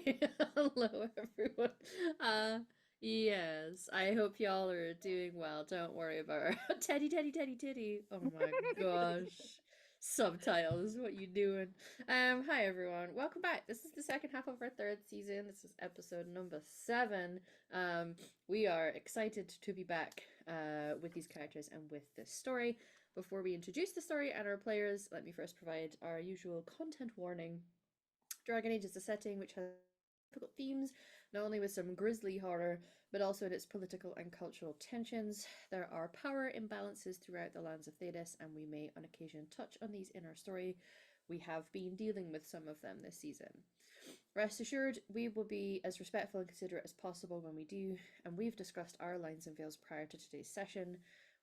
Hello, everyone. Uh, yes, I hope y'all are doing well. Don't worry about our Teddy. Oh my gosh. Subtitles, what you doing? Hi everyone. Welcome back. This is the second half of our third season. This is episode number 7. Um, we are excited to be back with these characters and with this story. Before we introduce the story and our players, let me first provide our usual content warning. Dragon Age is a setting which has difficult themes, not only with some grisly horror, but also in its political and cultural tensions. There are power imbalances throughout the lands of Thedas, and we may on occasion touch on these in our story. We have been dealing with some of them this season. Rest assured, we will be as respectful and considerate as possible when we do, and we've discussed our lines and veils prior to today's session.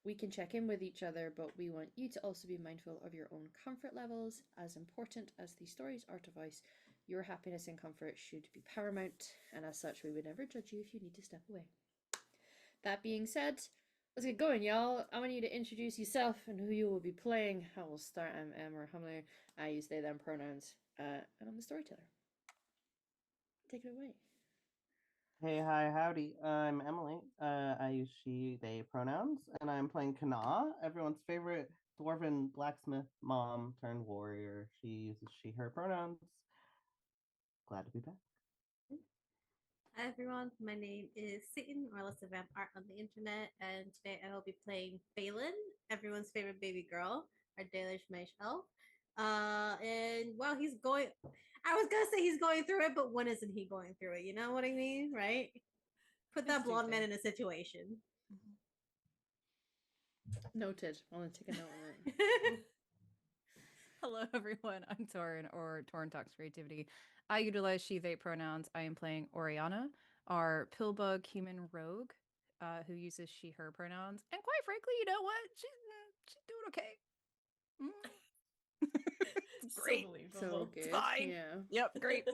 We can check in with each other, but we want you to also be mindful of your own comfort levels. As important as these stories are to voice, your happiness and comfort should be paramount, and as such, we would never judge you if you need to step away. That being said, let's get going, y'all. I want you to introduce yourself and who you will be playing. I will start. I'm Emma Humler. I use they, them pronouns, and I'm the storyteller. Take it away. Hey, hi, howdy. I'm Emily. I use she, they pronouns, and I'm playing Kana, everyone's favorite dwarven blacksmith mom turned warrior. She uses she, her pronouns. Glad to be back. Hi everyone, my name is Satan, or less of Vamp Art on the internet, and today I will be playing Feylen, everyone's favorite baby girl, our Dalish mage elf. And while he's going, I was gonna say he's going through it, but when isn't he going through it? You know what I mean, right? Put that blonde man in a situation. Noted. I want to take a note on that. Hello, everyone. I'm Torn, or Torn Talks Creativity. I utilize she, they pronouns. I am playing Oriana, our pillbug human rogue, who uses she, her pronouns. And quite frankly, you know what? She's doing okay. It's great. So good. It's fine. Yeah. Yep, great.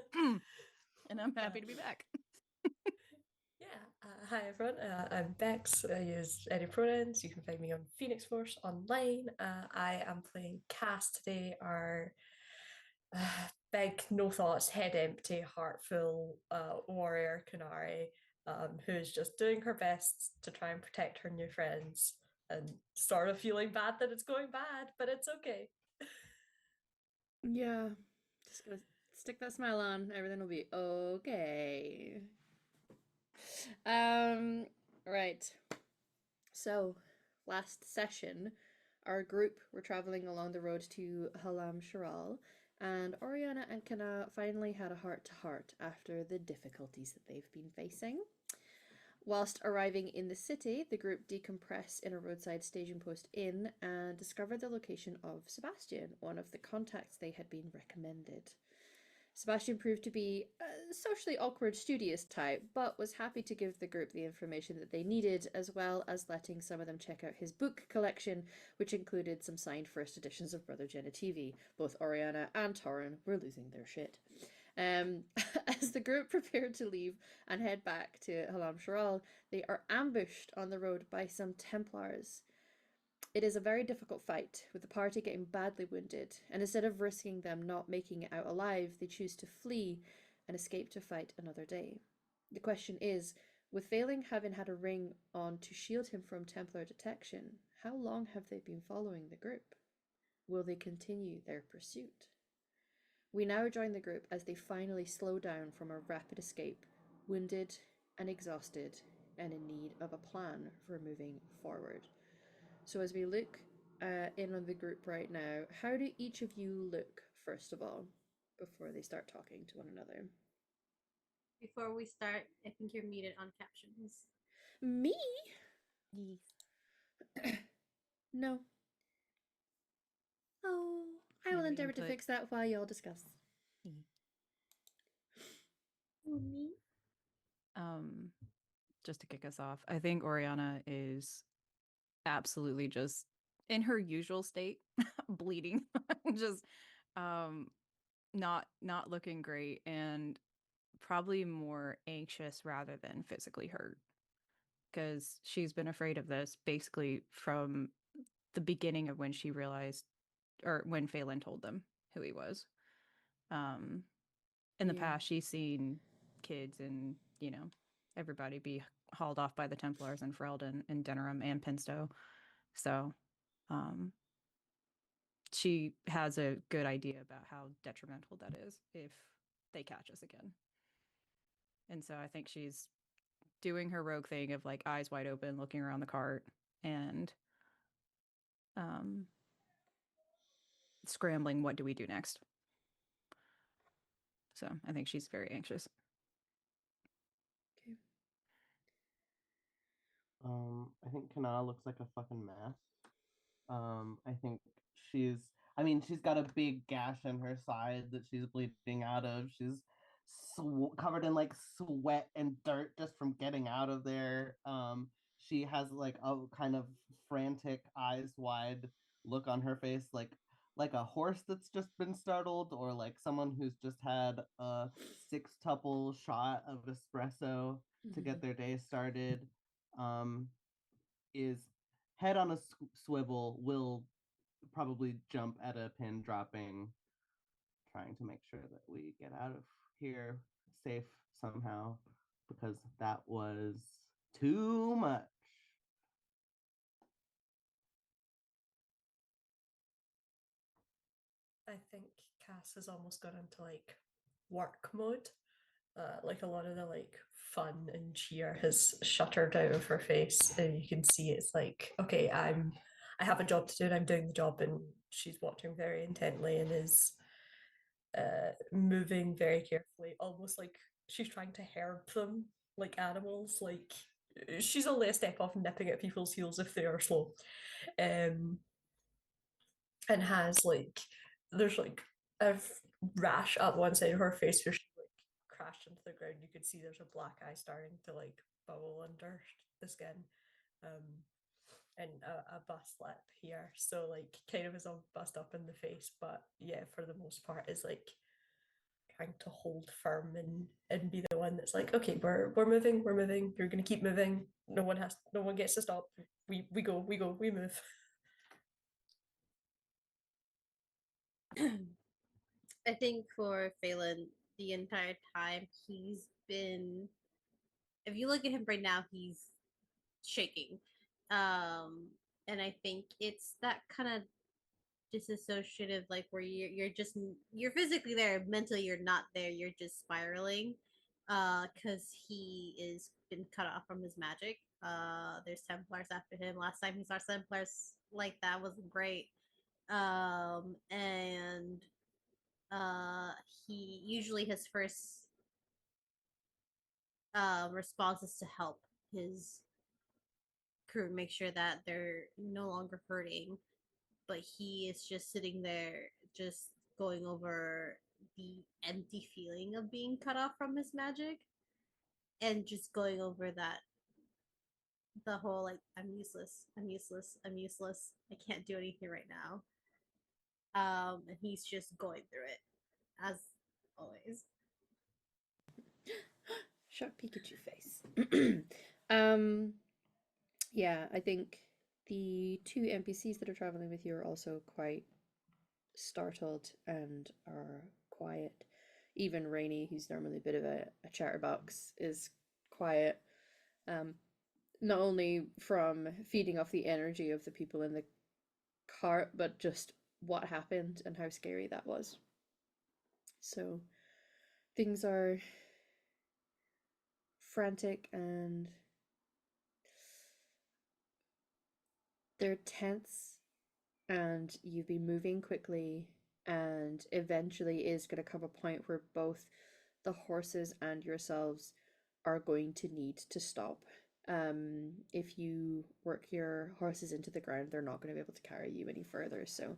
And I'm happy to be back. Hi everyone, I'm Bex. I use any pronouns. You can find me on Phoenix Force online. I am playing Cass today, our big, no thoughts, head empty, heart full warrior Canary, who's just doing her best to try and protect her new friends and sort of feeling bad that it's going bad, but it's okay. Yeah. Just gonna stick that smile on. Everything will be okay. Right. So, last session, our group were traveling along the road to Halam Sharal, and Oriana and Kana finally had a heart to heart after the difficulties that they've been facing. Whilst arriving in the city, the group decompress in a roadside staging post inn and discover the location of Sebastian, one of the contacts they had been recommended. Sebastian proved to be a socially awkward, studious type, but was happy to give the group the information that they needed, as well as letting some of them check out his book collection, which included some signed first editions of Brother Genitivi. Both Oriana and Torrin were losing their shit. As the group prepared to leave and head back to Halam Sharal, they are ambushed on the road by some Templars. It is a very difficult fight, with the party getting badly wounded, and instead of risking them not making it out alive, they choose to flee and escape to fight another day. The question is, with Feylen having had a ring on to shield him from Templar detection, how long have they been following the group? Will they continue their pursuit? We now join the group as they finally slow down from a rapid escape, wounded and exhausted, and in need of a plan for moving forward. So as we look in on the group right now, how do each of you look, first of all, before they start talking to one another? Before we start, I think you're muted on captions. Me? Yes. No. Oh, I will endeavor to fix that while y'all discuss. Me? Just to kick us off, I think Oriana is absolutely just in her usual state, bleeding, just not looking great, and probably more anxious rather than physically hurt, because she's been afraid of this basically from the beginning of when she realized, or when Phelan told them who he was. In the past, she's seen kids and, everybody be hauled off by the Templars and Ferelden and Denerim and Pinstow. So she has a good idea about how detrimental that is if they catch us again. And so I think she's doing her rogue thing of like eyes wide open, looking around the cart and scrambling, what do we do next? So I think she's very anxious. Okay. I think Kana looks like a fucking mess. I think she's got a big gash in her side that she's bleeding out of. She's covered in like sweat and dirt just from getting out of there. She has like a kind of frantic, eyes wide look on her face, like a horse that's just been startled, or like someone who's just had a six-tuple shot of espresso to get their day started. Is head on a swivel, will probably jump at a pin dropping, trying to make sure that we get out of here safe somehow, because that was too much. I think Cass has almost gone into like work mode. Like a lot of the like fun and cheer has shuttered out of her face, and you can see it's like, okay, I have a job to do and I'm doing the job, and she's watching very intently and is moving very carefully, almost like she's trying to herb them like animals. Like she's only a step off nipping at people's heels if they are slow. And has like, there's like a rash up one side of her face where she like crashed into the ground. You could see there's a black eye starting to like bubble under the skin, and a bust lip here. So like kind of is all bust up in the face, but yeah, for the most part is like trying to hold firm and be the one that's like, okay, we're moving, you're gonna keep moving. No one gets to stop. We move. I think for Phelan, the entire time he's been. If you look at him right now, he's shaking, and I think it's that kind of disassociative, like where you're physically there, mentally you're not there. You're just spiraling, because he is been cut off from his magic. There's Templars after him. Last time he saw Templars like that wasn't great. And he usually his first response is to help his crew make sure that they're no longer hurting, but he is just sitting there just going over the empty feeling of being cut off from his magic, and just going over that, the whole like, I'm useless, I can't do anything right now. And he's just going through it as always. Sharp Pikachu face. Yeah, I think the two NPCs that are traveling with you are also quite startled and are quiet. Even Rainy, who's normally a bit of a chatterbox, is quiet. Not only from feeding off the energy of the people in the cart, but just what happened and how scary that was. So things are frantic and they're tense, and you've been moving quickly, and eventually is going to come a point where both the horses and yourselves are going to need to stop. If you work your horses into the ground, they're not going to be able to carry you any further. So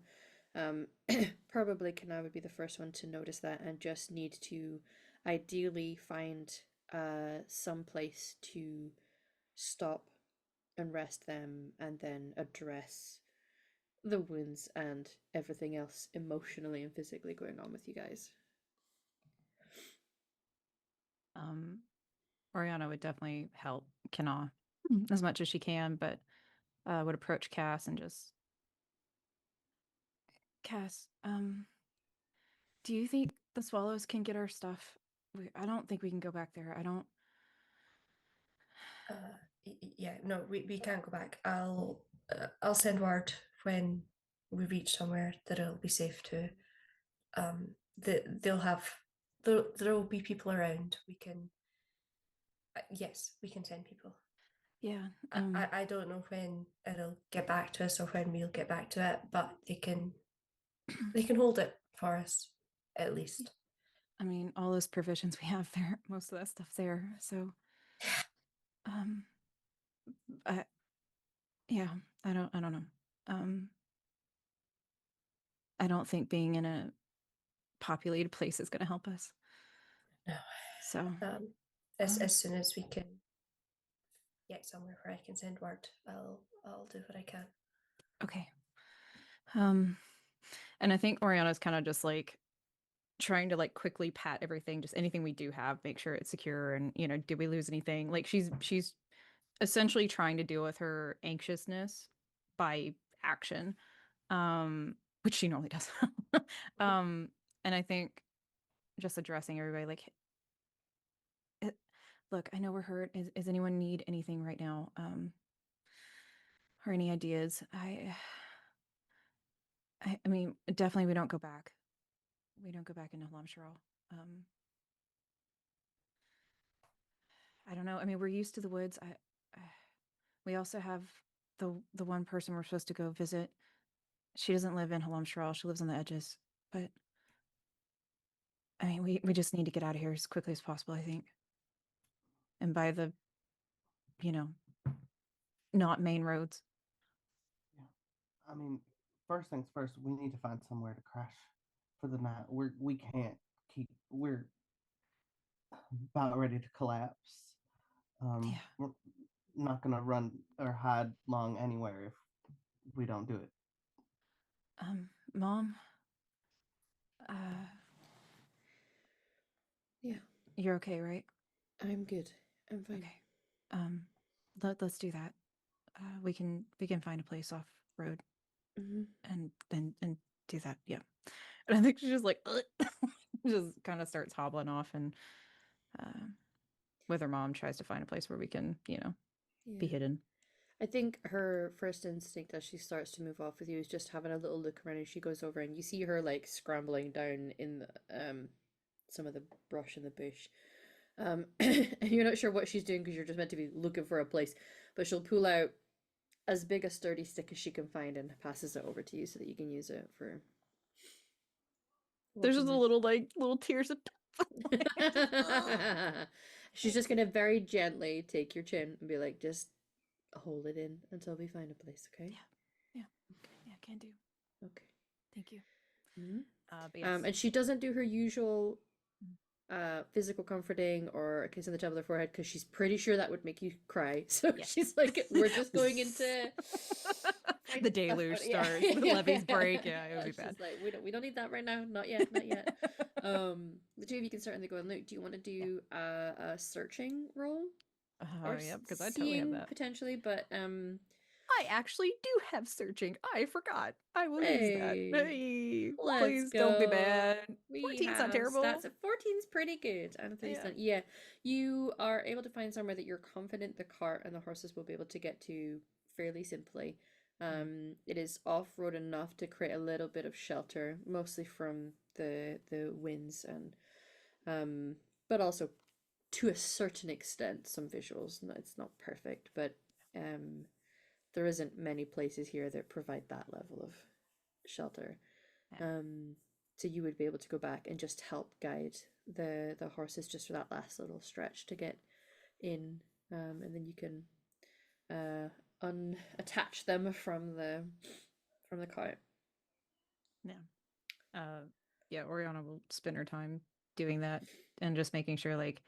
probably Kana would be the first one to notice that and just need to ideally find some place to stop and rest them, and then address the wounds and everything else emotionally and physically going on with you guys. Oriana would definitely help Kana as much as she can, but would approach Cass and just, Cass, do you think the swallows can get our stuff I don't think we can go back there. I don't. Yeah, no, we can't go back. I'll send word when we reach somewhere that it'll be safe to. They'll have there will be people around. We can. Yes, we can send people. Yeah. I don't know when it'll get back to us or when we'll get back to it, but they can hold it for us at least. I mean, all those provisions we have there, most of that stuff's there. So, I, yeah, I don't know. I don't think being in a populated place is going to help us. No. So, as soon as we can get somewhere where I can send word, I'll do what I can. okay. And I think Oriana's kind of just like trying to like quickly pat everything, just anything we do have, make sure it's secure, and did we lose anything? Like she's essentially trying to deal with her anxiousness by action, which she normally does. And I think just addressing everybody like, look, I know we're hurt. Is anyone need anything right now? Or any ideas? I mean, definitely we don't go back. We don't go back into Halam-Sharal. I don't know. I mean, we're used to the woods. We also have the one person we're supposed to go visit. She doesn't live in Halam-Sharal. She lives on the edges. But I mean, we just need to get out of here as quickly as possible, I think. And by the, not main roads. Yeah. I mean, first things first, we need to find somewhere to crash for the night. We can't keep. We're about ready to collapse. Yeah. We're not gonna run or hide long anywhere if we don't do it. Mom. Yeah, You're okay, right? I'm good. I'm fine. Okay. Let's do that. We can find a place off road and do that. Yeah. And I think she's just like just kind of starts hobbling off, and with her mom tries to find a place where we can, be Yeah. hidden. I think her first instinct as she starts to move off with you is just having a little look around, and she goes over and you see her like scrambling down in the, some of the brush in the bush. And you're not sure what she's doing because you're just meant to be looking for a place, but she'll pull out as big a sturdy stick as she can find and passes it over to you so that you can use it for There's just a walking little tears of with. She's just gonna very gently take your chin and be like, just hold it in until we find a place, okay? Yeah, can do. Okay. Thank you. But yes. and she doesn't do her usual physical comforting or a kiss on the top of the forehead because she's pretty sure that would make you cry. So she's like, we're just going into the deluge starts, the levees break. Yeah, it would be bad. She's like, we don't need that right now. Not yet. The two of you can certainly go and look. Do you want to do a searching roll? Or Yeah, because I totally have that. Potentially, but I actually do have searching. I forgot. I will use that. Hey, let's please go. don't be bad. We 14's not terrible. That's 14's pretty good. And 3's done. Yeah, you are able to find somewhere that you're confident the cart and the horses will be able to get to fairly simply. It is off-road enough to create a little bit of shelter, mostly from the winds and but also to a certain extent some visuals. No, it's not perfect, but there isn't many places here that provide that level of shelter. So you would be able to go back and just help guide the horses just for that last little stretch to get in, and then you can unattach them from the cart. Yeah, Oriana will spend her time doing that and just making sure like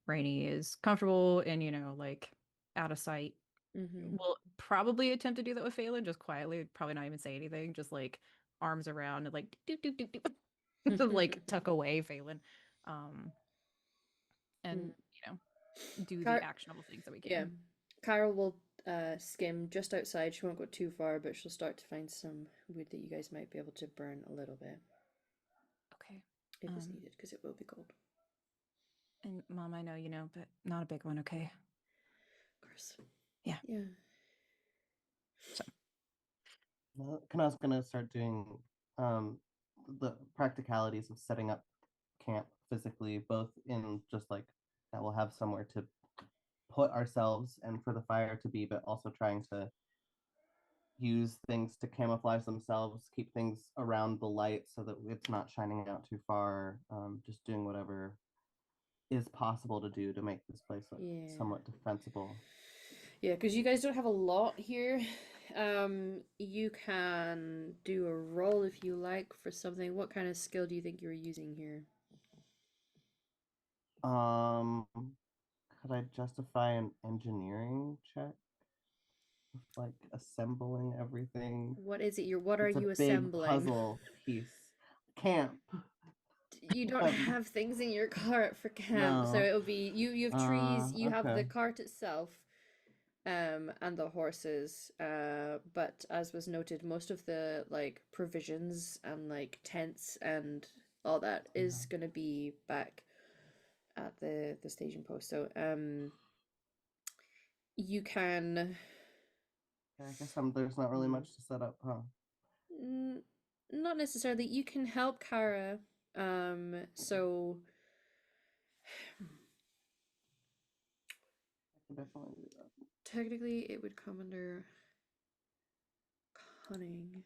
Rainy is comfortable and like out of sight. We'll probably attempt to do that with Phelan, just quietly, probably not even say anything, just like arms around and like doop doop doop doop to like tuck away Phelan. And do the actionable things that we can. Yeah. Carol will skim just outside. She won't go too far, but she'll start to find some wood that you guys might be able to burn a little bit. Okay. If it's needed, because it will be cold. And Mom, I know you know, but not a big one, okay? Of course. Yeah. Yeah. Well, Kana's gonna start doing the practicalities of setting up camp physically, both in just like that we'll have somewhere to put ourselves and for the fire to be, but also trying to use things to camouflage themselves, keep things around the light so that it's not shining out too far. Just doing whatever is possible to do to make this place look somewhat defensible. Yeah, because you guys don't have a lot here. You can do a roll if you like for something. What kind of skill do you think you're using here? Could I justify an engineering check? Like assembling everything. What is it? What are It's you a big assembling? puzzle piece. Camp. You don't have things in your cart for camp, so No. it'll be you have trees, you have the Okay. cart itself, and the horses. But as was noted, most of the like provisions and like tents and all that is gonna be back at the staging post. So you can Yeah, I guess there's not really much to set up, huh? not necessarily. You can help Kara. So I can definitely do that. technically it would come under cunning.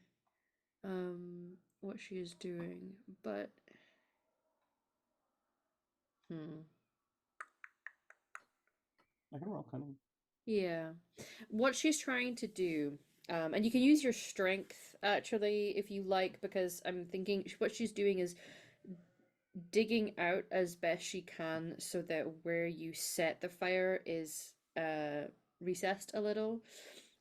What she is doing, but I can roll cunning. yeah, what she's trying to do, and you can use your strength actually if you like, because I'm thinking what she's doing is digging out as best she can so that where you set the fire is recessed a little,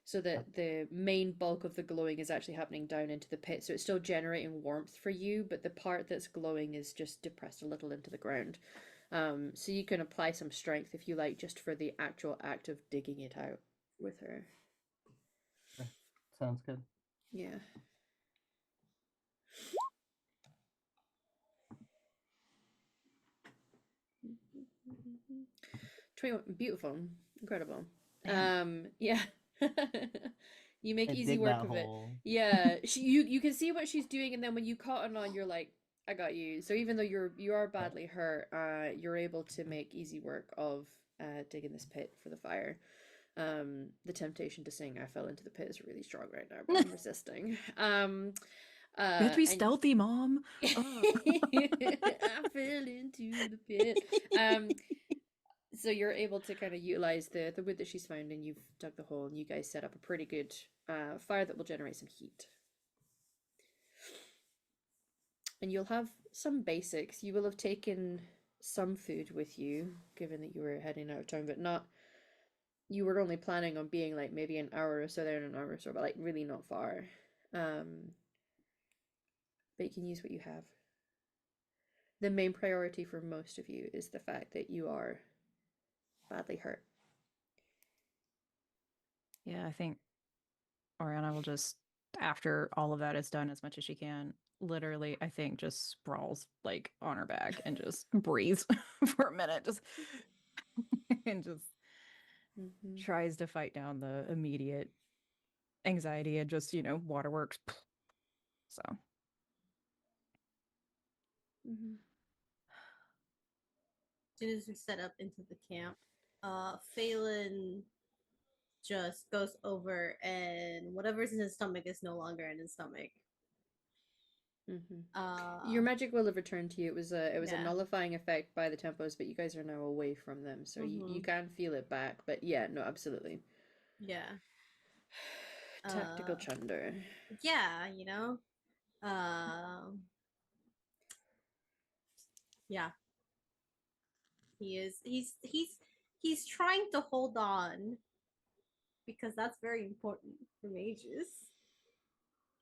so that the main bulk of the glowing is actually happening down into the pit, so it's still generating warmth for you, but the part that's glowing is just depressed a little into the ground. So you can apply some strength if you like, just for the actual act of digging it out with her. Okay. Sounds good. Yeah. 21, beautiful, incredible. Yeah. You make I easy dig work that of it. hole. Yeah, you can see what she's doing, and then when you caught on, you're like, I got you. So even though you are badly hurt, you're able to make easy work of digging this pit for the fire. The temptation to sing "I Fell into the Pit" is really strong right now, but I'm resisting. You have to be And stealthy, Mom. I fell into the pit. So you're able to kind of utilize the wood that she's found, and you've dug the hole, and you guys set up a pretty good fire that will generate some heat. And you'll have some basics. You will have taken some food with you, given that you were heading out of town, but not. You were only planning on being like maybe an hour or so there and an hour or so, but like really not far. But you can use what you have. The main priority for most of you is the fact that you are badly hurt. Yeah, I think Oriana will just, after all of that is done, as much as she can, literally, I think just sprawls like on her back and just breathes for a minute, just and just tries to fight down the immediate anxiety and just, waterworks. So. As soon as we set up into the camp, Phelan just goes over, and whatever's in his stomach is no longer in his stomach. Your magic will have returned to you. It was a Yeah. nullifying effect by the tempos, but you guys are now away from them, so you can feel it back. But yeah, no, absolutely. Yeah. Tactical chunder. Yeah, yeah. He is. He's trying to hold on because that's very important for mages.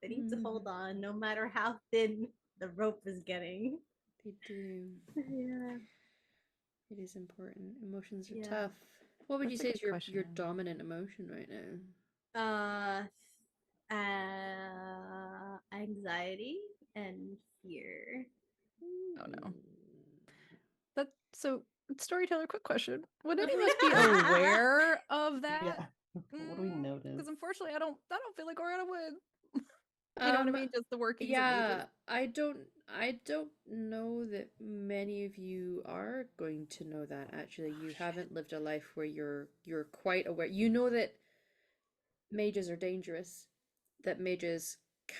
They need to hold on no matter how thin the rope is getting. They do. Yeah. It is important. Emotions are Yeah. tough. What would That's you a say good is your question. dominant emotion right now? Anxiety and fear. Oh no. But so Storyteller, quick question. Would any of Uh-huh. us be aware of that? Yeah. What do we notice? Because unfortunately, I don't feel like Oriana would. You know what I mean? Just the workings of Yeah, mages. I don't know that many of you are going to know that actually. You haven't lived a life where you're quite aware. You know that mages are dangerous, that mages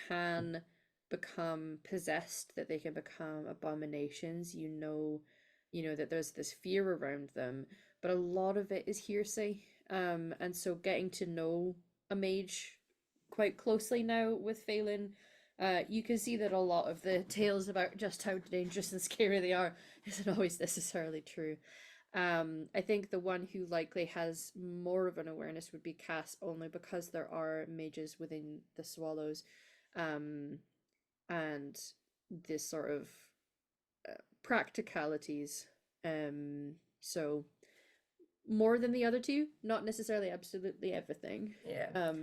can become possessed, that they can become abominations. You know that there's this fear around them, but a lot of it is hearsay. And so getting to know a mage quite closely now with Phelan, you can see that a lot of the tales about just how dangerous and scary they are isn't always necessarily true. I think the one who likely has more of an awareness would be Cass, only because there are mages within the Swallows, and this sort of practicalities. So more than the other two, not necessarily absolutely everything. Yeah.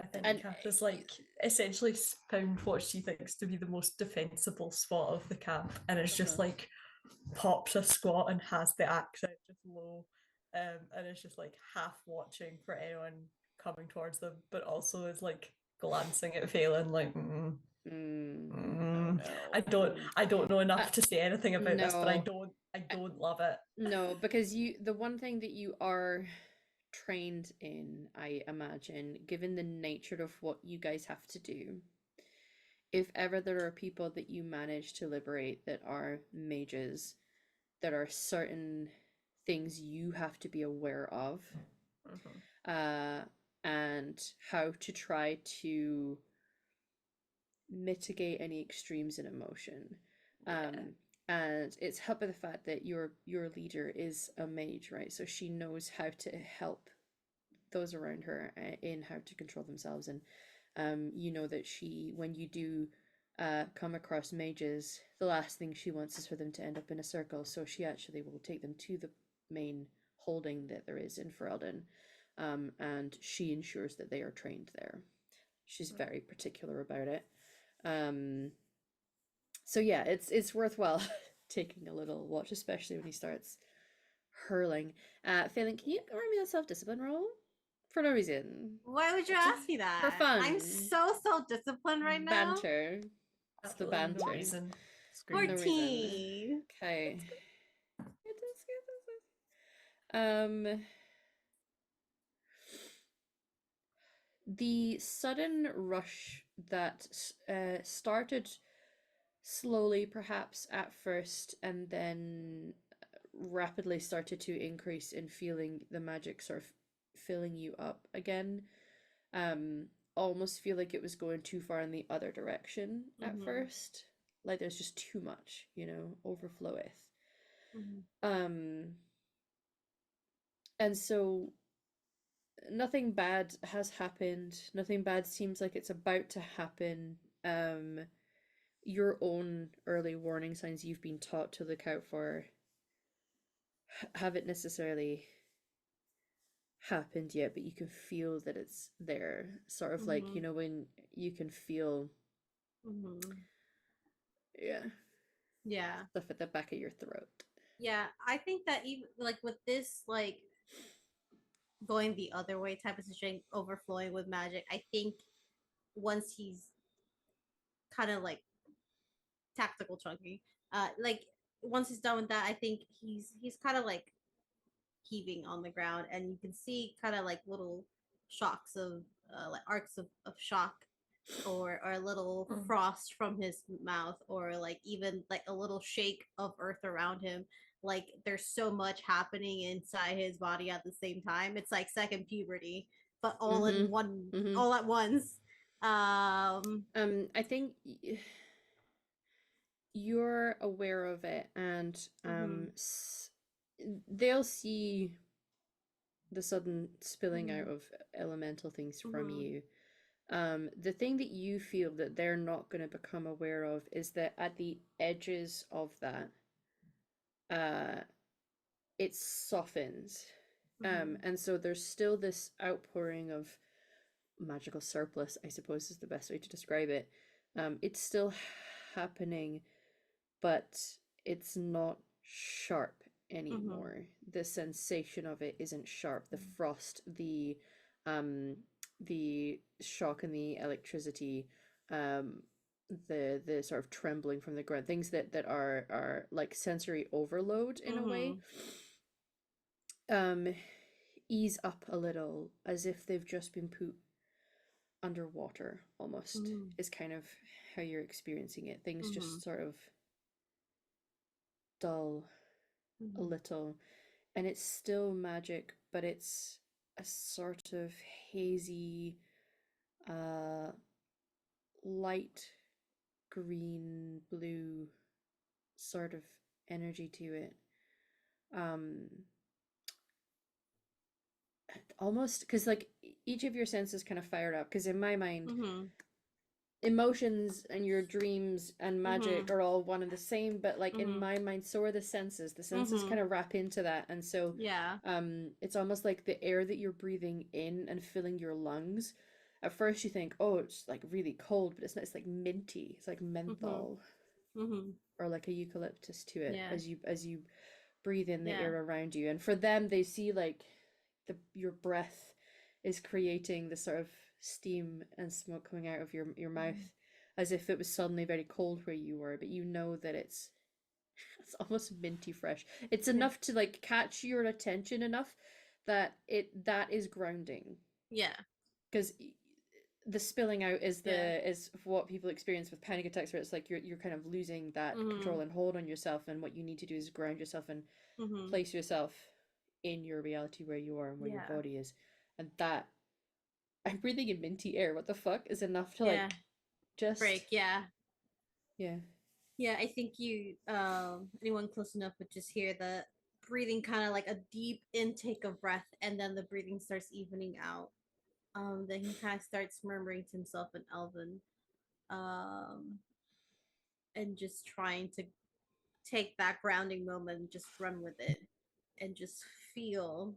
I think and Kath has like essentially found what she thinks to be the most defensible spot of the camp, and it's just like pops a squat and has the accent just low, and it's just like half watching for anyone coming towards them, but also is like glancing at Phelan like Oh no. I don't know enough to say anything about this, but I No. don't love it. No, because the one thing that you are trained in, I imagine, given the nature of what you guys have to do, if ever there are people that you manage to liberate that are mages, there are certain things you have to be aware of, and how to try to mitigate any extremes in emotion. And it's helped by the fact that your leader is a mage, right? So she knows how to help those around her in how to control themselves. And you know that when you do come across mages, the last thing she wants is for them to end up in a circle. So she actually will take them to the main holding that there is in Ferelden, and she ensures that they are trained there. She's very particular about it. So yeah, it's worthwhile taking a little watch, especially when he starts hurling. Phelan, can you remind me of self-discipline roll? For no reason. Why would you ask me that? For fun. I'm so self-disciplined right now. Banter. It's the Absolutely banter. no reason. No reason. 14. Okay. Um, the sudden rush that started slowly, perhaps at first, and then rapidly started to increase in feeling the magic sort of filling you up again. Almost feel like it was going too far in the other direction at first. Like there's just too much, overfloweth. And so nothing bad has happened. Nothing bad seems like it's about to happen. Your own early warning signs you've been taught to look out for haven't necessarily happened yet, but you can feel that it's there. Sort of like, when you can feel Yeah. stuff at the back of your throat. Yeah, I think that even like with this, like going the other way type of situation, overflowing with magic, I think once he's kind of like tactical chunky, like once he's done with that, I think he's kind of like heaving on the ground, and you can see kind of like little shocks of like arcs of shock, or a little frost from his mouth, or like even like a little shake of earth around him. Like there's so much happening inside his body at the same time. It's like second puberty, but all in one, all at once. I think you're aware of it, and they'll see the sudden spilling out of elemental things from you. The thing that you feel that they're not going to become aware of is that at the edges of that, it softens. And so there's still this outpouring of magical surplus, I suppose is the best way to describe it. It's still happening, but it's not sharp anymore. The sensation of it isn't sharp. The frost, the shock and the electricity, the sort of trembling from the ground, things that are like sensory overload in a way, ease up a little, as if they've just been put underwater almost, is kind of how you're experiencing it. Things just sort of dull a little, and it's still magic, but it's a sort of hazy, light green blue sort of energy to it. Almost because like each of your senses kind of fired up, because in my mind emotions and your dreams and magic are all one and the same, but like in my mind so are the senses kind of wrap into that. And so it's almost like the air that you're breathing in and filling your lungs, at first you think, oh, it's like really cold, but it's not. It's like minty. It's like menthol or like a eucalyptus to it, as you breathe in the air around you. And for them, they see like your breath is creating the sort of steam and smoke coming out of your mouth, as if it was suddenly very cold where you were, but you know that it's almost minty fresh. It's enough to like catch your attention enough that that is grounding. Because the spilling out is is what people experience with panic attacks, where it's like you're kind of losing that control and hold on yourself, and what you need to do is ground yourself and place yourself in your reality where you are and where your body is. And that, I'm breathing in minty air, what the fuck, is enough to like just break. Yeah. I think you anyone close enough would just hear the breathing, kind of like a deep intake of breath, and then the breathing starts evening out. Then he kind of starts murmuring to himself in Elven, and just trying to take that grounding moment and just run with it and just feel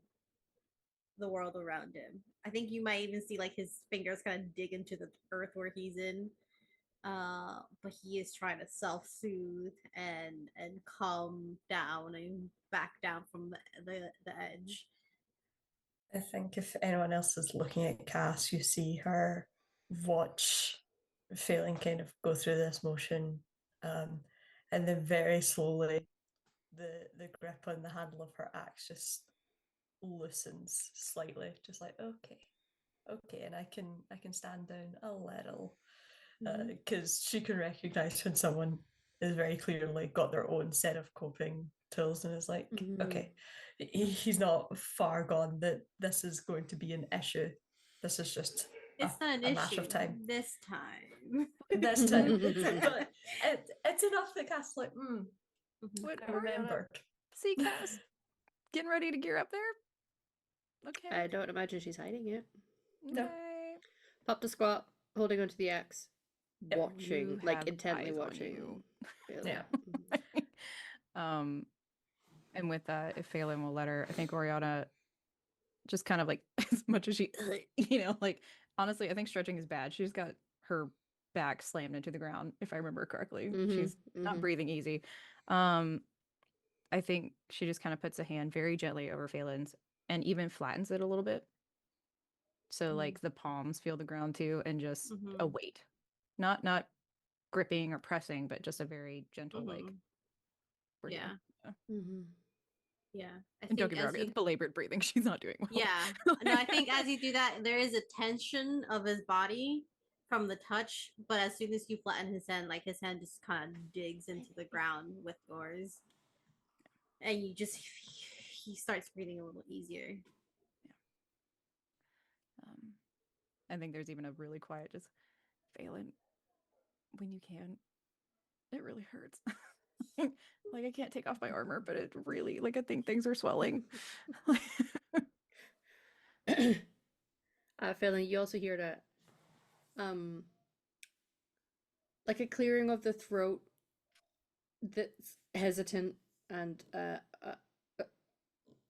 the world around him. I think you might even see like his fingers kind of dig into the earth where he's in. But he is trying to self-soothe and calm down and back down from the edge. I think if anyone else is looking at Cass, you see her watch Feylen kind of go through this motion, and then very slowly the grip on the handle of her axe just loosens slightly, just like okay, and I can stand down a little, because she can recognize when someone is very clearly got their own set of coping tools and is like, okay, he's not far gone that this is going to be an issue. This is just it's not an issue matter of time. This time. But it's enough that Cass like, What, I remembered. See Cass getting ready to gear up there? Okay. I don't imagine she's hiding it. No. Okay. Pop the squat, holding onto the axe, Yep. watching, You like have intently eyes on watching. you. Yeah. And with that, if Phelan will let her, I think Oriana just kind of like, as much as she, like, honestly, I think stretching is bad. She's got her back slammed into the ground, if I remember correctly. She's not breathing easy. I think she just kind of puts a hand very gently over Phelan's and even flattens it a little bit. So like the palms feel the ground too, and just a weight. Not gripping or pressing, but just a very gentle like breathing. Yeah. I And don't think get me wrong, it's belabored breathing. She's not doing well. Yeah. No, I think as you do that, there is a tension of his body from the touch, but as soon as you flatten his hand, like his hand just kind of digs into the ground with yours. And you just, he starts breathing a little easier. I think there's even a really quiet, just, Phelan, when you can, it really hurts. Like I can't take off my armor, but it really, like I think things are swelling. Phelan, you also hear that like a clearing of the throat that's hesitant and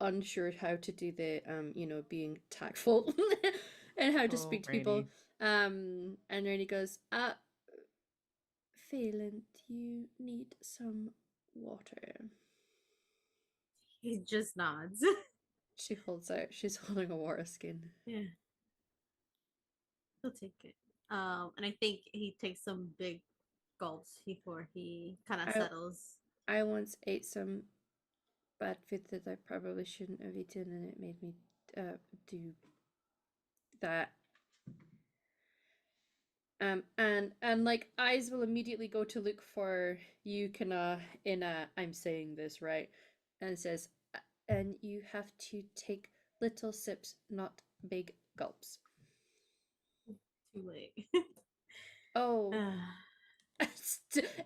unsure how to do the being tactful and how to speak to people. And then he goes, Phelan, do you need some water? He just nods. She holds out. She's holding a water skin. Yeah. He'll take it. And I think he takes some big gulps before he kind of I- settles. I once ate some bad food that I probably shouldn't have eaten, and it made me do that. And like eyes will immediately go to look for you, Kana, in a I'm saying this right, and it says, and you have to take little sips, not big gulps. Too late. Oh,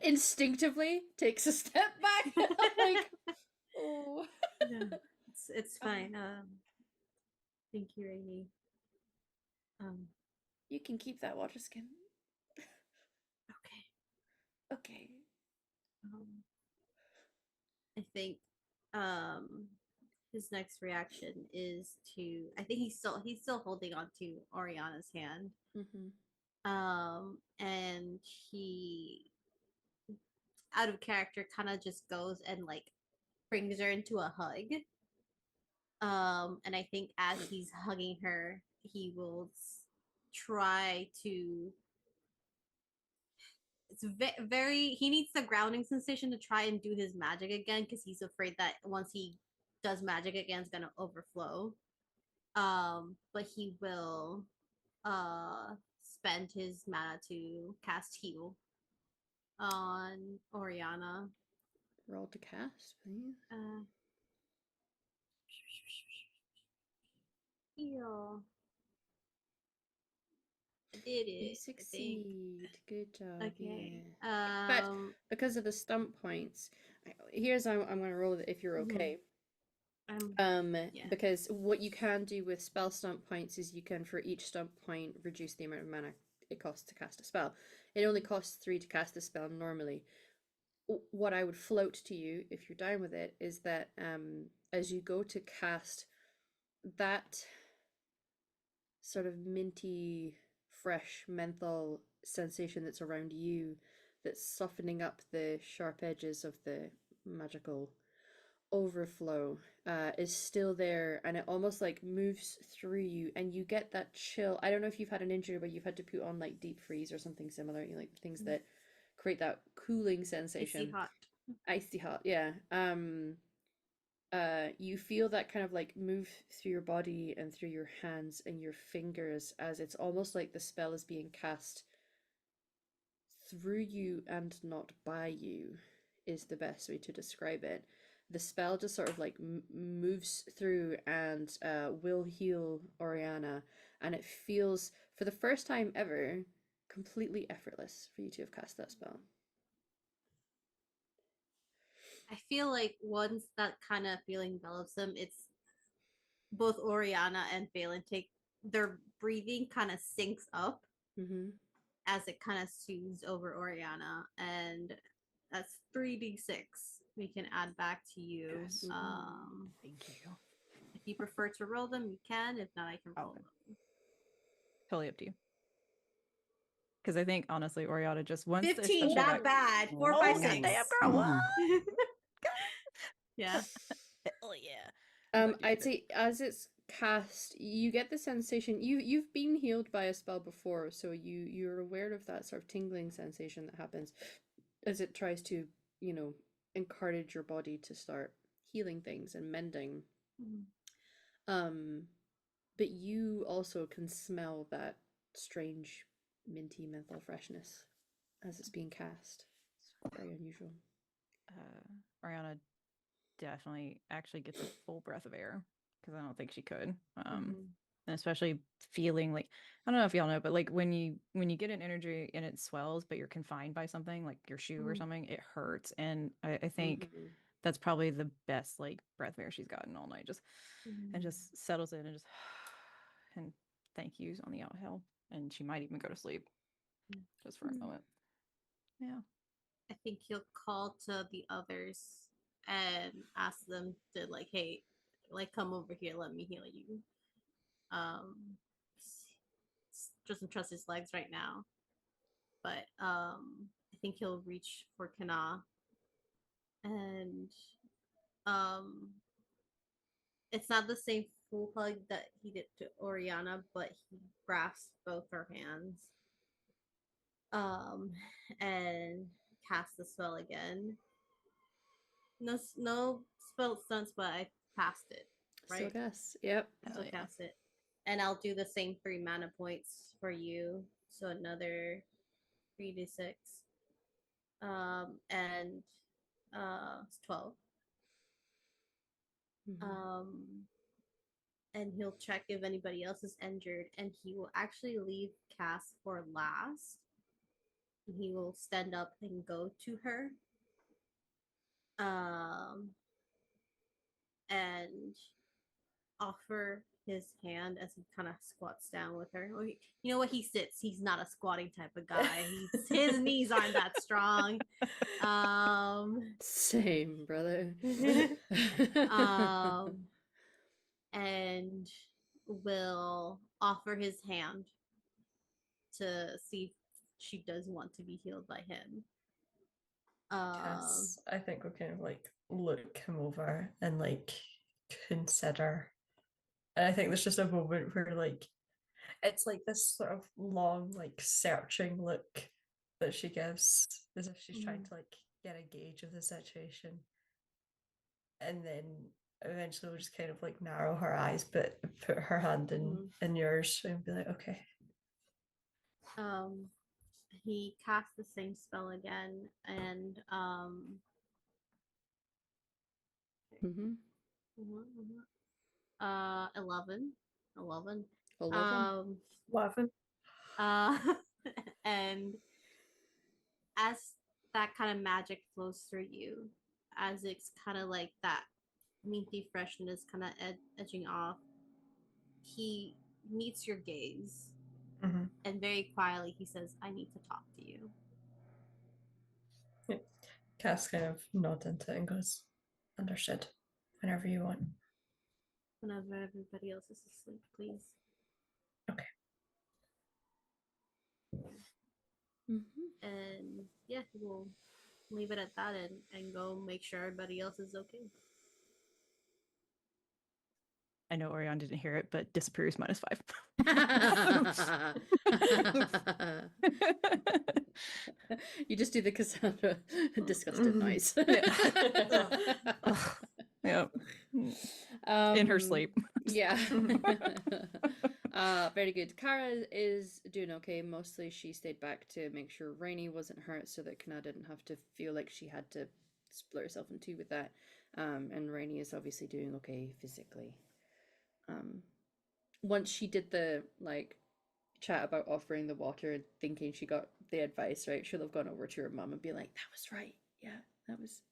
instinctively takes a step back. Like, oh, No, it's fine. Thank you, Rainy. you can keep that water skin. Okay. Okay. I think his next reaction is to. I think he's still holding on to Oriana's hand. And he, out of character, kind of just goes and like brings her into a hug. And I think as he's hugging her, he will try to. It's very. He needs the grounding sensation to try and do his magic again because he's afraid that once he does magic again, it's gonna overflow. But he will spend his mana to cast heal on Oriana. Roll to cast, please. Heal. I did it. You succeed. Good job. Okay. Yeah. But because of the stump points, here's I'm going to roll it if you're okay. Yeah. Because what you can do with spell stump points is you can, for each stump point, reduce the amount of mana it costs to cast a spell. It only costs 3 to cast a spell normally. What I would float to you, if you're down with it, is that as you go to cast, that sort of minty, fresh menthol sensation that's around you, that's softening up the sharp edges of the magical overflow, is still there, and it almost like moves through you, and you get that chill. I don't know if you've had an injury where you've had to put on like deep freeze or something similar, you know, like things that create that cooling sensation. Icy hot, yeah. You feel that kind of like move through your body and through your hands and your fingers, as it's almost like the spell is being cast through you and not by you, is the best way to describe it. The spell just sort of like moves through and will heal Oriana, and it feels, for the first time ever, completely effortless for you to have cast that spell. I feel like once that kind of feeling envelops them, it's both Oriana and Feylen take their breathing kind of syncs up as it kind of soothes over Oriana, and that's 3d6 we can add back to you. Yes. Thank you. If you prefer to roll them, you can. If not, I can roll them. Totally up to you. Because I think honestly, Oriana just wants 15, not bad. 4, 5, 6. Damn girl, what? Yeah. Hell yeah. I'd say as it's cast, you get the sensation you've been healed by a spell before, so you're aware of that sort of tingling sensation that happens as it tries to, you know, encourage your body to start healing things and mending. But you also can smell that strange minty menthol freshness as it's being cast. It's very unusual. Oriana definitely actually gets a full breath of air, because I don't think she could. And especially feeling like, I don't know if y'all know, but like when you get an energy and it swells, but you're confined by something like your shoe or something, it hurts. And I think that's probably the best like breath of air she's gotten all night. Just and just settles in and just and thank yous on the outhale, and she might even go to sleep just for a moment. Yeah. I think he'll call to the others and ask them to like, hey, like come over here, let me heal you. Doesn't trust his legs right now, but I think he'll reach for Kana and it's not the same full hug that he did to Oriana, but he grasps both her hands. And cast the spell again. No spell stunts, but I passed it. Still Right? guess. Yep. So yeah. cast it. And I'll do the same 3 mana points for you. So another 3d6. And it's 12. Mhm. And he'll check if anybody else is injured, and he will actually leave Cass for last. He will stand up and go to her. And offer his hand as he kind of squats down with her. Or you know what? He sits. He's not a squatting type of guy. His knees aren't that strong. Same, brother. And will offer his hand to see if she does want to be healed by him. Cass, I think we'll kind of like look him over and like consider. And I think there's just a moment where like it's like this sort of long, like searching look that she gives, as if she's trying to like get a gauge of the situation. And then eventually we'll just kind of like narrow her eyes, but put her hand in yours and be like, okay. He casts the same spell again, and 11. 11. 11. And as that kind of magic flows through you, as it's kind of like that minty freshness kind of edging off, he meets your gaze, and very quietly he says, "I need to talk to you." Yeah. Cass kind of nods into it and goes, understood. Whenever you want. Whenever everybody else is asleep, please. Okay. And yeah, we'll leave it at that and go make sure everybody else is okay. I know Orion didn't hear it, but disappears -5. You just do the Cassandra disgusted noise. Yep. In her sleep. Yeah. Very good. Kara is doing okay. Mostly she stayed back to make sure Rainey wasn't hurt so that Kana didn't have to feel like she had to split herself in two with that. And Rainey is obviously doing okay physically. Once she did the like chat about offering the water, thinking she got the advice right, she'll have gone over to her mom and be like, "That was right. Yeah, that was."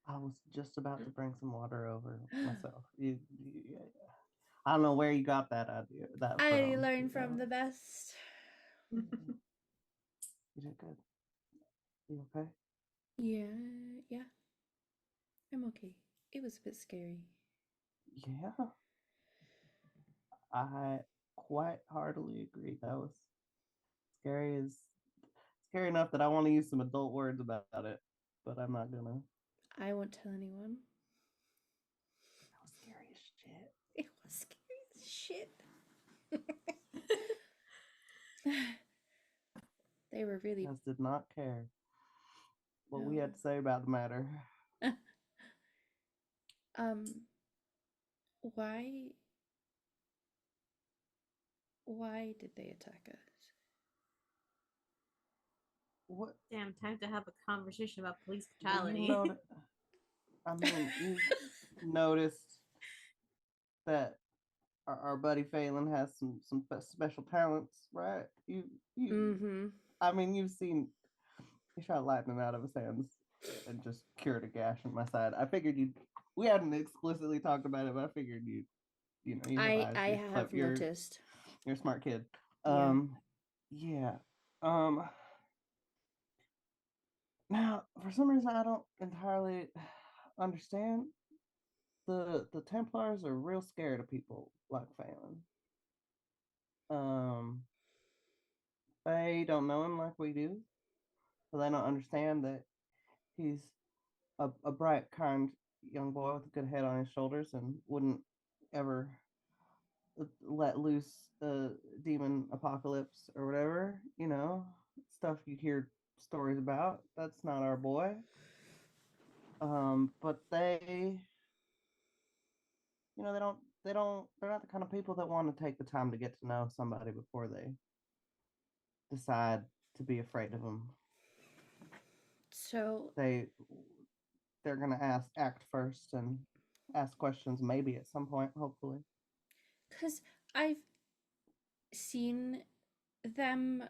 I was just about to bring some water over myself. I don't know where you got that idea. That I learned from the best. You did good. You okay? Yeah. I'm okay. It was a bit scary. Yeah. I quite heartily agree. That was scary enough that I want to use some adult words about it, but I'm not gonna. I won't tell anyone. That was scary as shit. It was scary as shit. They were really. Guys did not care what we had to say about the matter. Why did they attack us? What? Damn, time to have a conversation about police brutality. You noticed that our buddy Phelan has some special talents, right? I mean, you've seen he shot lightning out of his hands and just cured a gash in my side. I figured we hadn't explicitly talked about it, but I figured you I have noticed. You're a smart kid. Yeah. Now, for some reason, I don't entirely understand. The Templars are real scared of people like Phelan. They don't know him like we do, so they don't understand that he's a bright, kind young boy with a good head on his shoulders and wouldn't ever let loose a demon apocalypse or whatever, stuff you hear stories about. That's not our boy. But they, they're not the kind of people that want to take the time to get to know somebody before they decide to be afraid of them. So They're gonna act first and ask questions maybe at some point, hopefully. because I've seen them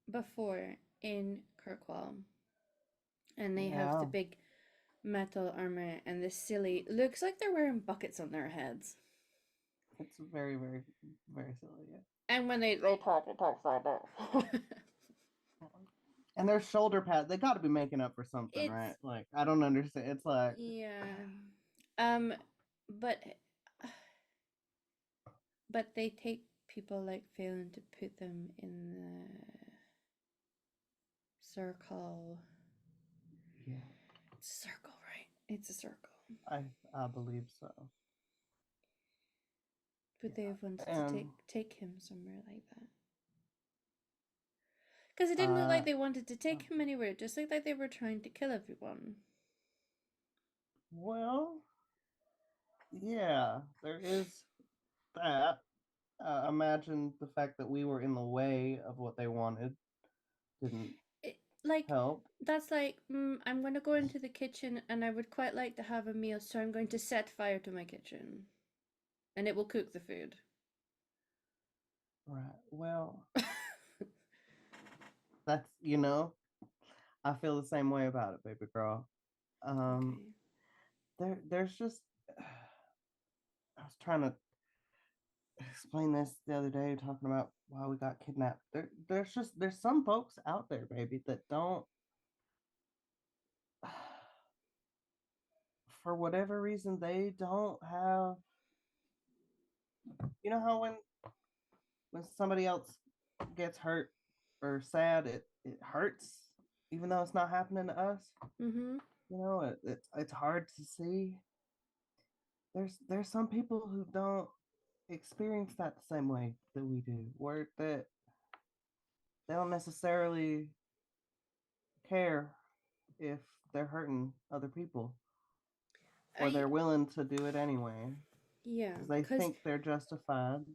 before in Kirkwall, and they have the Yeah. big metal armor and this silly looks like they're wearing buckets on their heads. It's very, very, very silly, yeah. And when they talk, it talks like that. And their shoulder pads, they got to be making up for something, right? Like, I don't understand. It's like, yeah, but they take people like Phelan to put them in the circle. yeah, It's a circle, right? It's a circle. I believe so. But Yeah. they wanted to take him somewhere like that. Because it didn't look like they wanted to take him anywhere. It just looked like they were trying to kill everyone. Well, yeah, there is that. Imagine the fact that we were in the way of what they wanted didn't help. That's like, I'm going to go into the kitchen and I would quite like to have a meal, so I'm going to set fire to my kitchen. And it will cook the food. Right. Well, that's, I feel the same way about it, baby girl. Okay. There's just, I was trying to explain this the other day, talking about why we got kidnapped. There's some folks out there, baby, that don't, for whatever reason, they don't have, how when somebody else gets hurt or sad, it hurts, even though it's not happening to us. Mm-hmm. It's hard to see. There's some people who don't experience that the same way that we do, where that they don't necessarily care if they're hurting other people, or they're willing to do it anyway. Yeah, because they think they're justified.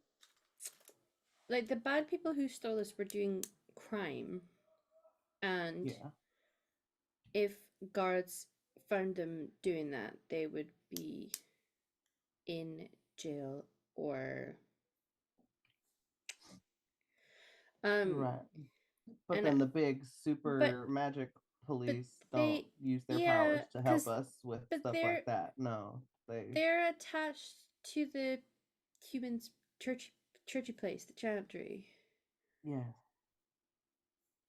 Like, the bad people who stole us were doing crime, and if guards found them doing that, they would be in jail or right. But then the big super magic police don't use their powers to help us with stuff like that. No, they're attached to the humans' churchy place, the chantry. Yeah.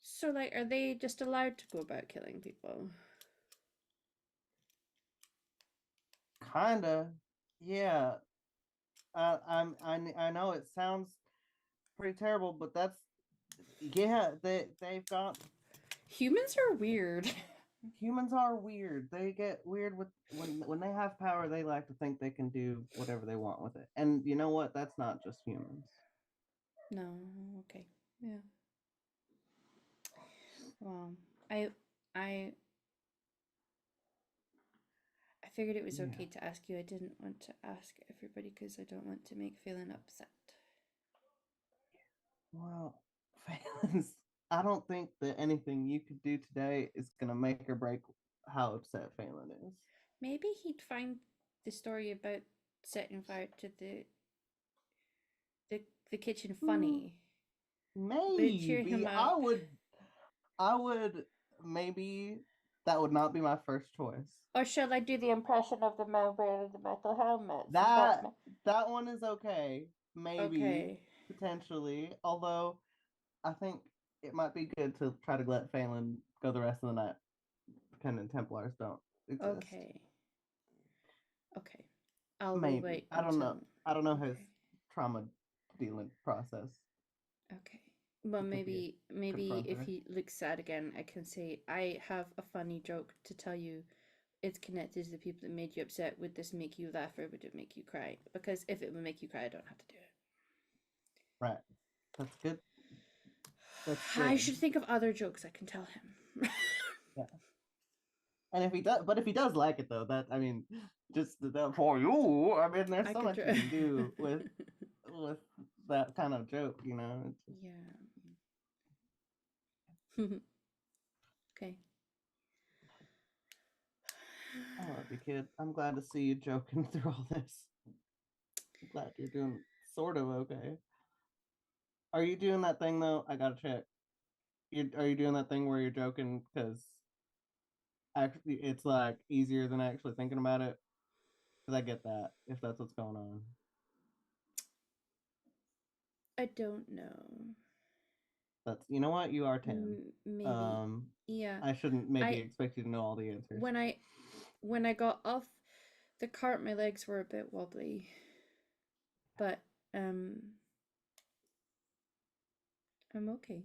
So, like, are they just allowed to go about killing people? Kinda. Yeah. I know it sounds pretty terrible, but that's they've got. Humans are weird. Humans are weird. They get weird with when they have power. They like to think they can do whatever they want with it. And you know what? That's not just humans. No. Okay. Yeah. Well, I figured it was okay to ask you. I didn't want to ask everybody because I don't want to make Phelan upset. Well, Phelan's, I don't think that anything you could do today is gonna make or break how upset Phelan is. Maybe he'd find the story about setting fire to the kitchen funny. Maybe cheer him up. I would maybe that would not be my first choice. Or shall I do the impression of the man wearing the metal helmet? That one is okay. Maybe potentially. Although I think it might be good to try to let Phelan go the rest of the night pretending Templars don't exist. Okay. I'll maybe. wait. I don't know. I don't know his trauma dealing process. Okay. Well, maybe if he looks sad again, I can say, I have a funny joke to tell you it's connected to the people that made you upset. Would this make you laugh or would it make you cry? Because if it would make you cry, I don't have to do it. Right. That's good. That's I good. should think of other jokes I can tell him. Yeah. And if he does like it though, that I mean, just that for you. I mean, there's I so could much you try. can do with that kind of joke, you know. It's just, Yeah. Okay. I love you, kid. I'm glad to see you joking through all this. I'm glad you're doing sort of okay. Are you doing that thing though? I gotta check. Are you doing that thing where you're joking because actually it's like easier than actually thinking about it? Because I get that if that's what's going on. I don't know. That's you know what you are 10. Maybe. Yeah. I shouldn't maybe I expect you to know all the answers. when I got off the cart, my legs were a bit wobbly, but I'm okay.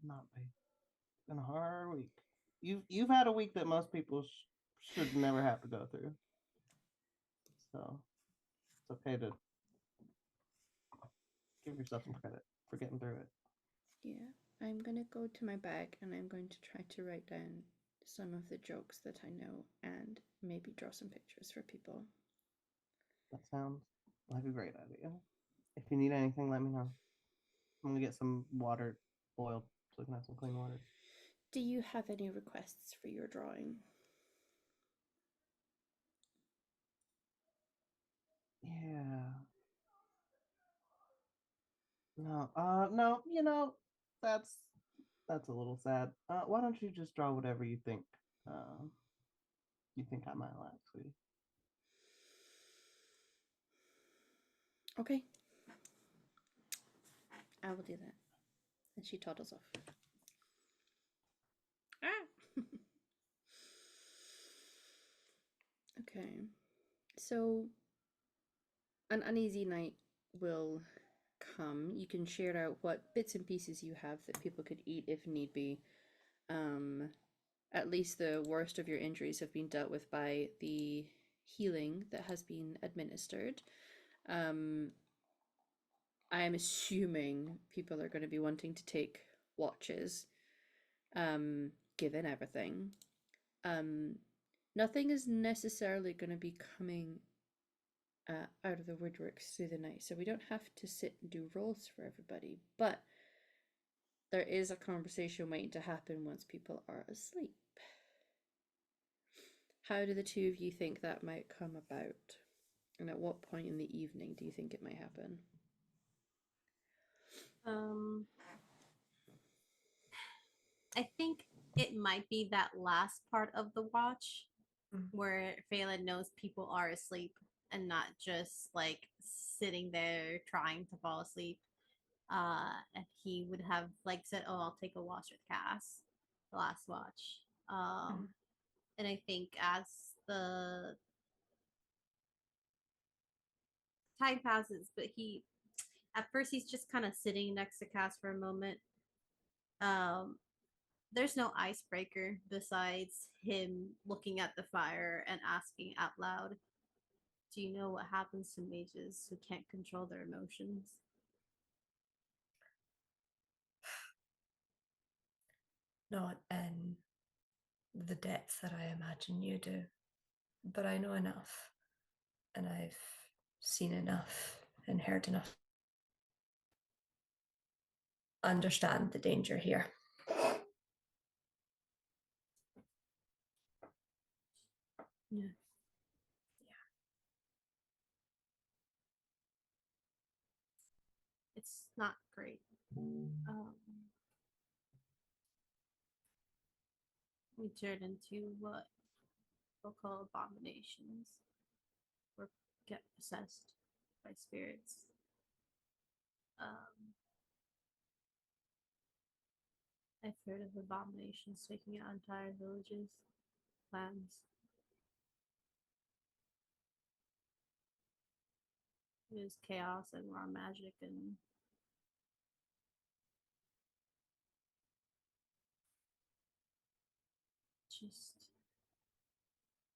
Not be. It's been a hard week. You've had a week that most people should never have to go through. So it's okay to give yourself some credit for getting through it. Yeah, I'm gonna go to my bag and I'm going to try to write down some of the jokes that I know and maybe draw some pictures for people. That sounds like a great idea. If you need anything, let me know. I'm gonna get some water boiled so we can have some clean water. Do you have any requests for your drawing? Yeah. No. No. You know, that's a little sad. Why don't you just draw whatever you think? You think I might like, sweetie. Okay. I will do that. And she toddles off. Ah! Okay. So, an uneasy night will come. You can share out what bits and pieces you have that people could eat if need be. At least the worst of your injuries have been dealt with by the healing that has been administered. I am assuming people are going to be wanting to take watches, given everything. Nothing is necessarily going to be coming out of the woodworks through the night, so we don't have to sit and do rolls for everybody, but there is a conversation waiting to happen once people are asleep. How do the two of you think that might come about? And at what point in the evening do you think it might happen? I think it might be that last part of the watch where Phelan knows people are asleep and not just like sitting there trying to fall asleep. And he would have like said, "Oh, I'll take a watch with Cass, the last watch." And I think as the time passes, but at first he's just kind of sitting next to Cass for a moment. There's no icebreaker besides him looking at the fire and asking out loud, "Do you know what happens to mages who can't control their emotions?" Not in the depth that I imagine you do, but I know enough, and I've seen enough and heard enough. Understand the danger here. Yeah. It's not great. We turn into what we'll call abominations, or get possessed by spirits. I've heard of abominations taking out entire villages, clans. There's chaos and raw magic and just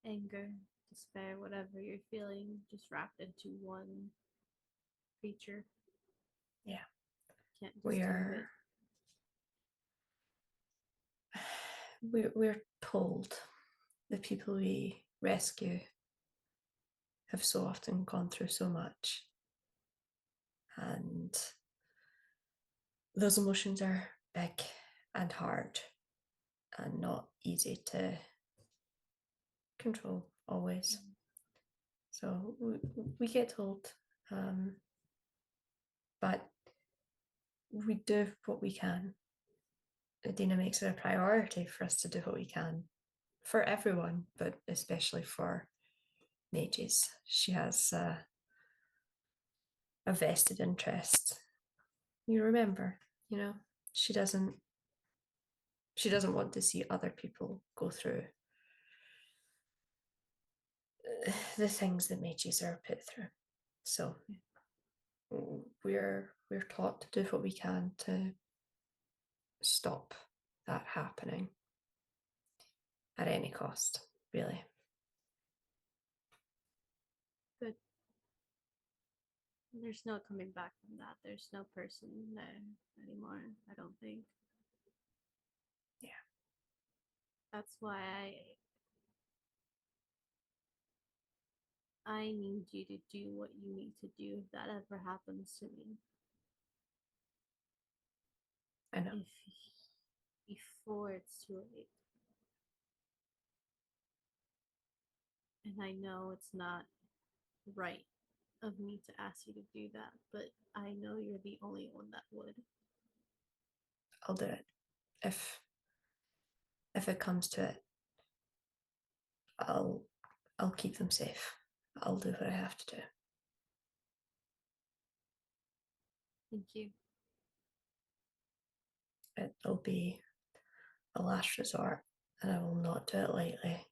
anger, despair, whatever you're feeling, just wrapped into one creature. Yeah. Can't just We do are it. we're told the people we rescue have so often gone through so much, and those emotions are big and hard and not easy to control always. So we get told, but we do what we can. Adina makes it a priority for us to do what we can for everyone, but especially for mages. She has a vested interest. You remember, she doesn't want to see other people go through the things that mages are put through. So we're taught to do what we can to stop that happening at any cost, really. Good. There's no coming back from that. There's no person there anymore, I don't think. Yeah. That's why I need you to do what you need to do if that ever happens to me. I know. Before it's too late. And I know it's not right of me to ask you to do that, but I know you're the only one that would. I'll do it. If it comes to it, I'll keep them safe. I'll do what I have to do. Thank you. It'll be a last resort, and I will not do it lightly.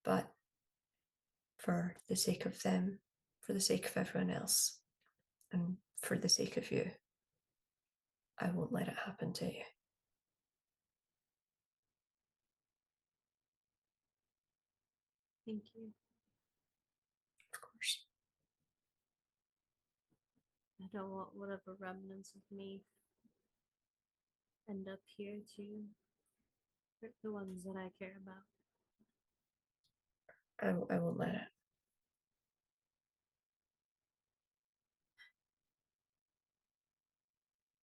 But for the sake of them, for the sake of everyone else, and for the sake of you, I won't let it happen to you. Thank you. Of course. I don't want whatever remnants of me end up here to hurt the ones that I care about. I won't let it.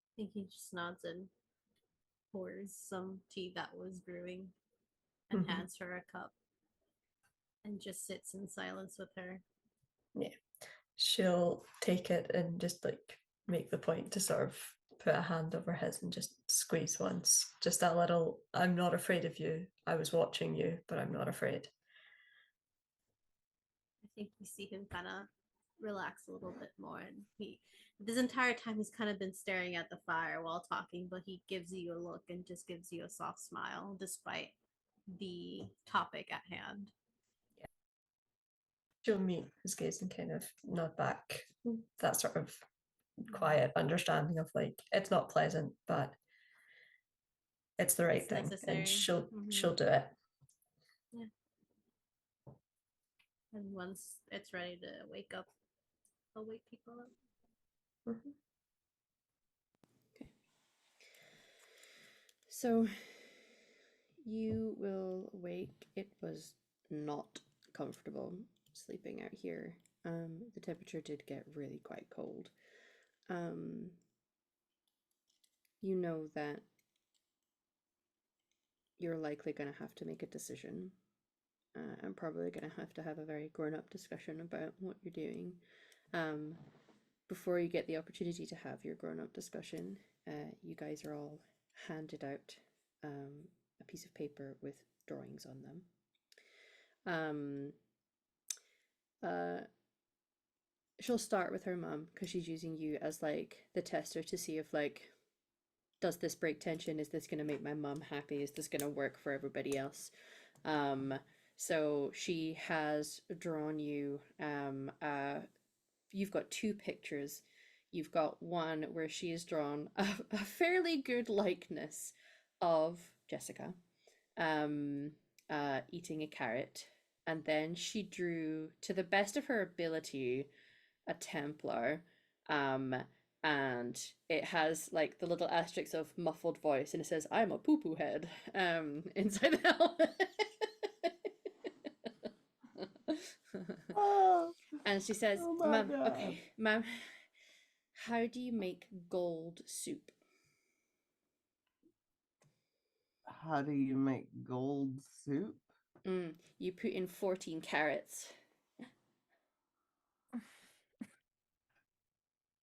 I think he just nods and pours some tea that was brewing and hands her a cup and just sits in silence with her. Yeah. She'll take it and just make the point to sort of put a hand over his and just squeeze once. Just that little, I'm not afraid of you. I was watching you, but I'm not afraid. I think you see him kind of relax a little bit more, and this entire time he's kind of been staring at the fire while talking, but he gives you a look and just gives you a soft smile despite the topic at hand. Yeah. She'll meet his gaze and kind of nod back. That sort of quiet understanding of it's not pleasant, but it's the right thing, necessary. And she'll do it. Yeah. And once it's ready to wake up, I'll wake people up. Okay. So you will wake. It was not comfortable sleeping out here. The temperature did get really quite cold. You know that you're likely going to have to make a decision. I'm probably going to have a very grown-up discussion about what you're doing. Before you get the opportunity to have your grown-up discussion, you guys are all handed out a piece of paper with drawings on them. She'll start with her mum because she's using you as the tester to see if does this break tension? Is this gonna make my mum happy? Is this gonna work for everybody else? So she has drawn you you've got two pictures. You've got one where she has drawn a fairly good likeness of Jessica, eating a carrot, and then she drew, to the best of her ability, a Templar, and it has like the little asterisks of muffled voice, and it says, "I'm a poo-poo head," inside the helmet. Oh, And she says, oh my "Ma'am, God. okay, ma'am, how do you make gold soup?" How do you make gold soup? You put in 14 carrots.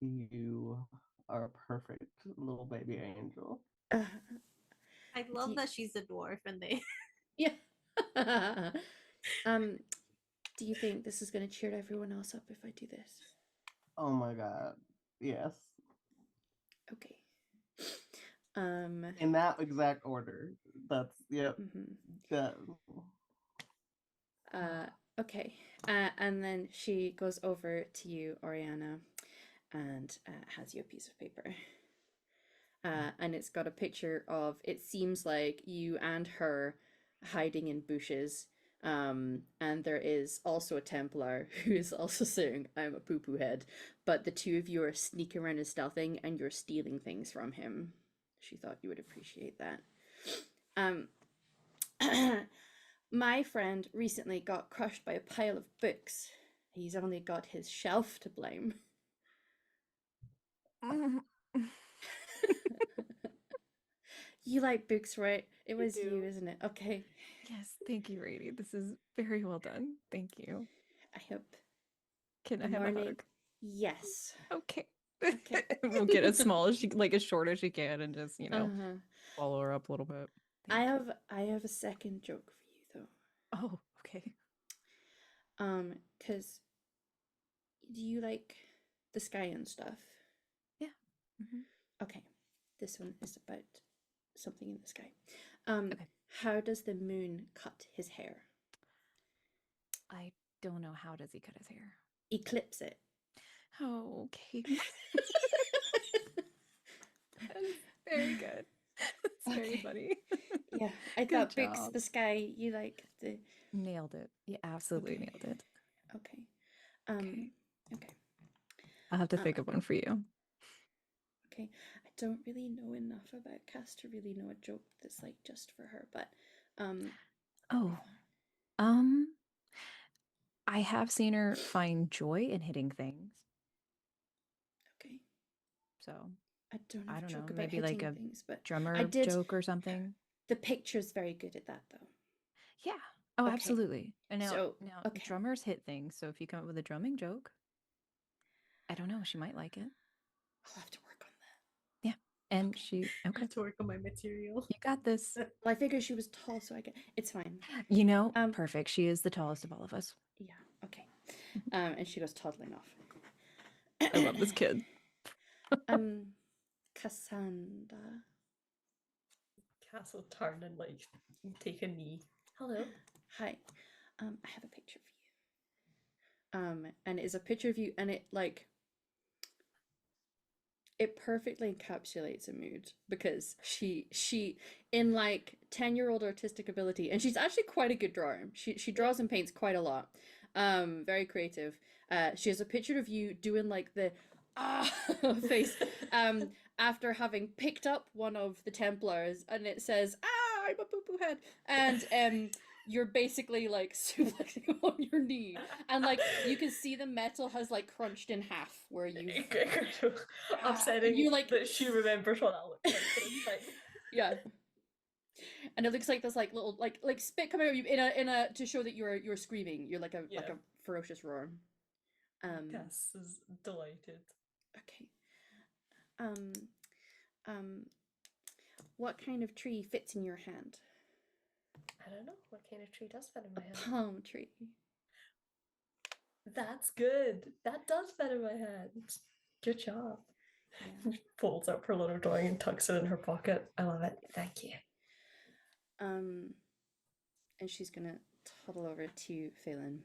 You are a perfect little baby angel. I Do love you- that she's a dwarf and they. Yeah. Do you think this is going to cheer everyone else up if I do this? Oh my God. Yes. Okay. In that exact order. That's, yep. mhm. That. Okay. And then she goes over to you, Oriana, and has you a piece of paper. And it's got a picture of, it seems like you and her hiding in bushes. And there is also a Templar who is also saying, "I'm a poo-poo head," but the two of you are sneaking around and stealthing, and you're stealing things from him. She thought you would appreciate that. My friend recently got crushed by a pile of books. He's only got his shelf to blame. You like books, right? It was you, do. isn't it? Okay. Yes, thank you, Rady. This is very well done. Thank you. I hope. Can I Good have morning. a hug? Yes. Okay. Okay. We'll get as small as she, like as short as she can, and just Uh-huh. follow her up a little bit. I Thank have a second joke for you though. Oh, okay. Because do you like the sky and stuff? Yeah. Mhm. Okay. This one is about something in the sky. Okay. How does the moon cut his hair? I don't know, how does he cut his hair? Eclipse it. Oh, okay. That's very good. That's very Okay. funny. Yeah, I Good thought books, job. the sky, you like the. Nailed it. You absolutely Okay. nailed it. Okay. Okay. Okay. I'll have to think of one for you. Okay. I don't really know enough about Cass to really know a joke that's like just for her, but Oh, I have seen her find joy in hitting things. okay. So I don't have I a don't know, joke about maybe like hitting a things, but drummer I did. joke or something. The picture's very good at that though. Yeah. Oh, Okay. absolutely. And now, So, now okay. drummers hit things. So if you come up with a drumming joke, I don't know, she might like it. I'll have to work on that. Yeah. And Okay. she, I okay, have to work on my material. you got this. Well, I figured she was tall, so it's fine. You know, perfect. She is the tallest of all of us. Yeah. Okay. And she goes toddling off. I love this kid. Cassandra. Castle turn and like take a knee. Hello. Hi. I have a picture for you. And it's a picture of you, and it like it perfectly encapsulates a mood because she in like 10-year-old artistic ability, and she's actually quite a good drawer. She draws and paints quite a lot. Very creative. She has a picture of you doing like the face after having picked up one of the Templars, and it says, "I'm a poo-poo head," and you're basically like suplexing on your knee, and like you can see the metal has like crunched in half where you Upsetting you like that she remembers what that looks like, but it's fine. yeah. And it looks like there's like little like spit coming out of you in a to show that you're screaming. You're like a ferocious roar. Cass is delighted. Okay. What kind of tree fits in your hand? I don't know what kind of tree does fit in my hand. Palm tree. That's good. That does fit in my hand. Good job. Yeah. Folds up her little drawing and tucks it in her pocket. I love it. Thank you. And she's gonna toddle over to Phelan.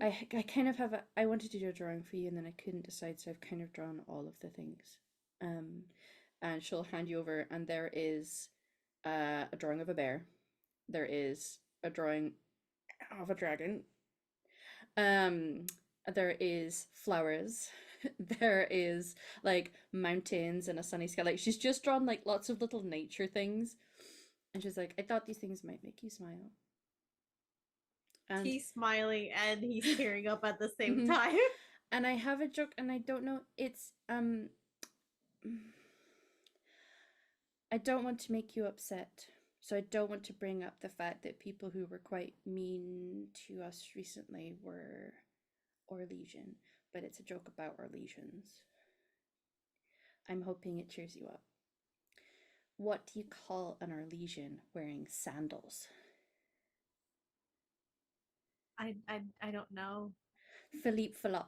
I kind of have I wanted to do a drawing for you, and then I couldn't decide, so I've kind of drawn all of the things. and she'll hand you over, and there is a drawing of a bear. There is a drawing of a dragon. There is flowers. There is like mountains and a sunny sky. Like she's just drawn like lots of little nature things, and she's like, I thought these things might make you smile. And He's smiling and he's tearing up at the same Mhm. time. and I have a joke, and I don't know. It's I don't want to make you upset, so I don't want to bring up the fact that people who were quite mean to us recently were Orlesian, but it's a joke about Orlesians. I'm hoping it cheers you up. What do you call an Orlesian wearing sandals? I don't know. Philippe Philop.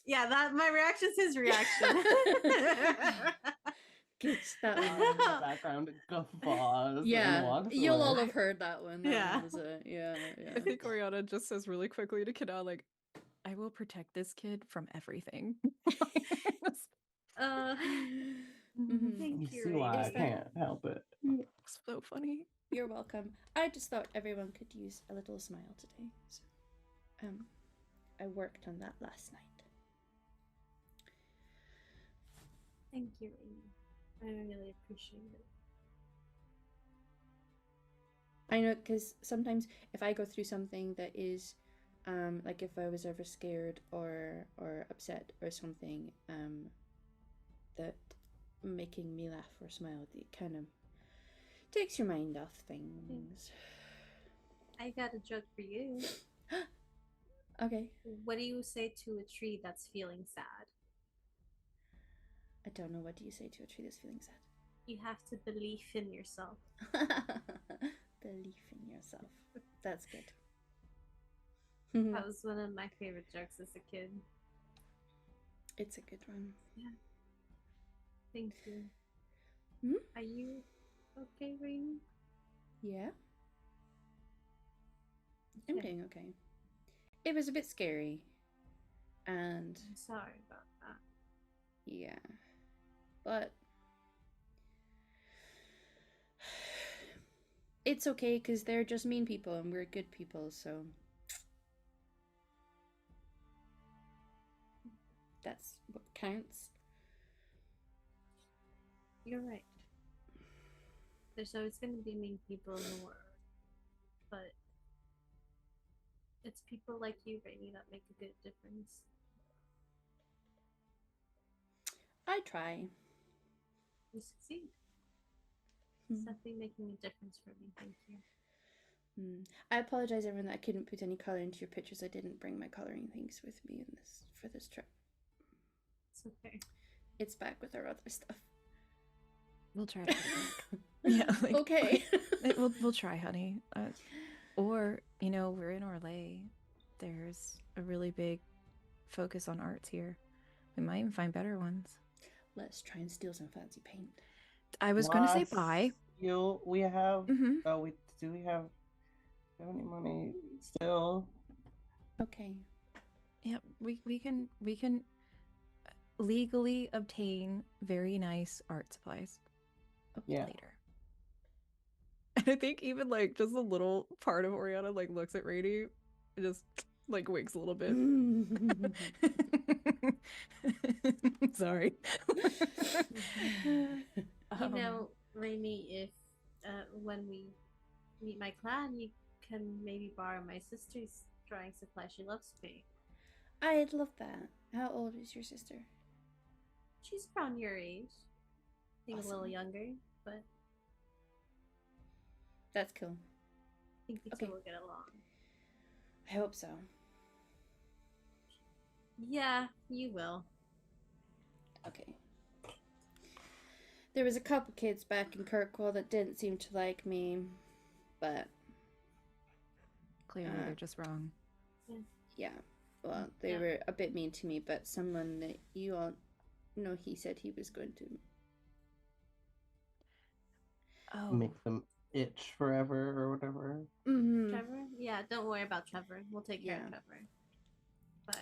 Yeah, that my reaction's his reaction. Get that In one. the background guffaws and Yeah, walks you'll all away. have heard that one. That Yeah. one was yeah. I think Oriana just says really quickly to Kana, like, I will protect this kid from everything. Mhm. Thank You you, see why I Is that- can't help it. So funny. You're welcome. I just thought everyone could use a little smile today. So, I worked on that last night. Thank you, Amy. I really appreciate it. I know, because sometimes if I go through something that is, like if I was ever scared or upset or something, that making me laugh or smile, it kind of takes your mind off things. I got a joke for you. Okay. What do you say to a tree that's feeling sad? I don't know. What do you say to a tree that's feeling sad? You have to believe in yourself. Belief in yourself. That's good. That was one of my favorite jokes as a kid. It's a good one. Thank you. Hmm? Are you okay, Rainy? Yeah. I'm Okay. doing okay. It was a bit scary. And I'm sorry about that. yeah. But it's okay, because they're just mean people and we're good people, so that's what counts. You're right. There's always going to be mean people in the world. But it's people like you, Rainy, that make a good difference. I try. You succeed. Hmm. It's definitely making a difference for me. Thank you. I apologize, everyone, that I couldn't put any color into your pictures. I didn't bring my coloring things with me for this trip. It's okay. It's back with our other stuff. We'll try to put it back. Yeah. Like, Okay. we'll try, honey. Or, you know, we're in Orlais. There's a really big focus on arts here. We might even find better ones. Let's try and steal some fancy paint. I was going to say bye. We have. Mhm. Oh, we have any money still? Okay. Yeah, we can legally obtain very nice art supplies Yeah. later. And I think even like just a little part of Oriana like looks at Rainy and just like winks a little bit. Sorry. You know, Rainy, if when we meet my clan, you can maybe borrow my sister's drawing supply. She loves paint. I'd love that. How old is your sister? She's around your age. I think a little Awesome. younger, but That's cool. I think you Okay. two will get along. I hope so. Yeah, you will. Okay. There was a couple kids back in Kirkwall that didn't seem to like me, but Clearly they're just wrong. yeah. Well, they Yeah. were a bit mean to me, but someone that you all know, he said he was going to. Oh. Make them itch forever or whatever. Mm-hmm. Trevor? Yeah, don't worry about Trevor. We'll take care Yeah. of Trevor. But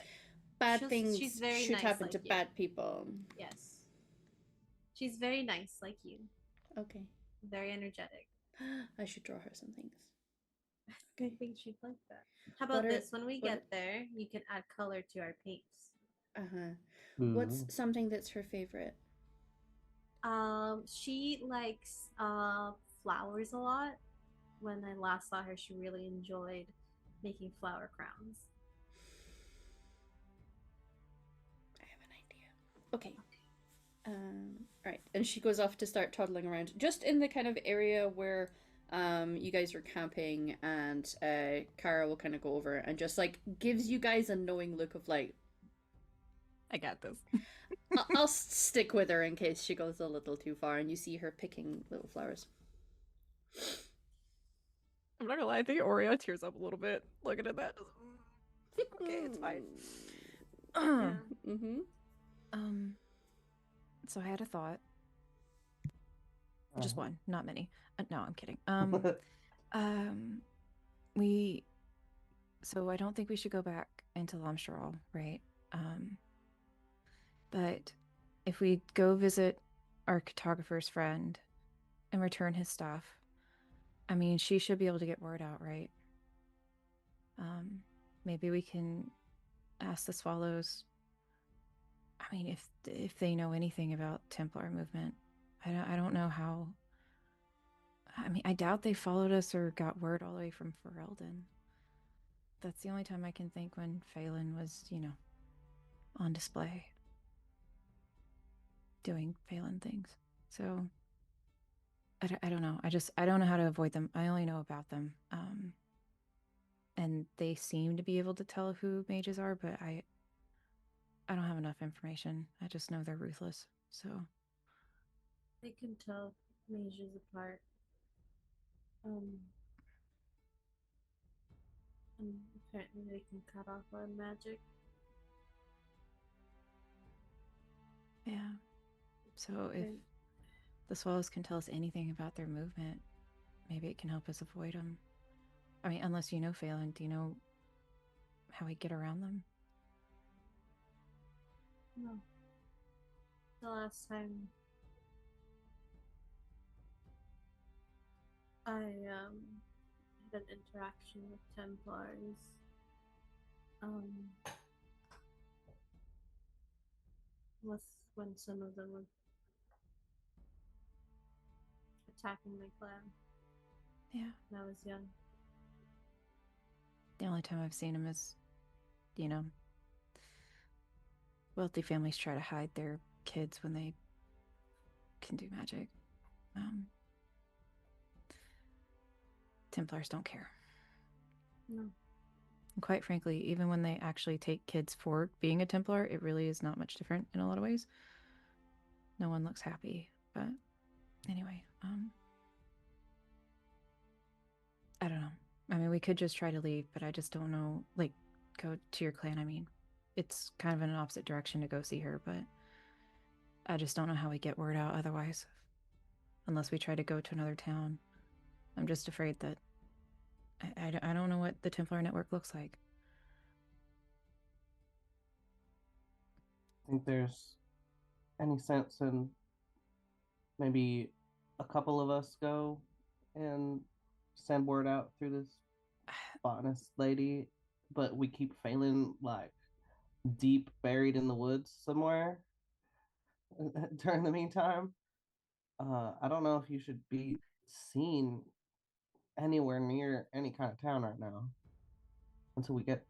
Bad she's things very should nice happen like to you. bad people. Yes. She's very nice like you. Okay. Very energetic. I should draw her some things. I think she'd like that. How about What are- this? When we what get there, you can add color to our paints. Uh-huh. Ooh. What's something that's her favorite? She likes flowers a lot. When I last saw her, she really enjoyed making flower crowns. I have an idea. Okay. Right. And she goes off to start toddling around, just in the kind of area where you guys are camping, and Kara will kind of go over and just like gives you guys a knowing look of like, I got this. I'll stick with her in case she goes a little too far, and you see her picking little flowers. I'm not gonna lie, I think Oreo tears up a little bit looking at that. Okay, it's fine. Yeah. Mm-hmm. So I had a thought. Just Uh-huh. one, not many. No, I'm kidding. So I don't think we should go back into Lamsharal, right? But if we go visit our cartographer's friend and return his stuff, I mean, she should be able to get word out, right? Maybe we can ask the Swallows. I mean, if they know anything about Templar movement, I don't know how. I mean, I doubt they followed us or got word all the way from Ferelden. That's the only time I can think when Feylen was, on display, doing Feylen things. So I don't know. I don't know how to avoid them. I only know about them. And they seem to be able to tell who mages are, but I don't have enough information. I just know they're ruthless. So They can tell mages apart. And apparently they can cut off our magic. yeah. So if They- the Swallows can tell us anything about their movement, maybe it can help us avoid them. I mean, unless you know Phelan, do you know how we get around them? No. The last time I had an interaction with Templars, was when some of them were attacking my clan Yeah. when I was young. The only time I've seen them is, wealthy families try to hide their kids when they can do magic. Templars don't care. No. And quite frankly, even when they actually take kids for being a Templar, it really is not much different in a lot of ways. No one looks happy. But anyway, I don't know. I mean, we could just try to leave, but I just don't know, like, go to your clan. I mean, it's kind of in an opposite direction to go see her, but I just don't know how we get word out otherwise. Unless we try to go to another town. I'm just afraid that I don't know what the Templar network looks like. Think there's any sense in maybe a couple of us go and send word out through this botanist lady, but we keep failing like deep buried in the woods somewhere during the meantime? I don't know if you should be seen anywhere near any kind of town right now until we get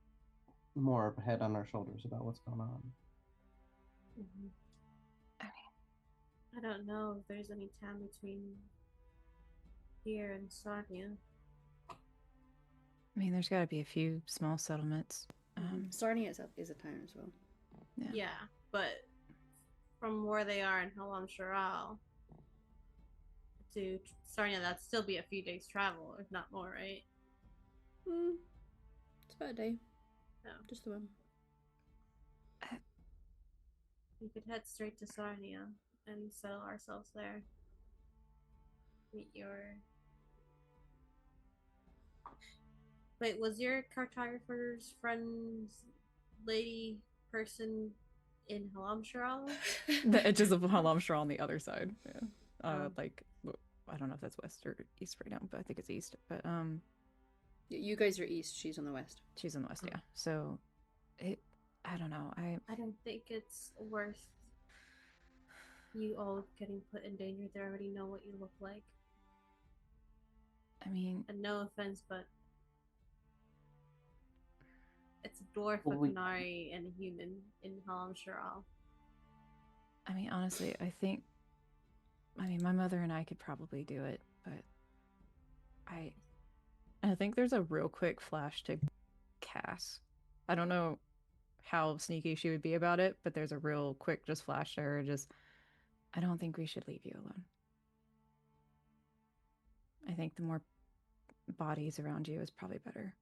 more of a head on our shoulders about what's going on. Mm-hmm. I I don't know if there's any town between here and Sarnia. mean, there's got to be a few small settlements. Sarnia is a town as well. Yeah, but from where they are in Halam Sharal to Sarnia, that'd still be a few days' travel, if not more, right? It's about a day. No. Just the one. We could head straight to Sarnia and settle ourselves there. Meet your Wait, was your cartographer's friend, lady, person in Halamsharal? The edges of Halamshara on the other side. Yeah. Oh. Like I don't know if that's west or east right now, but I think it's east. But You guys are east. She's on the west. she's on the west, yeah. So I don't know. I don't think it's worth you all getting put in danger. They already know what you look like. I mean, And no offense, but it's a dwarf, Well, a we- Canary, and a human in Halamsharal. I mean, honestly, I mean, my mother and I could probably do it, but I think there's a real quick flash to Cass. I don't know how sneaky she would be about it, but there's a real quick just flash to her. Just, I don't think we should leave you alone. I think the more bodies around you is probably better.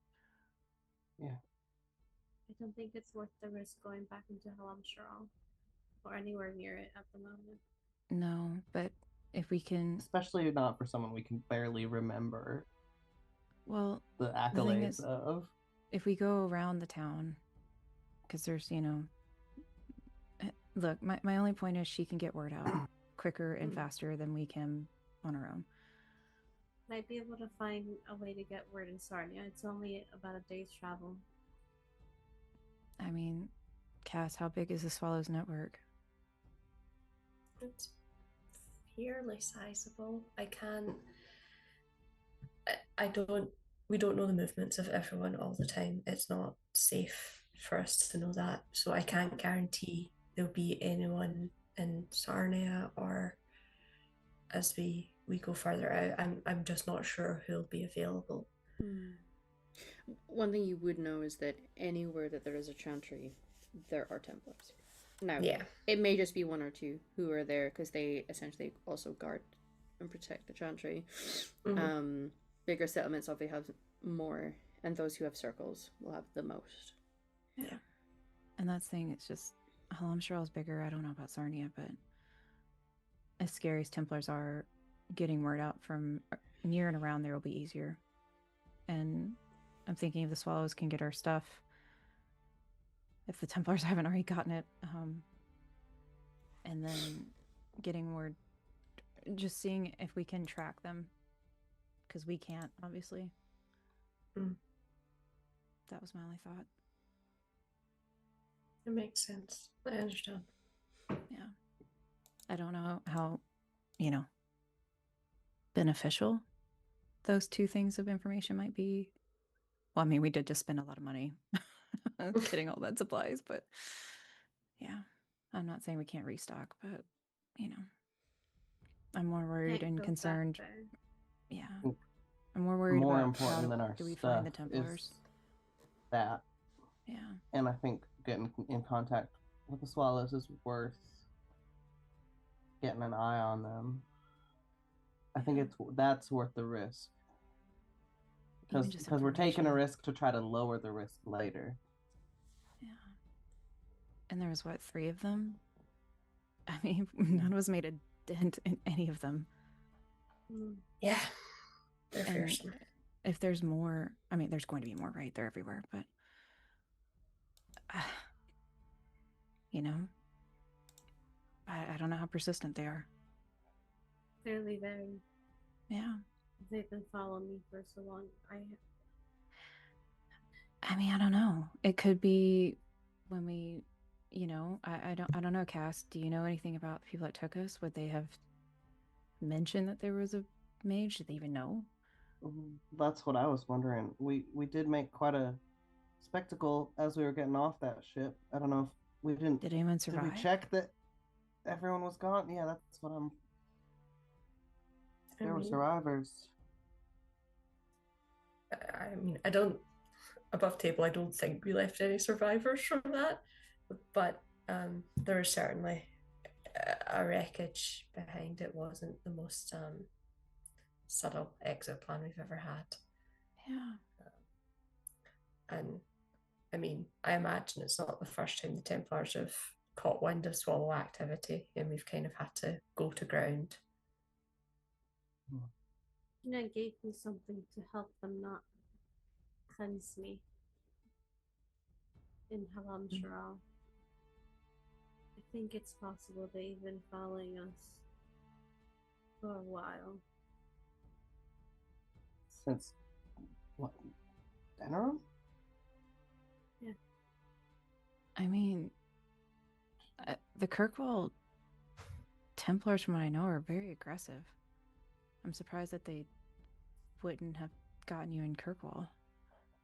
Yeah. I don't think it's worth the risk going back into Halamsharal or anywhere near it at the moment. No, but if we can, Especially not for someone we can barely remember well, the the thing accolades is, of. if we go around the town, because there's, look, my only point is she can get word out quicker and faster than we can on our own. Might be able to find a way to get word in Sarnia. It's only about a day's travel. I mean, Cass, how big is the Swallows network? It's fairly sizable. We don't know the movements of everyone all the time. It's not safe for us to know that. So I can't guarantee there'll be anyone in Sarnia or as we go further out. I'm just not sure who'll be available. One thing you would know is that anywhere that there is a chantry, there are Templars. Now, Yeah. it may just be one or two who are there because they essentially also guard and protect the chantry. Mhm. Bigger settlements obviously have more, and those who have circles will have the most. Yeah. And that's the thing, it's just, Halamsharal is bigger. I don't know about Sarnia, but as scary as Templars are, getting word out from near and around there will be easier. And I'm thinking if the Swallows can get our stuff, if the Templars haven't already gotten it, and then getting word, just seeing if we can track them, because we can't, obviously. That was my only thought. It makes sense. I understand. Yeah. I don't know how, beneficial those two things of information might be. Well, I mean, we did just spend a lot of money getting all that supplies, but yeah, I'm not saying we can't restock, but I'm more worried Can't and go back concerned. there. Yeah, I'm more worried More about important how than our do we stuff find the Templars. is that. Yeah, And I think getting in contact with the Swallows is worth getting an eye on them. I think that's worth the risk. Even just Because we're taking a information. risk to try to lower the risk later. Yeah, and there was what, 3 of them? I mean, none of us made a dent in any of them. Yeah. They're And fearsome. if there's more, I mean, there's going to be more, right? They're everywhere, but I don't know how persistent they are. Clearly very. Yeah. They've been following me for so long. I mean, I don't know. It could be when we, I don't know, Cass. Do you know anything about the people that took us? Would they have mentioned that there was a mage? Did they even know? That's what I was wondering. We did make quite a spectacle as we were getting off that ship. I don't know if we didn't. Did anyone survive? Did we check that everyone was gone? Yeah, that's what I'm. There were survivors. I mean, I don't. Above table, I don't think we left any survivors from that, but there was certainly a wreckage behind. It wasn't the most subtle exit plan we've ever had. Yeah. And I mean, I imagine it's not the first time the Templars have caught wind of Swallow activity, and we've kind of had to go to ground. Gina gave me something to help them not cleanse me in Halam Sharal. I think it's possible they've been following us for a while. Since what? Denerim? I mean, the Kirkwall Templars, from what I know, are very aggressive. I'm surprised that they wouldn't have gotten you in Kirkwall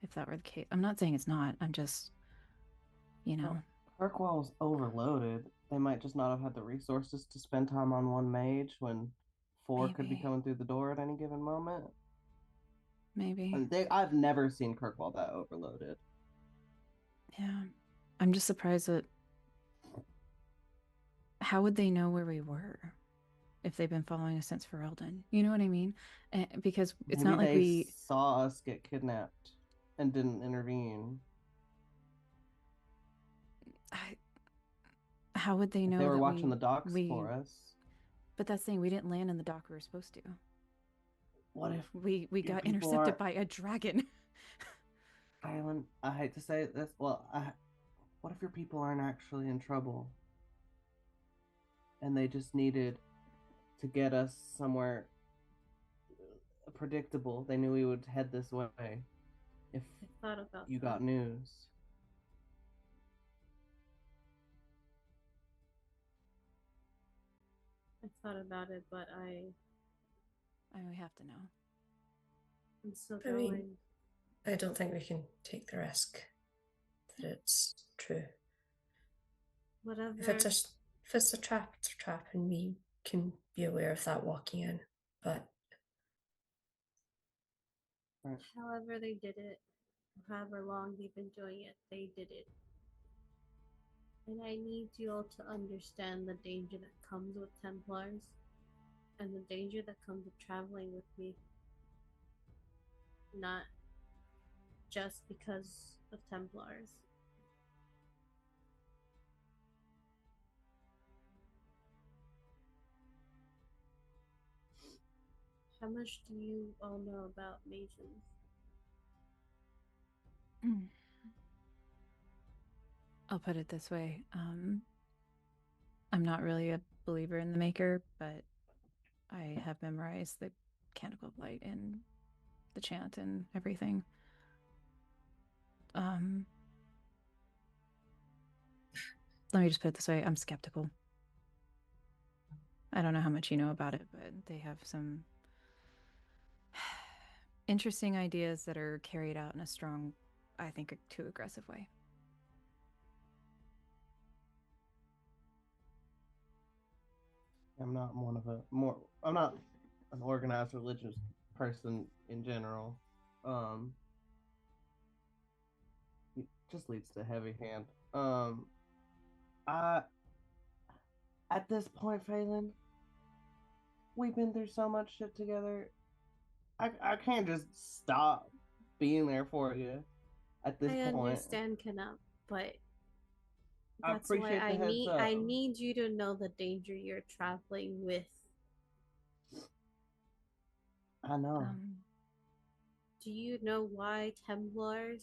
if that were the case. I'm not saying it's not. I'm just, you know. Kirkwall's overloaded. They might just not have had the resources to spend time on one mage when four could be Maybe. coming through the door at any given moment. Maybe. And I've never seen Kirkwall that overloaded. Yeah. I'm just surprised that. How would they know where we were if they've been following us since Ferelden? You know what I mean? Because it's Maybe not like they we saw us get kidnapped and didn't intervene. How would they know They were that watching the docks we... for us. But that's the thing, we didn't land in the dock we were supposed to. What if we your got people intercepted aren't- by a dragon? Feylen, I hate to say this. Well, what if your people aren't actually in trouble? And they just needed to get us somewhere predictable. They knew we would head this way if I thought about you that. got news. I thought about it, but We have to know. I'm still I mean, going. I don't think we can take the risk that it's true. Whatever. If it's a trap, it's a trap, and we can be aware of that walking in. But However they did it, however long they've been doing it, they did it. And I need you all to understand the danger that comes with Templars and the danger that comes with traveling with me. Not just because of Templars. How much do you all know about mages? I'll put it this way. I'm not really a believer in the Maker, but I have memorized the Canticle of Light and the chant and everything. Let me just put it this way. I'm skeptical. I don't know how much you know about it, but they have some interesting ideas that are carried out in a strong, I think, too aggressive way. I'm not an organized religious person in general. It just leads to heavy hand. I at this point, Phelan, we've been through so much shit together. I can't just stop being there for you at this I point. understand, Kana, but I that's why appreciate the heads up. I need you to know the danger you're traveling with. I know. Do you know why Templars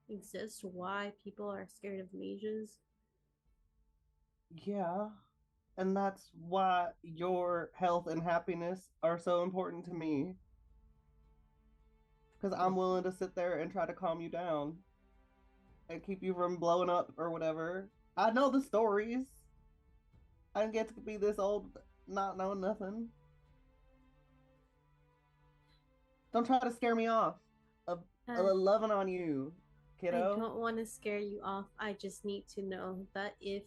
exist? Why people are scared of mages? Yeah. And that's why your health and happiness are so important to me. Because I'm willing to sit there and try to calm you down and keep you from blowing up or whatever. I know the stories. I didn't get to be this old not knowing nothing. Don't try to scare me off of loving on you, kiddo. I don't want to scare you off. I just need to know that if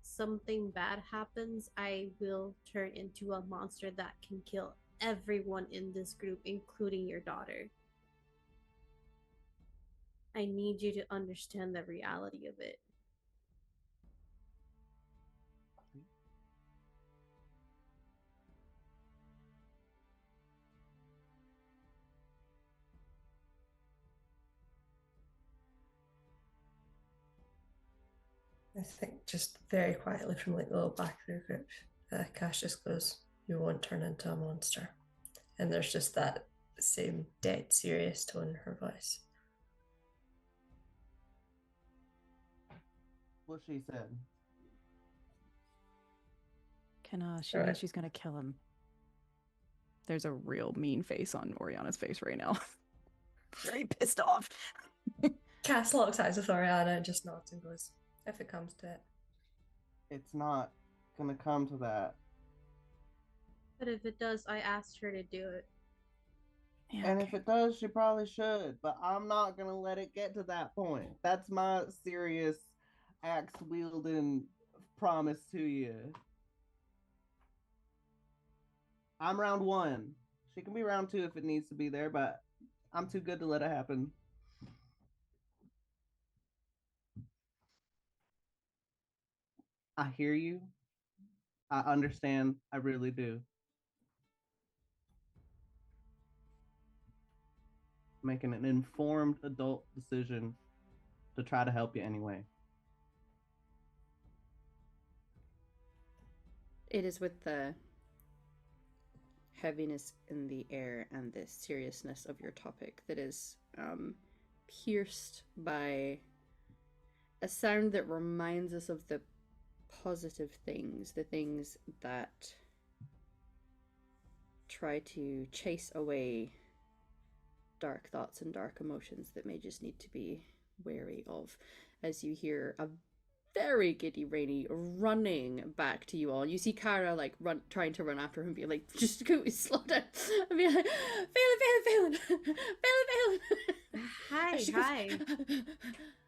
something bad happens, I will turn into a monster that can kill everyone in this group, including your daughter. I need you to understand the reality of it. I think just very quietly from like the little back of the group, Cash just goes, "You won't turn into a monster." And there's just that same dead serious tone in her voice. What she said. She Alright. means she's gonna kill him. There's a real mean face on Oriana's face right now. Very pissed off. Cass locks eyes with Oriana and just nods and goes, if it comes to it. It's not gonna come to that. But if it does, I asked her to do it. Yeah, And okay. if it does, she probably should. But I'm not gonna let it get to that point. That's my serious axe wielding promise to you. I'm round 1. She can be round 2 if it needs to be there, but I'm too good to let it happen. I hear you. I understand. I really do. Making an informed adult decision to try to help you anyway. It is with the heaviness in the air and the seriousness of your topic that is pierced by a sound that reminds us of the positive things, the things that try to chase away dark thoughts and dark emotions that may just need to be wary of, as you hear a very giddy Rainy running back to you all. You see Kara like trying to run after him, be like, just go slow down, and be like, Feylen, Hi.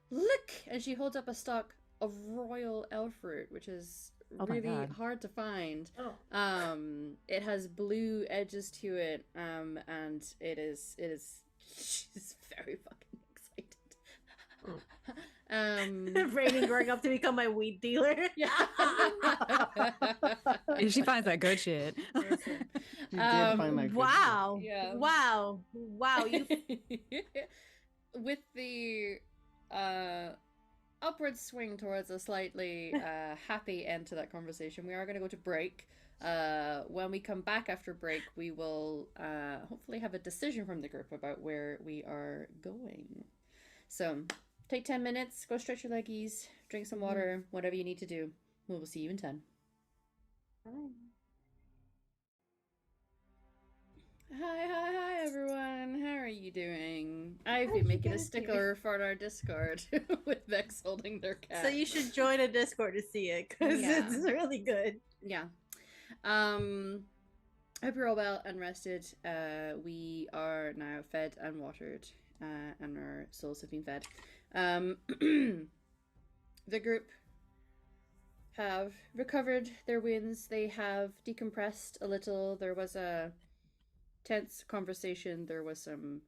Look, and she holds up a stalk of royal elf fruit, which is really hard to find. It has blue edges to it, and it is she's very fucking excited. Raining growing up to become my weed dealer. Yeah. She finds that good shit. You did find that good Wow. shit. Yeah. Wow. You with the upward swing towards a slightly happy end to that conversation, we are going to go to break. When we come back after break, we will hopefully have a decision from the group about where we are going. So take 10 minutes, go stretch your leggies, drink some water, whatever you need to do. We will see you in 10. Hi everyone, how are you doing? I've been making a sticker for our Discord with Vex holding their cat. So you should join a Discord to see it, because it's really good. Yeah. Hope you're all well and rested. We are now fed and watered, and our souls have been fed. The group have recovered their wounds. They have decompressed a little. There was a tense conversation. There was some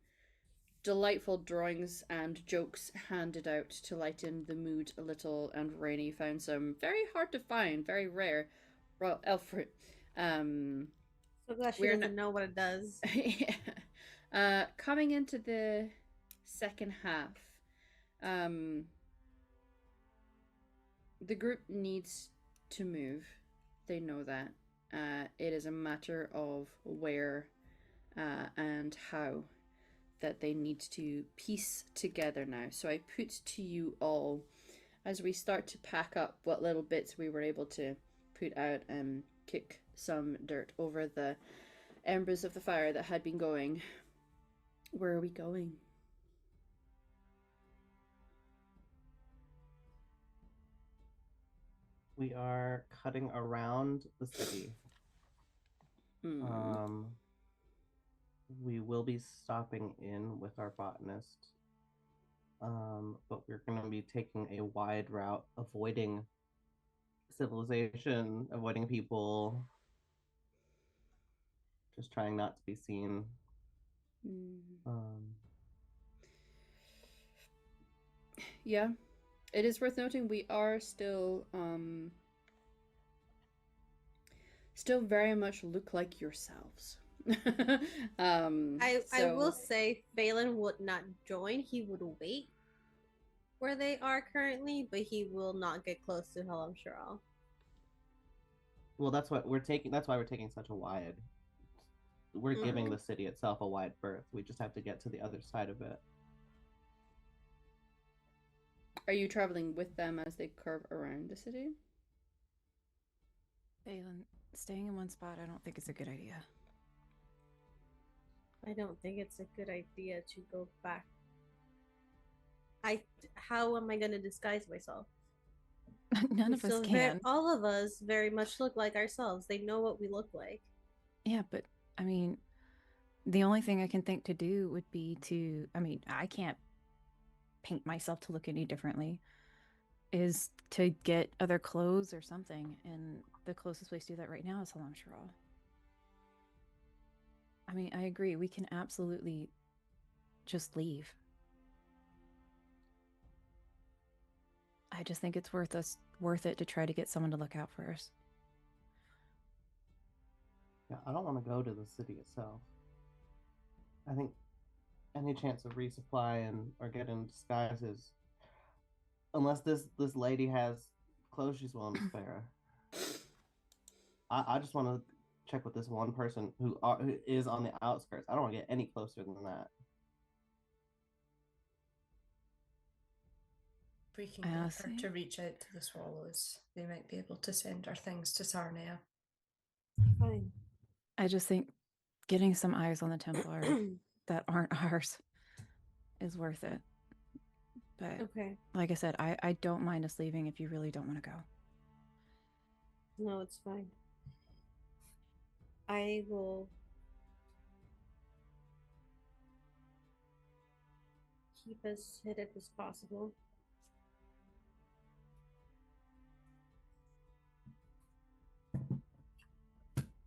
delightful drawings and jokes handed out to lighten the mood a little, and Rainy found some very hard to find, very rare royal elf fruit. So glad she doesn't know what it does. Coming into the second half, the group needs to move. They know that. It is a matter of where and how that they need to piece together now. So I put to you all, as we start to pack up what little bits we were able to put out and kick some dirt over the embers of the fire that had been going. Where are we going? We are cutting around the city. We will be stopping in with our botanist, but we're going to be taking a wide route, avoiding civilization, avoiding people, just trying not to be seen. Yeah, it is worth noting we are still very much look like yourselves. I will say Feylen would not join. He would wait where they are currently, but he will not get close to Halam Shiral. Well, that's what we're taking. That's why we're taking such a wide we're giving Mhm. the city itself a wide berth. We just have to get to the other side of it. Are you traveling with them as they curve around the city? Phelan, staying in one spot I don't think is a good idea. I don't think it's a good idea to go back. How am I gonna disguise myself? None of us can. All of us very much look like ourselves. They know what we look like. Yeah, but I mean, the only thing I can think to do would be to, I mean, I can't paint myself to look any differently, is to get other clothes or something. And the closest place to do that right now is Halam Sharal. I mean, I agree. We can absolutely just leave. I just think it's worth it to try to get someone to look out for us. Yeah, I don't want to go to the city itself. I think any chance of resupply and or getting disguises, unless this lady has clothes she's willing to spare. I just want to check with this one person who is on the outskirts. I don't want to get any closer than that. We can get her to reach out to the Swallows. They might be able to send our things to Sarnia. Fine. I just think getting some eyes on the Templar that aren't ours is worth it. But Okay. like I said, I don't mind us leaving if you really don't want to go. No, it's fine. I will keep as hidden as possible.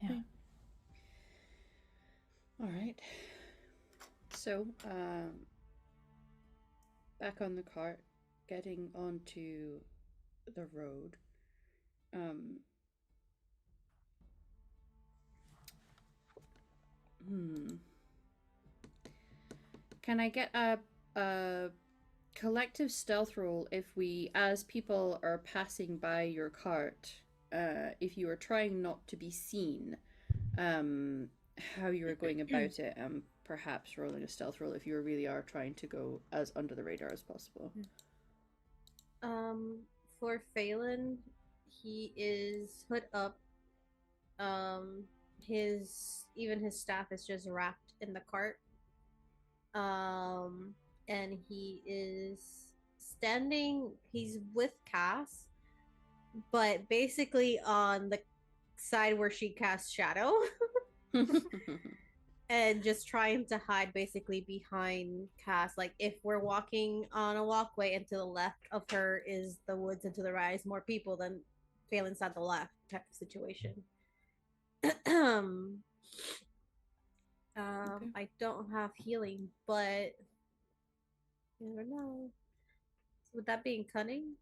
Yeah. All right. So, back on the cart, getting onto the road. Can I get a collective stealth roll if we, as people are passing by your cart, if you are trying not to be seen, how you are going about it, and perhaps rolling a stealth roll if you really are trying to go as under the radar as possible. For Phelan, he is hood up. His staff is just wrapped in the cart. And he is standing. He's with Cass, but basically on the side where she casts shadow. And just trying to hide basically behind Cass. Like if we're walking on a walkway and to the left of her is the woods and to the right is more people, then Phelan's at the left type of situation. Okay. I don't have healing, but you never know. Would that be in cunning?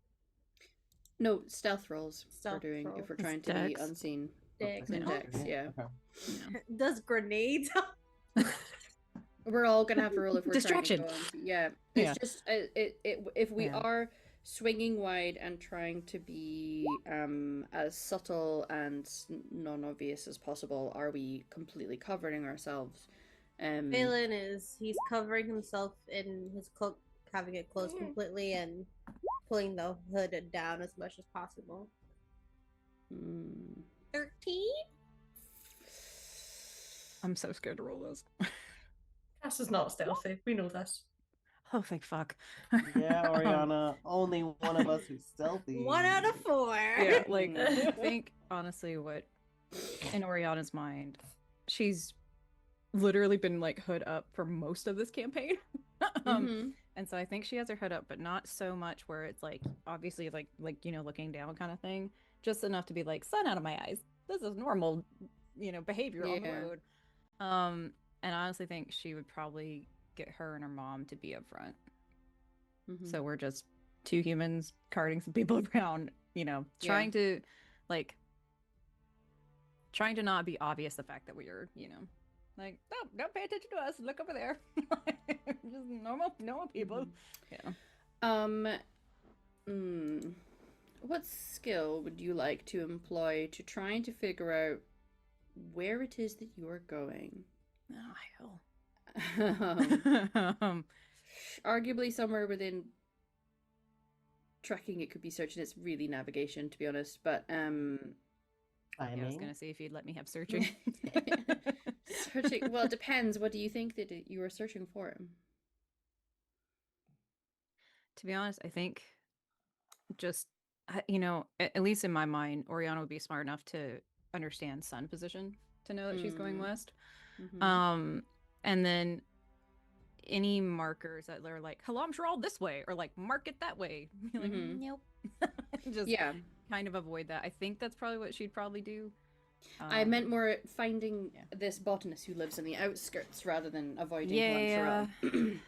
No, stealth rolls Stealth we're doing roll. if we're It's trying to be dex. unseen. Dex. In dex, yeah. Okay. Yeah. Does grenades? We're all gonna have to roll if we're Distraction. trying to go unseen. Yeah, it's Yeah. just if we Yeah. are swinging wide and trying to be as subtle and non-obvious as possible, are we completely covering ourselves? Phelan he's covering himself in his cloak, having it closed completely and pulling the hood down as much as possible. 13? I'm so scared to roll this. Cass is not stealthy. We know this. Oh, thank fuck. Yeah, Oriana, only one of us who's stealthy. 1 out of 4. Yeah, like I think honestly what in Oriana's mind, she's literally been like hood up for most of this campaign. And so I think she has her hood up, but not so much where it's like obviously like you know, looking down kind of thing. Just enough to be like, sun out of my eyes. This is normal, you know, behavior on the Yeah. road. And I honestly think she would probably get her and her mom to be up front. So we're just two humans carting some people around, you know, trying to not be obvious the fact that we are, you know, like, no, don't pay attention to us. Look over there. Just normal people. Yeah. What skill would you like to employ to trying to figure out where it is that you are going. Oh, Um, hell. Arguably somewhere within tracking, it could be searching. It's really navigation, to be honest. But Yeah, I was Timing. gonna see if you'd let me have searching. searching. Well, it depends. What do you think that you were searching for? To be honest, I think just at least in my mind, Oriana would be smart enough to understand sun position to know that she's going west. Mm-hmm. And then any markers that are like Halam Sharal this way or like mark it that way. Be like, Mhm. nope. Just Yeah, kind of avoid that. I think that's probably what she'd probably do. I meant more finding this botanist who lives on the outskirts rather than avoiding Halam Sharal.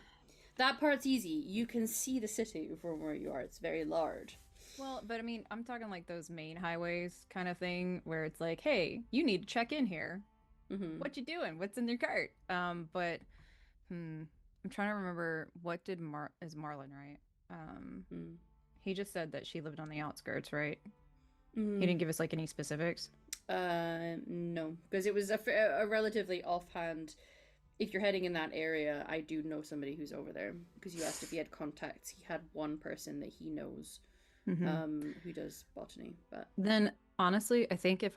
That part's easy. You can see the city from where you are. It's very large. Well, but I mean, I'm talking like those main highways kind of thing where it's like, hey, you need to check in here. Mm-hmm. What you doing? What's in your cart? But I'm trying to remember what did is Marlon, right? He just said that she lived on the outskirts, right? Mm. He didn't give us like any specifics. No, because it was a relatively offhand. If you're heading in that area, I do know somebody who's over there because you asked if he had contacts. He had one person that he knows, who does botany. But then, honestly, I think if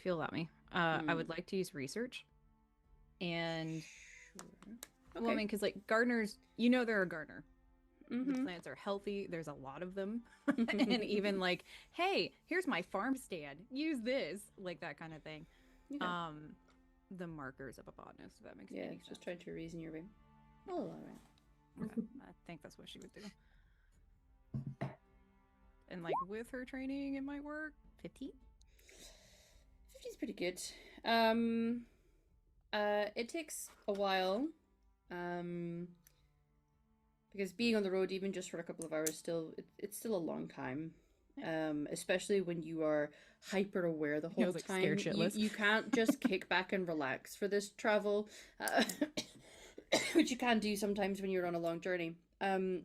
you'll allow me, I would like to use research. And sure. Okay. Well, I mean, because like gardeners, they're a gardener. Mm-hmm. The plants are healthy. There's a lot of them, and even like, hey, here's my farm stand. Use this, like that kind of thing. Yeah. The markers of a botanist. If that makes any sense. Just trying to reason your way. Oh, all right. Okay. I think that's what she would do. And like with her training, it might work. 15. 50's pretty good. It takes a while. Because being on the road, even just for a couple of hours, it's still a long time. Especially when you are hyper aware the whole time. Scared shitless. You can't just kick back and relax for this travel, which you can do sometimes when you're on a long journey. But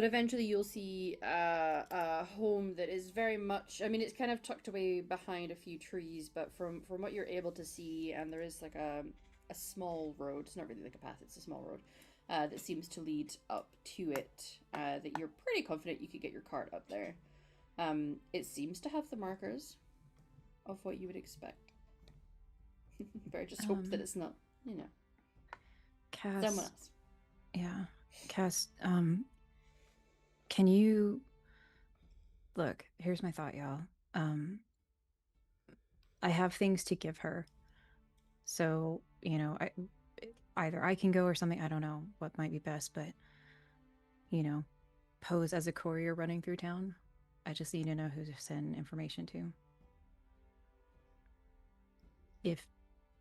eventually you'll see a home that is very much, I mean, it's kind of tucked away behind a few trees, but from what you're able to see, and there is like a small road, it's not really like a path, it's a small road, that seems to lead up to it, that you're pretty confident you could get your cart up there. It seems to have the markers of what you would expect. But I just hope that it's not, Cass, someone else. Yeah. Cass, can you look, here's my thought, y'all. I have things to give her. So, either I can go or something. I don't know what might be best, but pose as a courier running through town. I just need to know who to send information to. If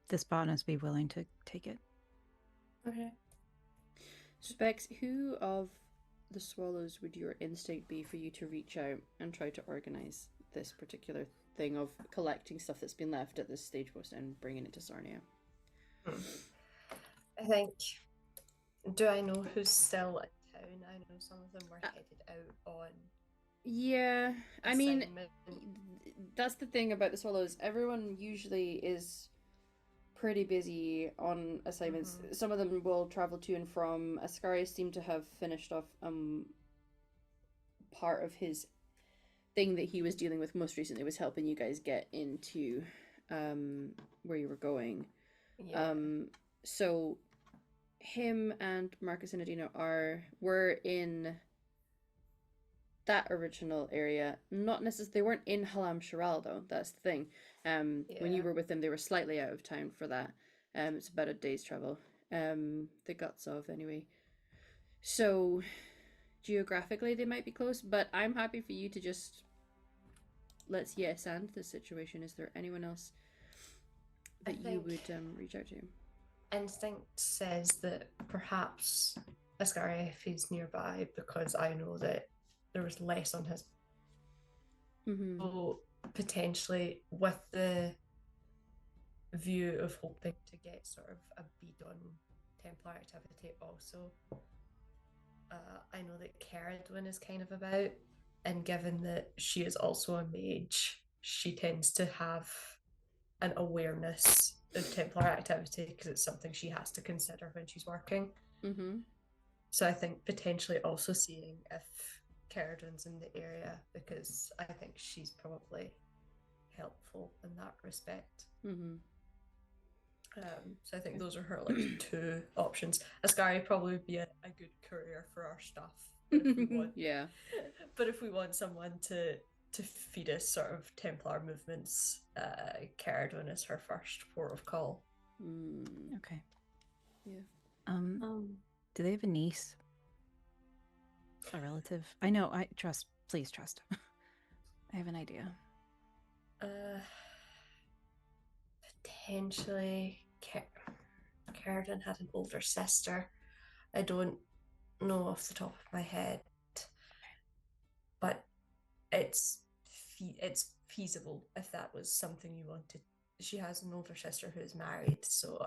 this botanist be willing to take it. Okay. Specs, who of the swallows would your instinct be for you to reach out and try to organize this particular thing of collecting stuff that's been left at this stage post and bringing it to Sarnia? I think. Do I know who's still in town? I know some of them were headed out on. Yeah, I mean, assignment. that's the thing about the swallows. Everyone usually is pretty busy on assignments. Some of them will travel to and from. Ascarius seemed to have finished off part of his thing that he was dealing with most recently, was helping you guys get into where you were going. Yeah. So him and Marcus and Adina were in that original area. Not necessarily, they weren't in Halam Sharal though. That's the thing. When you were with them, they were slightly out of town for that. It's about a day's travel. The guts of anyway. So geographically they might be close, but I'm happy for you to just let's yes and this situation. Is there anyone else that you would reach out to? Instinct says that perhaps Ascarius is nearby because I know that there was less on his. So potentially with the view of hoping to get sort of a bead on Templar activity also. I know that Caradwin is kind of about, and given that she is also a mage, she tends to have an awareness of Templar activity because it's something she has to consider when she's working. Mm-hmm. So I think potentially also seeing if Kerrigan's in the area, because I think she's probably helpful in that respect. Mm-hmm. So I think those are her like two options. Ascari probably would be a good courier for our stuff. But if we want, Yeah. But if we want someone to feed us sort of Templar movements, Kerrigan is her first port of call. Okay. Yeah. Do they have a niece? A relative? I know. I trust. Please trust. I have an idea. Potentially, Kerrigan had an older sister. I don't know off the top of my head, but it's feasible if that was something you wanted. She has an older sister who is married, so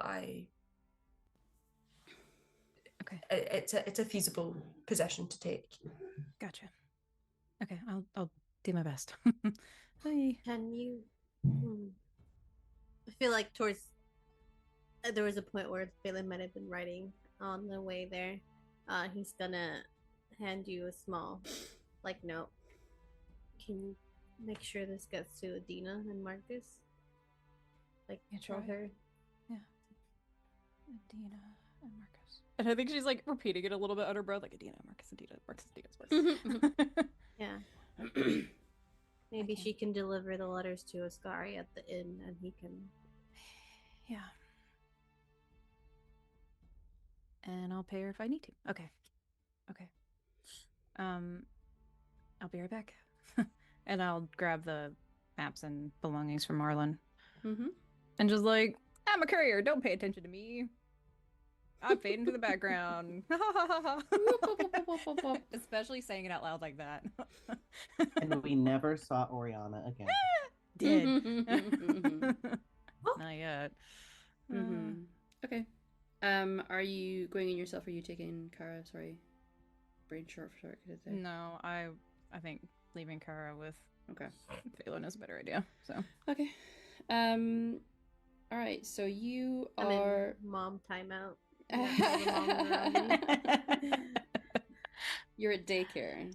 Okay. It's a feasible position to take. Gotcha. Okay, I'll do my best. Bye. Can you? I feel like towards there was a point where Feylen might have been writing on the way there. He's gonna hand you a small, note. Can you make sure this gets to Adina and Marcus? Show her. Yeah. Adina and Marcus. And I think she's like repeating it a little bit under breath, like Adina, Marcus, Adina, Marcus, Adina, Marcus. Yeah. Maybe Okay. she can deliver the letters to Ascari at the inn, and he can. Yeah. And I'll pay her if I need to. Okay. I'll be right back. And I'll grab the maps and belongings from Marlon. Mm-hmm. And just like, I'm a courier, don't pay attention to me. I fade into the background. Especially saying it out loud like that. And we never saw Oriana again. Did. Not yet. Okay. Are you going in yourself? Or are you taking Kara? Sorry, brain short for short. No, I think leaving Kara with Feylen is a better idea. So okay. All right. So you are mom timeout. You're at daycare.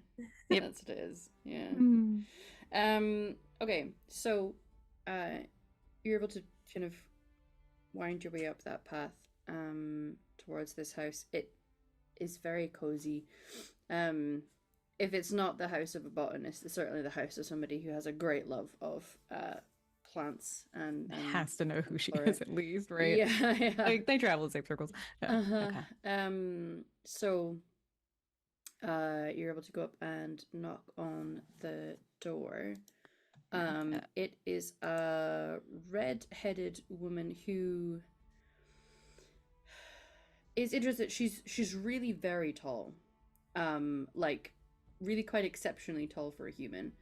Yep. That's what it is. Yeah. Okay. So, you're able to kind of wind your way up that path towards this house. It is very cozy. If it's not the house of a botanist, it's certainly the house of somebody who has a great love of plants and has to know who she flora. is at least, right? Yeah. Like they travel in the same circles. Yeah. Okay. So you're able to go up and knock on the door. It is a red-headed woman who is interested. She's really very tall, like really quite exceptionally tall for a human.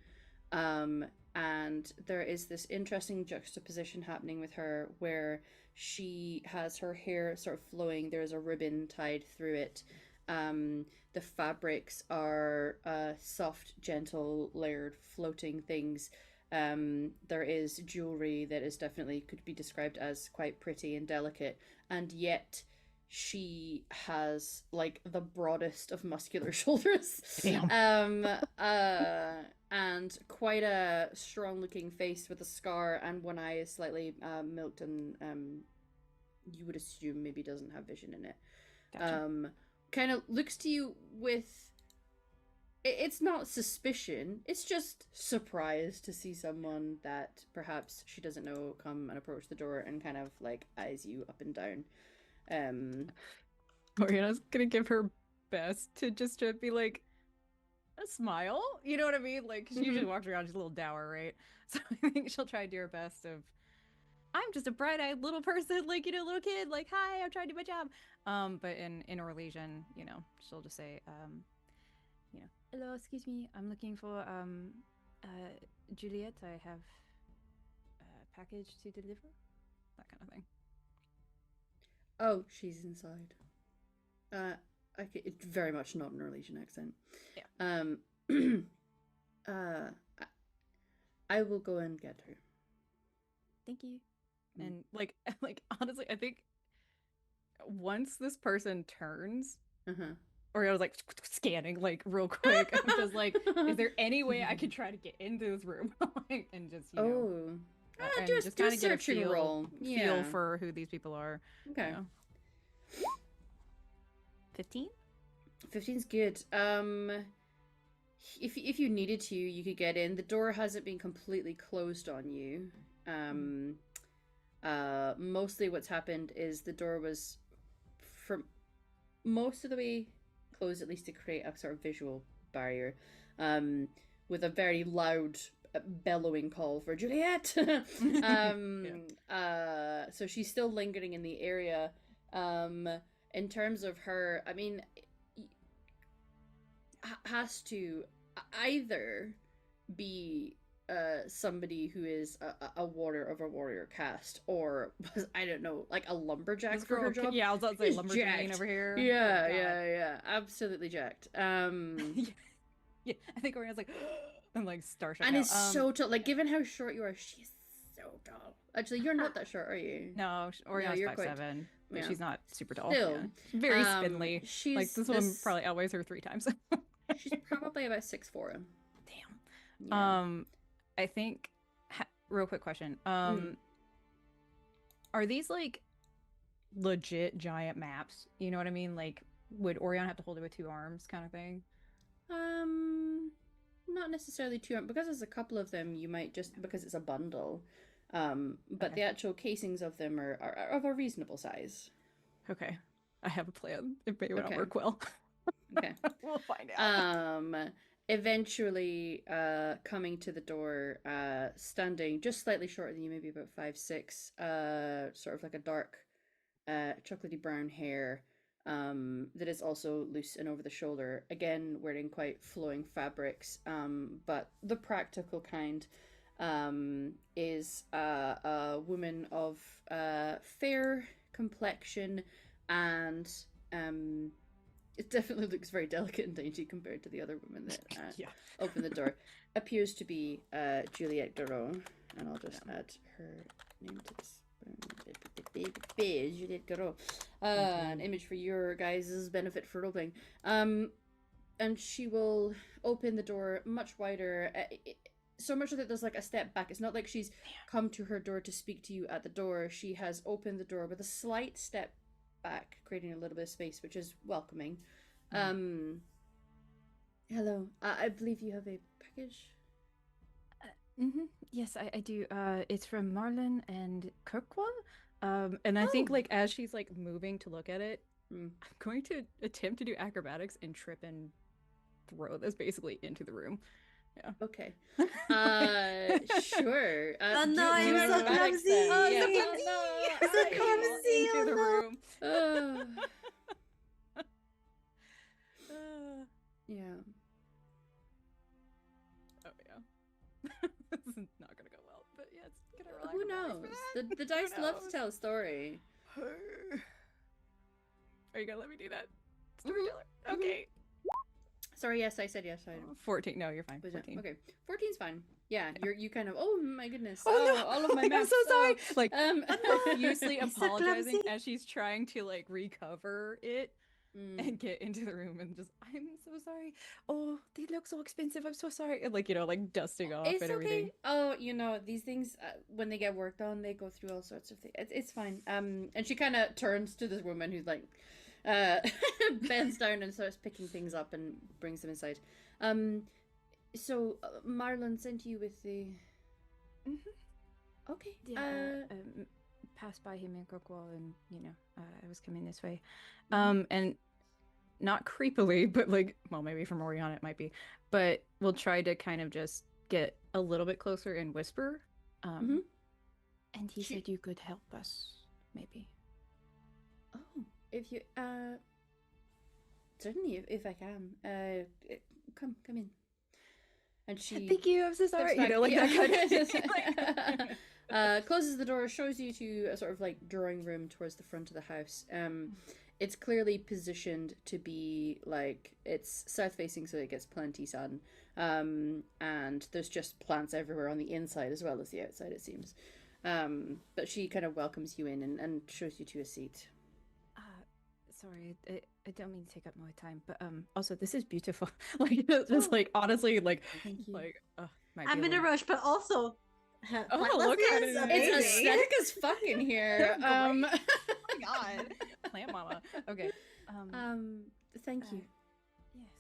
And there is this interesting juxtaposition happening with her where she has her hair sort of flowing. There's a ribbon tied through it. The fabrics are soft, gentle, layered, floating things. There is jewelry that is definitely could be described as quite pretty and delicate, and yet she has like the broadest of muscular shoulders. Damn. And quite a strong looking face with a scar, and one eye is slightly milked, and you would assume maybe doesn't have vision in it. Gotcha. Kind of looks to you with, it's not suspicion, it's just surprise to see someone that perhaps she doesn't know come and approach the door, and kind of like eyes you up and down. Oriana's gonna give her best to just to be like a smile, you know what I mean? Like she usually walks around, she's a little dour, right? So I think she'll try to do her best of, I'm just a bright-eyed little person, like, you know, little kid, like, hi, I'm trying to do my job. But in Orlasian, you know, she'll just say, you know, hello, excuse me, I'm looking for Juliet. I have a package to deliver, that kind of thing. Oh, she's inside. It's very much not an Orlesian accent. Yeah. I will go and get her. Thank you. Mm. And like honestly, I think once this person turns, or I was like scanning like real quick. I'm just like, is there any way I could try to get into this room like, and just and just kind of get a feel for who these people are. Okay. 15? 15's good. If you needed to, you could get in. The door hasn't been completely closed on you. Mostly what's happened is the door was from most of the way closed, at least to create a sort of visual barrier, with a very loud bellowing call for Juliet. So she's still lingering in the area. In terms of her, I mean, has to either be somebody who is a warrior of a warrior caste, or was, I don't know, like a lumberjack for her job. Yeah, I was about to say lumberjacking over here. Yeah, absolutely jacked. Yeah, I think Oriana's like and like starstruck. And is so tall. Like, given how short you are, she's so tall. Actually, you're not that short, are you? No, Oriana's 5'7", but she's not super tall. Still, yeah. Very spindly. She's like this one probably outweighs her 3 times. She's probably about 6'4". Damn. Yeah. I think real quick question. Are these like legit giant maps? You know what I mean? Like, would Oriana have to hold it with 2 arms, kind of thing? Not necessarily 2 arms, because there's a couple of them. You might just, because it's a bundle. But the actual casings of them are of a reasonable size. Okay, I have a plan. It may not work well. Okay. We'll find out. Eventually, coming to the door, standing just slightly shorter than you, maybe about 5'6", sort of like a dark, chocolatey brown hair, that is also loose and over the shoulder. Again, wearing quite flowing fabrics, but the practical kind, is a woman of fair complexion, and it definitely looks very delicate and dainty compared to the other women that opened the door. Appears to be Juliet Garot, and I'll just add her name to this. Juliet Garot. An image for your guys' benefit for roleplaying. And she will open the door much wider, so much that there's like a step back. It's not like she's come to her door to speak to you at the door. She has opened the door with a slight step back, creating a little bit of space, which is welcoming. Hello. I believe you have a package. Yes, I do. It's from Marlon and Kirkwall. And I think like as she's like moving to look at it, I'm going to attempt to do acrobatics and trip and throw this basically into the room. Yeah. Okay. Sure. Oh no, I'm so clumsy. So clumsy. Into the room. Yeah. Oh yeah. This is not gonna go well, but yeah, it's gonna roll. Who knows? The dice love to tell a story. Are you gonna let me do that? Storyteller. Okay. Sorry, yes, I said yes. 14. No, you're fine. 14. Okay, 14's fine. Yeah, you kind of. Oh my goodness! Oh no! All of my like, maps. I'm so sorry. Like profusely It's so apologizing clumsy. as she's trying to like recover it and get into the room and just. I'm so sorry. Oh, they look so expensive. I'm so sorry. And like like dusting off It's and everything. okay. Oh, these things when they get worked on, they go through all sorts of things. It's fine. And she kind of turns to this woman who's like. Bends down and starts picking things up and brings them inside. So Marlon sent you with the. Okay. Yeah. Passed by him in Kirkwall, and I was coming this way, and not creepily, but like, well, maybe from Oriana it might be, but we'll try to kind of just get a little bit closer and whisper. And he said you could help us, maybe. Oh. If you certainly if I can come in, and she thank you, I'm so sorry, that kind of closes the door, shows you to a sort of like drawing room towards the front of the house. it's clearly positioned to be like it's south facing, so it gets plenty sun. And there's just plants everywhere on the inside as well as the outside, it seems. But she kind of welcomes you in and shows you to a seat. Sorry, I don't mean to take up more time, but also this is beautiful. Like just like honestly, like Thank you. like my I'm in a feeling- rush, but also. Oh, look at is it. It's amazing. aesthetic as fuck in here. Great. Oh my god, plant mama. Okay. Thank you. Yes.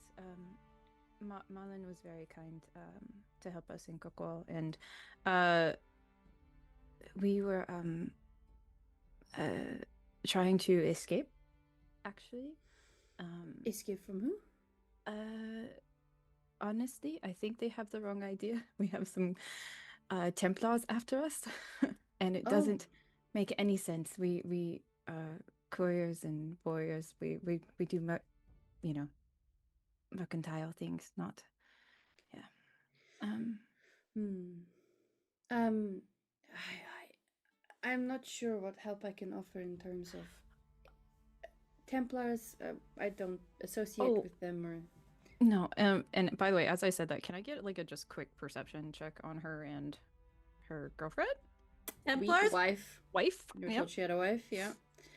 Marlon was very kind to help us in Coco, and we were trying to escape. Actually, Escape from who? honestly, I think they have the wrong idea. We have some Templars after us, and it Oh. doesn't make any sense. We couriers and warriors. We do mercantile things, not I'm not sure what help I can offer in terms of Templars. I don't associate Oh. with them or. No. And by the way, as I said that, can I get like a just quick perception check on her and her girlfriend, Templars? Wife. wife? You were Yeah. told she had a wife, yeah.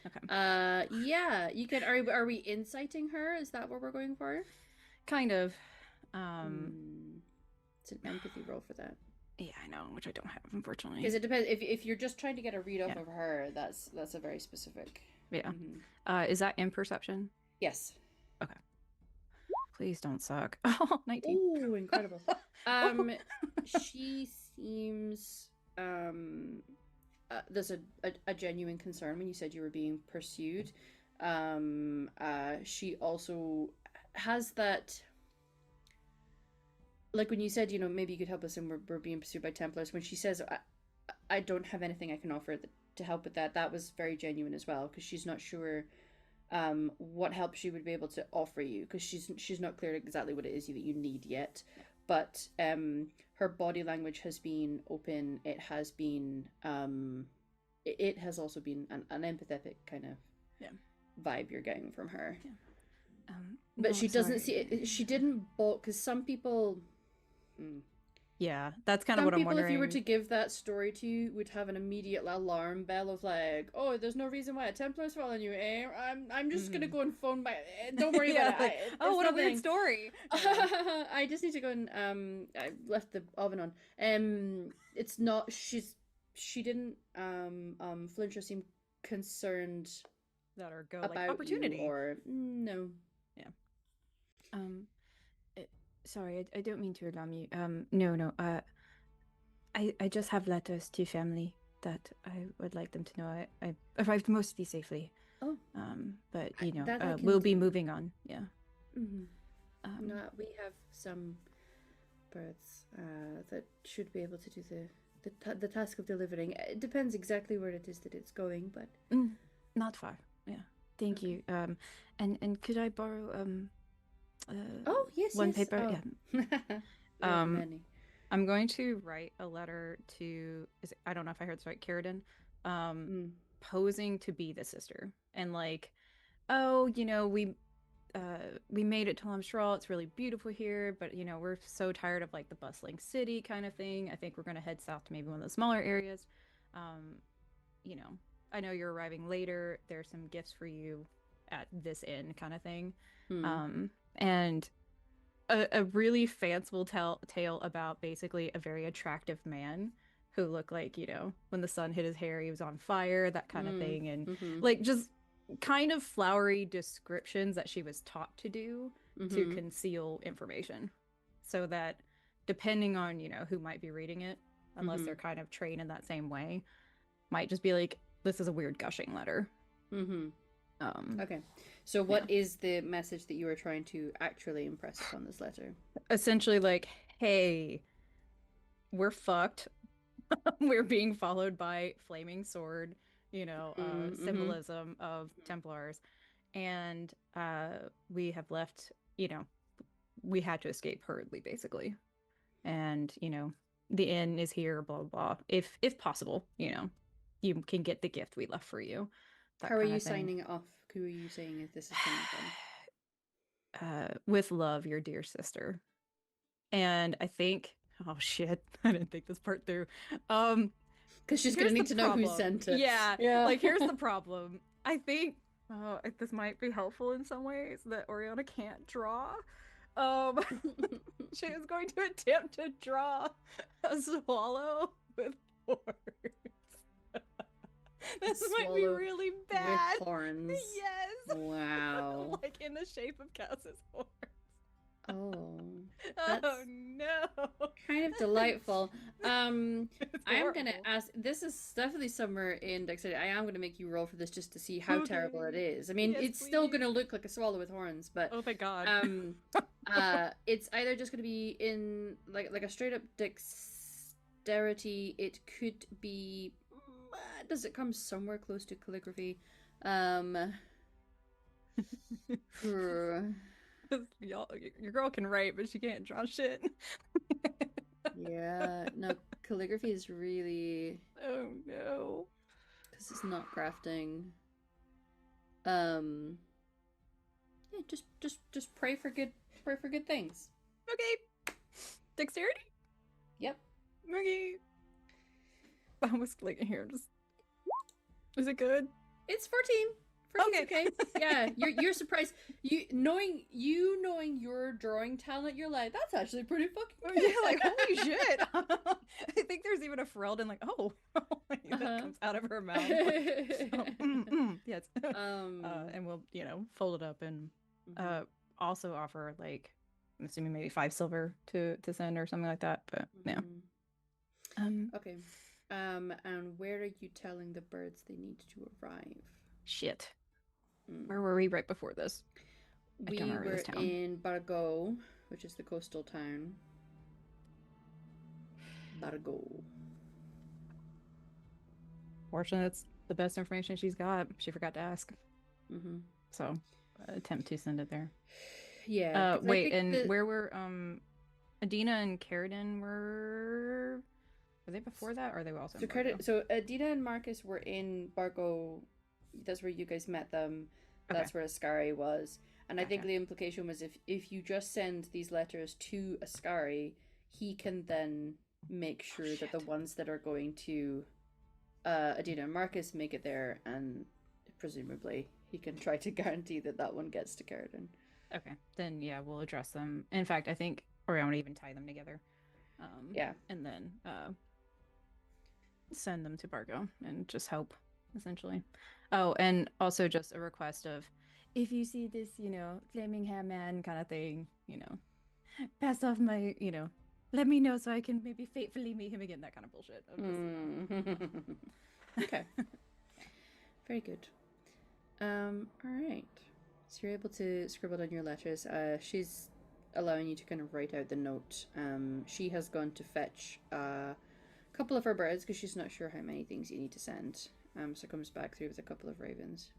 Okay. Yeah, you can. Are we inciting her? Is that what we're going for? Kind of. It's an empathy roll for that. Yeah, I know, which I don't have, unfortunately. Because it depends. If you're just trying to get a read off Yeah. of her, that's a very specific. Yeah. Mhm. Is that in perception? Yes. Please don't suck. Oh, 19. Ooh, incredible. She seems there's a genuine concern when you said you were being pursued. She also has that, like when you said, maybe you could help us and we're being pursued by Templars. When she says, I don't have anything I can offer to help with that, that was very genuine as well, because she's not sure what help she would be able to offer you, because she's not clear exactly what it is that you need yet. But her body language has been open. It has been it has also been an empathetic kind of vibe you're getting from her. But No, she doesn't sorry. see she didn't balk, because some people Yeah, that's kind of some what I'm people, wondering. if you were to give that story to you, would have an immediate alarm bell of like, oh, there's no reason why a Templar's following you, eh? I'm just gonna go and phone my. Don't worry Yeah, about like, it. oh, It's what a weird nothing." story. I just need to go and I left the oven on. It's not. She didn't flinch or seem concerned That or go about like opportunity. you or no. Sorry, I don't mean to alarm you. No. I just have letters to family that I would like them to know I arrived mostly safely. Oh. But that I can we'll be do. moving on. Yeah. No, we have some birds that should be able to do the task of delivering. It depends exactly where it is that it's going, but not far. Yeah. Thank you. And could I borrow oh yes, one yes. paper? Oh. Yeah. We have many. I'm going to write a letter to I don't know if I heard this right, Carradine, posing to be the sister, and like, oh, we made it to Lamstral. It's really beautiful here, but we're so tired of like the bustling city kind of thing. I think we're gonna head south to maybe one of the smaller areas. I know you're arriving later. There's some gifts for you at this inn kind of thing. And a really fanciful tale about basically a very attractive man who looked like, when the sun hit his hair, he was on fire, that kind of thing. And like just kind of flowery descriptions that she was taught to do to conceal information, so that depending on, who might be reading it, unless they're kind of trained in that same way, might just be like, this is a weird gushing letter. Okay. So what is the message that you are trying to actually impress upon this letter? Essentially like, hey, we're fucked. We're being followed by flaming sword, symbolism of Templars. And we have left, we had to escape hurriedly, basically. And, the inn is here, blah, blah, blah. If possible, you can get the gift we left for you. How are you signing it off? Who are you saying if this is coming from? With love, your dear sister. And I think, oh shit, I didn't think this part through. Because she's gonna Here's need the to know who problem. sent it. Yeah. Like, here's the problem. I think this might be helpful in some ways that Oriana can't draw. She is going to attempt to draw a swallow with horns. This might be Swallow really bad. With horns. Yes. Wow. Like in the shape of Cass's horns. Oh. Oh That's no. kind of delightful. I'm gonna horrible. ask. This is definitely somewhere in Dexterity. I am gonna make you roll for this just to see how terrible it Okay. is. I mean, Yes, it's still gonna please. look like a swallow with horns, but Oh thank God. it's either just gonna be in like a straight up dexterity. It could be. Does it come somewhere close to calligraphy? Y'all, your girl can write, but she can't draw shit. Yeah, no, calligraphy is really Oh no. because it's not crafting. Yeah, just pray for good things. Okay. Dexterity? Yep. Okay. I was clicking here. Just is it good? It's 14. 14's Okay. okay. Yeah, you're surprised. Knowing your drawing talent, you're like, that's actually pretty fucking good. Yeah, like holy shit. I think there's even a Ferelden like, oh, that comes out of her mouth. Yes. And we'll, fold it up and also offer like I'm assuming maybe 5 silver to send or something like that. But yeah. Okay. And where are you telling the birds they need to arrive? Shit. Where were we right before this? I We don't remember were this town. in Bargo, which is the coastal town. Bargo. Fortunately, that's the best information she's got. She forgot to ask. So, attempt to send it there. Yeah. 'cause I wait, think and where were Adina and Carradine were they before that, or are they also in Bargo? So Adina and Marcus were in Bargo. That's where you guys met them. That's where Ascari was. And I think the implication was if you just send these letters to Ascari, he can then make sure that the ones that are going to Adina and Marcus make it there, and presumably he can try to guarantee that one gets to Carradine. Okay, then yeah, we'll address them. In fact, I think I want to even tie them together. And then send them to Bargo and just help, essentially. Oh, and also just a request of, if you see this, flaming hair man kind of thing, pass off my, let me know so I can maybe fatefully meet him again, that kind of bullshit. Okay. Very good. All right. So you're able to scribble down your letters. She's allowing you to kind of write out the note. She has gone to fetch a couple of her birds because she's not sure how many things you need to send. So comes back through with a couple of ravens.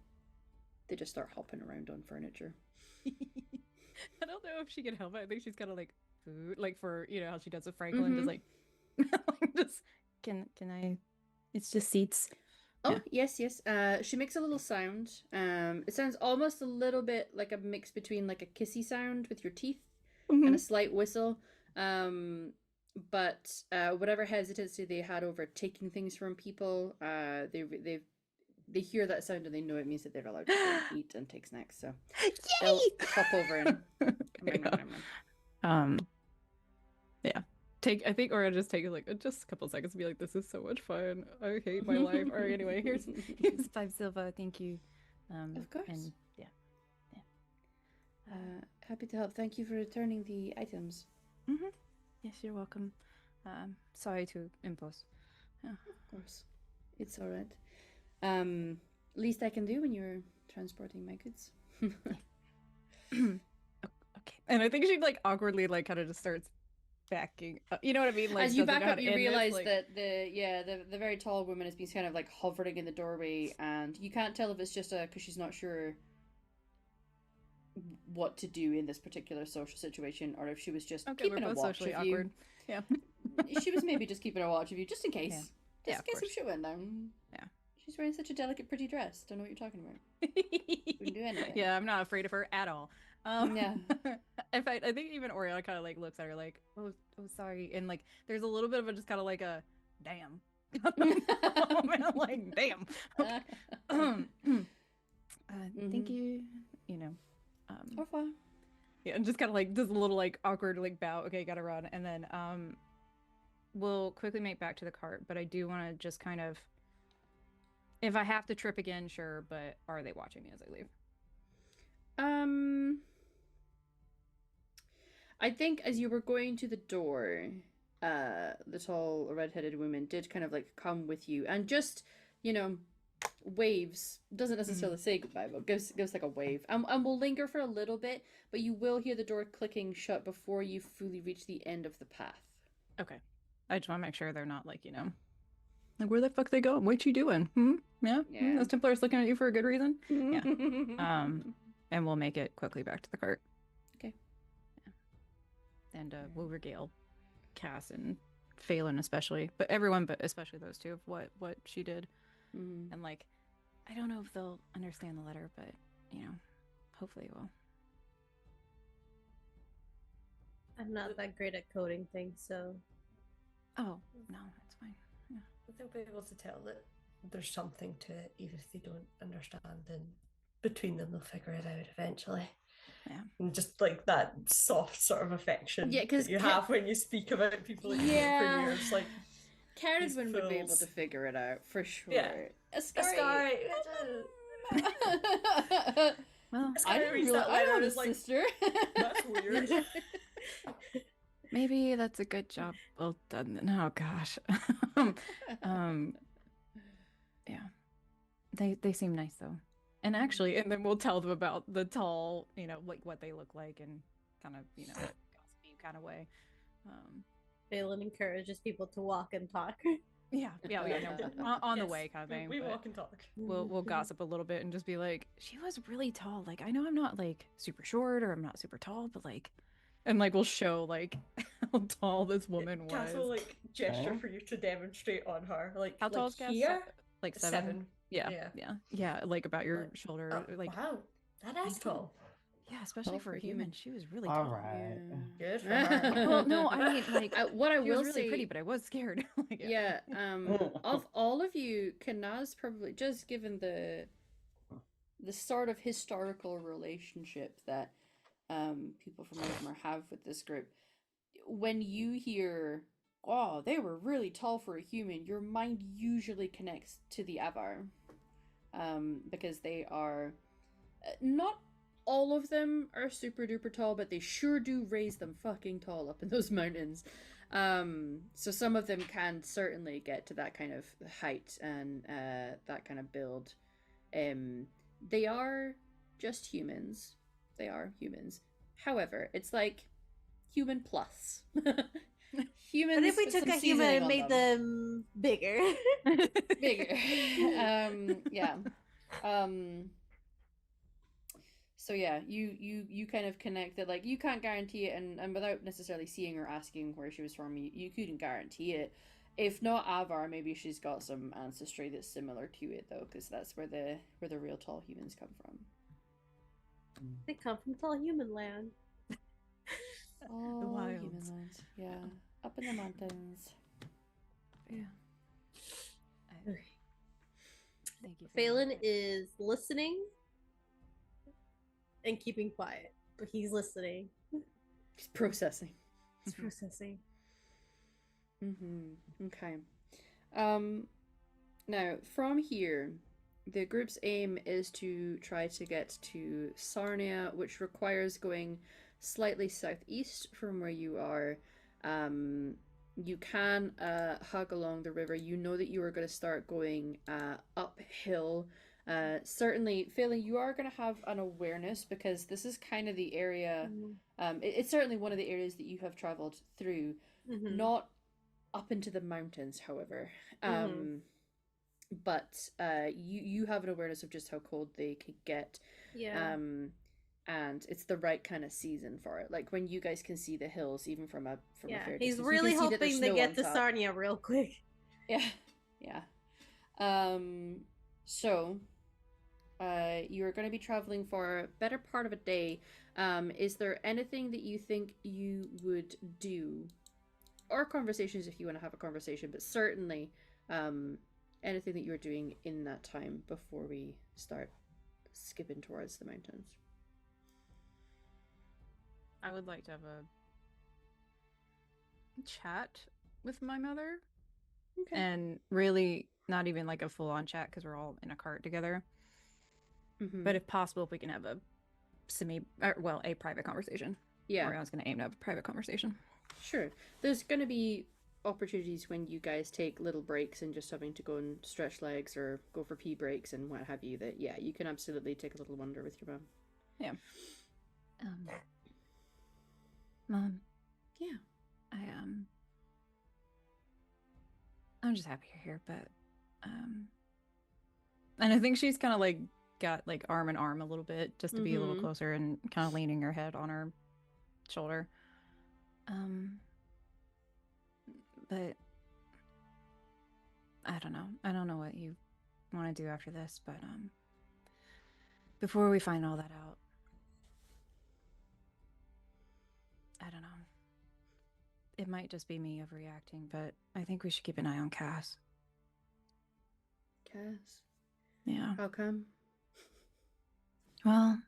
They just start hopping around on furniture. I don't know if she can help it. I think she's kind of like food, like for how she does with Franklin, just like, just can I? It's just seats. Oh yes. She makes a little sound. It sounds almost a little bit like a mix between like a kissy sound with your teeth and a slight whistle. But whatever hesitancy they had over taking things from people, they hear that sound and they know it means that they're allowed to go and eat and take snacks. So they'll hop over and yeah. I think or just take like just a couple seconds to be like, this is so much fun. I hate my life. Or anyway, here's 5 silver. Thank you. Of course. And happy to help. Thank you for returning the items. Yes, you're welcome. Sorry to impose. Of course. It's all right. Least I can do when you're transporting my goods. Okay. And I think she like awkwardly like kind of just starts backing up. You know what I mean? Like, as you back up, you realize that the very tall woman has been kind of like hovering in the doorway, and you can't tell if it's just because she's not sure what to do in this particular social situation, or if she was just keeping a watch of you. Awkward. Yeah. She was maybe just keeping a watch of you, just in case. Yeah, Just in case some shit went down. Yeah. She's wearing such a delicate, pretty dress. Don't know what you're talking about. Wouldn't do anything. Yeah, I'm not afraid of her at all. Yeah. In fact, I think even Oriana kind of like looks at her like, oh, sorry, and like there's a little bit of a just kind of like a damn. Like damn. Thank you. You know. Au revoir. Yeah, and just kind of like does a little like awkward like bow. Okay, gotta run, and then we'll quickly make back to the cart. But I do want to just kind of, if I have to trip again, sure. But are they watching me as I leave? I think as you were going to the door, the tall red-headed woman did kind of like come with you and just, you know, waves. Doesn't necessarily say goodbye, but gives like a wave. And will linger for a little bit, but you will hear the door clicking shut before you fully reach the end of the path. Okay. I just want to make sure they're not like, you know, like where the fuck they going? What you doing? Yeah. Those Templars looking at you for a good reason. Yeah. And we'll make it quickly back to the cart. Okay. Yeah. And we'll regale Cass and Phelan especially, but everyone, but especially those two, of what she did. And like, I don't know if they'll understand the letter, but you know, hopefully they will. I'm not that great at coding things, so. Oh no, that's fine. Yeah. They'll be able to tell that there's something to it, even if they don't understand. And between them, they'll figure it out eventually. Yeah. And just like that soft sort of affection because that you have when you speak about people that you've known for years, like. Caradwin would be able to figure it out for sure. Yeah. Ascari. Well, I don't know his sister. That's weird. Maybe that's a good job. Well done. Oh gosh. Yeah. They seem nice though. And actually, and then we'll tell them about the tall, you know, like what they look like and kind of, you know, gossipy kind of way. Phelan encourages people to walk and talk. Yeah, no, on the way kind of thing. We walk and talk. We'll gossip a little bit and just be like, she was really tall. Like, I know I'm not like super short or I'm not super tall, but like, and like we'll show like how tall this woman was. Cass will like gesture for you to demonstrate on her. Like, how tall is Cass? here? Like 7? Yeah. Like about your Like, shoulder. Like, wow, that is tall. Yeah, especially for a human. She was really All tall. right. Good for her. Well, no, I mean, like, what I she will was really say, pretty, but I was scared. Like, of all of you, Kanaz probably, just given the sort of historical relationship that people from Orgrimmar have with this group, when you hear, "Oh, they were really tall for a human," your mind usually connects to the Avar, because they are not. All of them are super duper tall, but they sure do raise them fucking tall up in those mountains. So some of them can certainly get to that kind of height and that kind of build. They are just humans. They are humans. However, it's like human plus. Humans. But if we took a human and made them bigger. Bigger. Yeah. So yeah, you kind of connect that, like, you can't guarantee it, and without necessarily seeing or asking where she was from, you couldn't guarantee it. If not Avar, maybe she's got some ancestry that's similar to it though, because that's where the real tall humans come from. They come from tall human land. Oh, The wilds. human land. Yeah, up in the mountains. Yeah. Thank you. Phelan is listening and keeping quiet, but he's listening. He's processing. He's processing. Okay. Now from here, the group's aim is to try to get to Sarnia, which requires going slightly southeast from where you are. You can hug along the river. You know that you are going to start going uphill. Certainly, Phelan, you are going to have an awareness, because this is kind of the area. It's certainly one of the areas that you have traveled through. Not up into the mountains, however. But you have an awareness of just how cold they could get. Yeah. And it's the right kind of season for it. Like when you guys can see the hills, even from a fair distance. He's You really can see that there's hoping to snow get on to top. Sarnia real quick. Yeah. So, you're going to be traveling for a better part of a day. Is there anything that you think you would do, or conversations if you want to have a conversation, but certainly anything that you're doing in that time before we start skipping towards the mountains? I would like to have a chat with my mother. Okay. And really not even like a full-on chat because we're all in a cart together. But if possible, if we can have a a private conversation. Yeah. Orion's going to aim to have a private conversation. Sure. There's going to be opportunities when you guys take little breaks and just having to go and stretch legs or go for pee breaks and what have you, that, yeah, you can absolutely take a little wander with your mom. Yeah. Mom. Yeah. I'm just happy you're here, but and I think she's kind of like got like arm in arm a little bit just to be a little closer and kind of leaning her head on her shoulder. But I don't know. I don't know what you want to do after this, but before we find all that out, I don't know. It might just be me overreacting, but I think we should keep an eye on Cass. Cass? Yeah. How come? Well,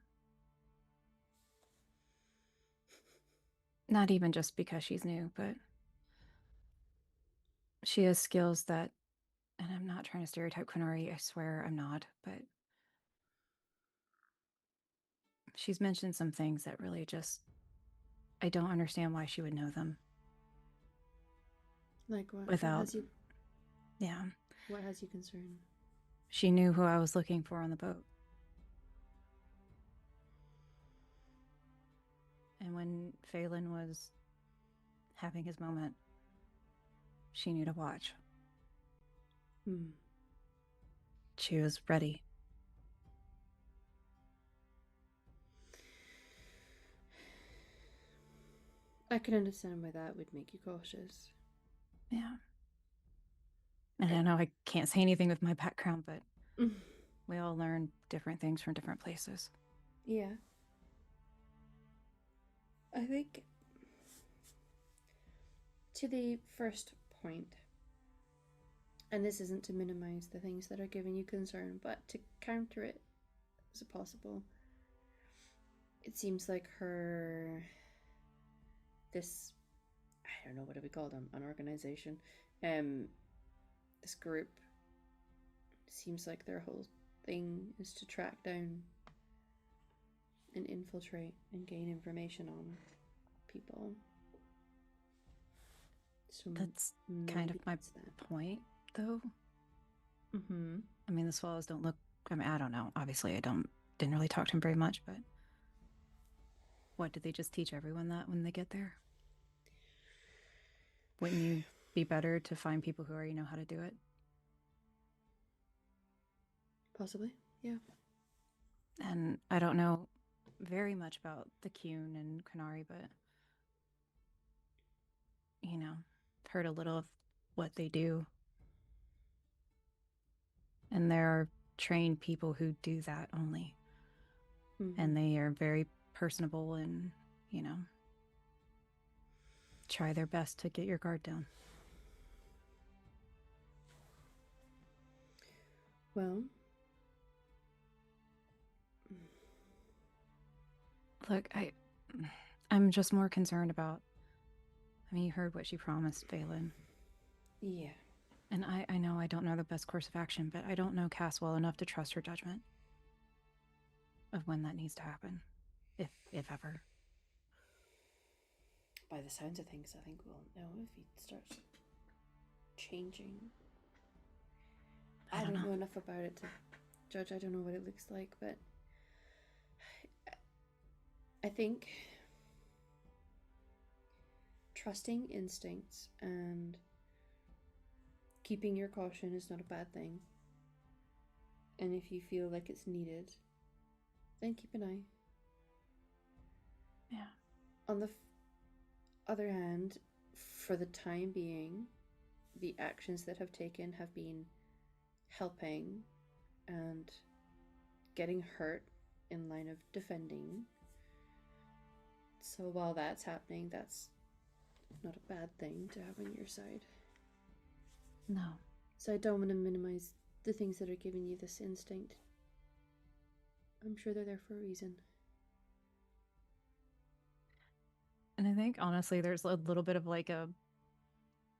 not even just because she's new, but she has skills that, and I'm not trying to stereotype Quinari, I swear I'm not, but she's mentioned some things that really just, I don't understand why she would know them. Like what? Without, what has you, yeah. What has you concerned? She knew who I was looking for on the boat. And when Feylen was having his moment, she knew to watch. She was ready. I can understand why that would make you cautious. Yeah. And I know I can't say anything with my background, but we all learn different things from different places. Yeah. I think to the first point, and this isn't to minimize the things that are giving you concern, but to counter it as possible, it seems like this, I don't know, what do we call them? An organization. This group, seems like their whole thing is to track down and infiltrate and gain information on people. So that's kind of my point, though. I mean, the swallows don't look, I mean, I don't know. Obviously, didn't really talk to him very much, but what, did they just teach everyone that when they get there? Wouldn't you be better to find people who already know how to do it? Possibly, yeah. And I don't know very much about the Kuhn and Canary, but, you know, heard a little of what they do. And there are trained people who do that only. And they are very personable and, you know, try their best to get your guard down. Well, look, I'm just more concerned about, I mean, you heard what she promised, Feylen. Yeah. And I know I don't know the best course of action, but I don't know Cass well enough to trust her judgment of when that needs to happen, if ever. By the sounds of things, I think we'll know if he starts changing. I don't know enough about it to judge. I don't know what it looks like, but I think trusting instincts and keeping your caution is not a bad thing. And if you feel like it's needed, then keep an eye. Yeah. On the other hand, for the time being, the actions that have taken have been helping and getting hurt in line of defending. So while that's happening, that's not a bad thing to have on your side. No. So I don't want to minimize the things that are giving you this instinct. I'm sure they're there for a reason. And I think, honestly, there's a little bit of like a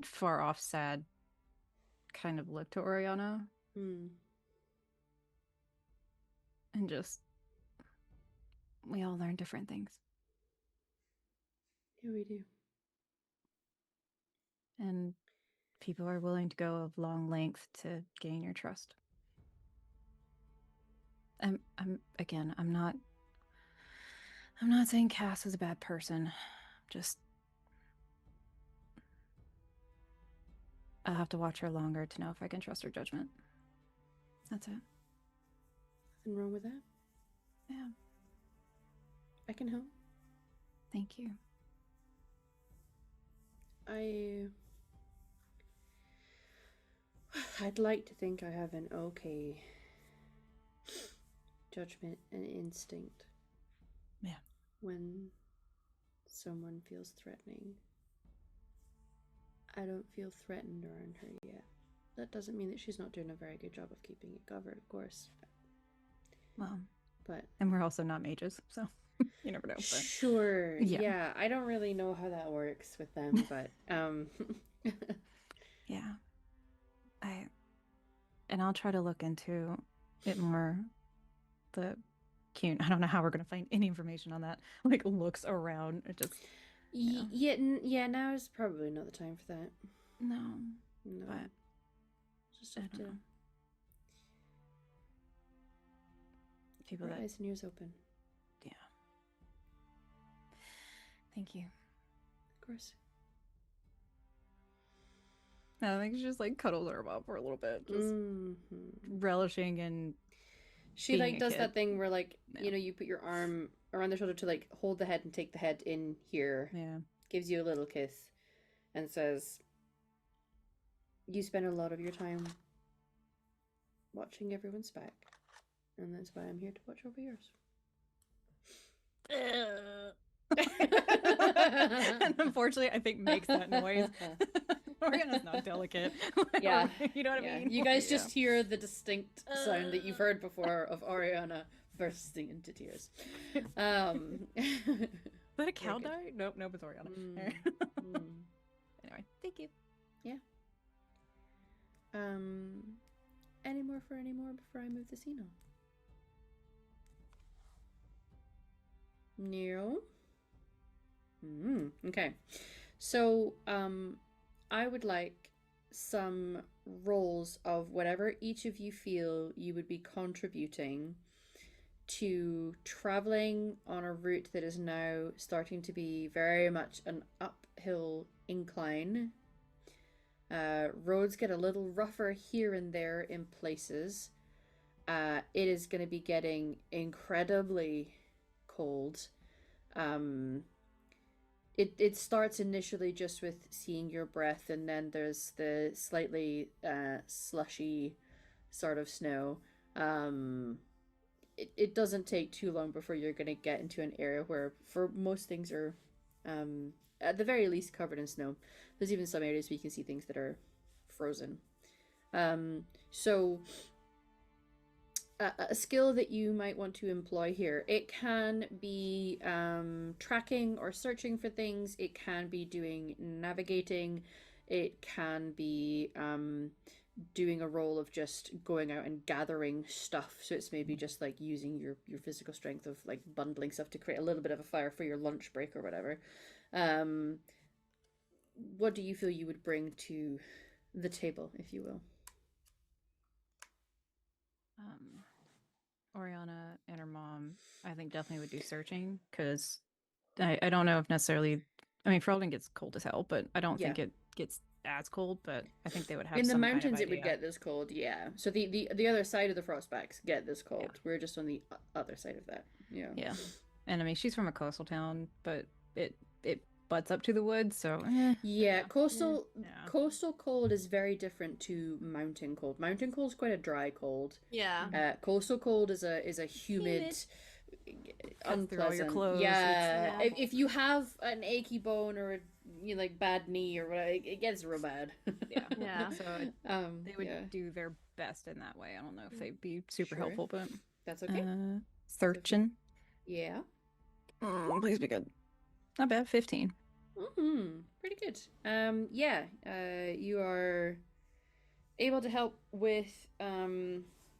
far off, sad kind of look to Oriana. Hmm. And just, we all learn different things. Yeah, we do. And people are willing to go of long length to gain your trust. I'm not saying Cass is a bad person. Just, I'll have to watch her longer to know if I can trust her judgment. That's it. Nothing wrong with that. Yeah. I can help. Thank you. I'd like to think I have an okay judgment and instinct. Yeah. When someone feels threatening. I don't feel threatened around her yet. That doesn't mean that she's not doing a very good job of keeping it covered, of course. Well, but and we're also not mages, so you never know. But. Sure. Yeah. I don't really know how that works with them, but yeah. I'll try to look into it more. The Cune, I don't know how we're gonna find any information on that. Like looks around, it just yeah. Now is probably not the time for that. No, but just have to people that eyes and ears open. Yeah. Thank you. Of course. I think she just like cuddles her up for a little bit, just relishing in. She like does that thing where like you put your arm around their shoulder to like hold the head and take the head in here. Yeah. Gives you a little kiss, and says, "You spend a lot of your time watching everyone's back, and that's why I'm here to watch over yours." And unfortunately, I think makes that noise. Oriana's not delicate. Yeah. You know what I mean? You guys just hear the distinct sound that you've heard before of Oriana bursting into tears. Did a cow die? Nope, it's Oriana. Anyway, thank you. Yeah. Any more before I move the scene on? No. Okay. So, I would like some rolls of whatever each of you feel you would be contributing to traveling on a route that is now starting to be very much an uphill incline. Roads get a little rougher here and there in places. It is going to be getting incredibly cold. It starts initially just with seeing your breath, and then there's the slightly slushy sort of snow. It doesn't take too long before you're going to get into an area where for most things are at the very least covered in snow. There's even some areas where you can see things that are frozen. So a skill that you might want to employ here, it can be tracking or searching for things, it can be doing navigating, it can be doing a role of just going out and gathering stuff. So it's maybe just like using your physical strength of like bundling stuff to create a little bit of a fire for your lunch break or whatever. What do you feel you would bring to the table, if you will? Oriana and her mom, I think, definitely would do searching, because I don't know if necessarily, I mean, Ferelden gets cold as hell, but I don't think it gets as cold, but I think they would have in the some mountains kind of it would get this cold, yeah. So the other side of the frostbacks get this cold. We're just on the other side of that. Yeah. And I mean, she's from a coastal town, but it butts up to the woods, so Yeah, coastal Yeah. coastal cold is very different to mountain cold. Mountain cold is quite a dry cold. Yeah. Coastal cold is a humid, Cuts through all your unpleasant. clothes. Yeah, Yeah. if you have an achy bone or a like bad knee or whatever, it gets real bad. Yeah. Yeah. So they would yeah, do their best in that way. I don't know if they'd be super Sure. helpful, but that's okay. 13. Yeah. Please be good. Not bad. 15. Pretty good. Yeah. You are able to help with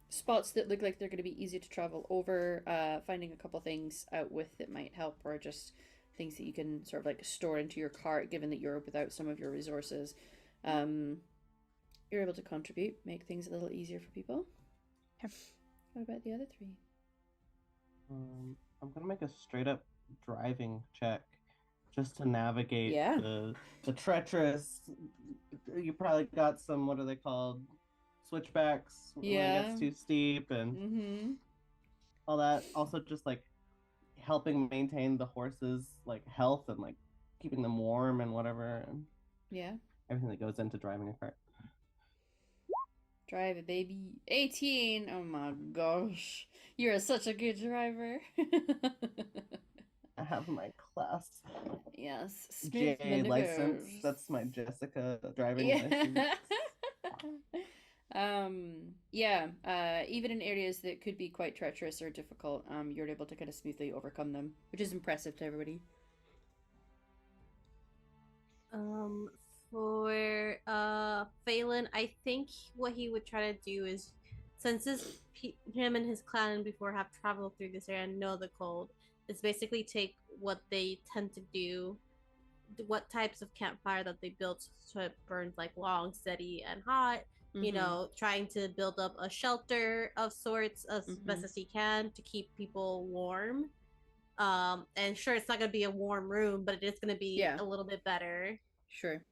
spots that look like they're going to be easy to travel over, finding a couple things out with that might help, or just things that you can sort of like store into your cart, given that you're without some of your resources. You're able to contribute, make things a little easier for people. Okay. What about the other three? I'm gonna make a straight up driving check just to navigate Yeah. the treacherous. You probably got some, what are they called? Switchbacks when it Yeah. gets too steep and all that. Also just like helping maintain the horses like health and like keeping them warm and whatever, and Yeah. everything that goes into driving a cart. Drive it, baby. 18. Oh my gosh. You're such a good driver. I have my class Yes. J Smith license. Minivers. That's my Jessica driving Yeah. license. Even in areas that could be quite treacherous or difficult, you're able to kind of smoothly overcome them, which is impressive to everybody. For Phelan, I think what he would try to do is, since him and his clan before have traveled through this area and know the cold, is basically take what they tend to do, what types of campfire that they built so it burns like long, steady, and hot. You know, trying to build up a shelter of sorts as best as he can to keep people warm. And sure, it's not gonna be a warm room, but it is gonna be a little bit better. Sure.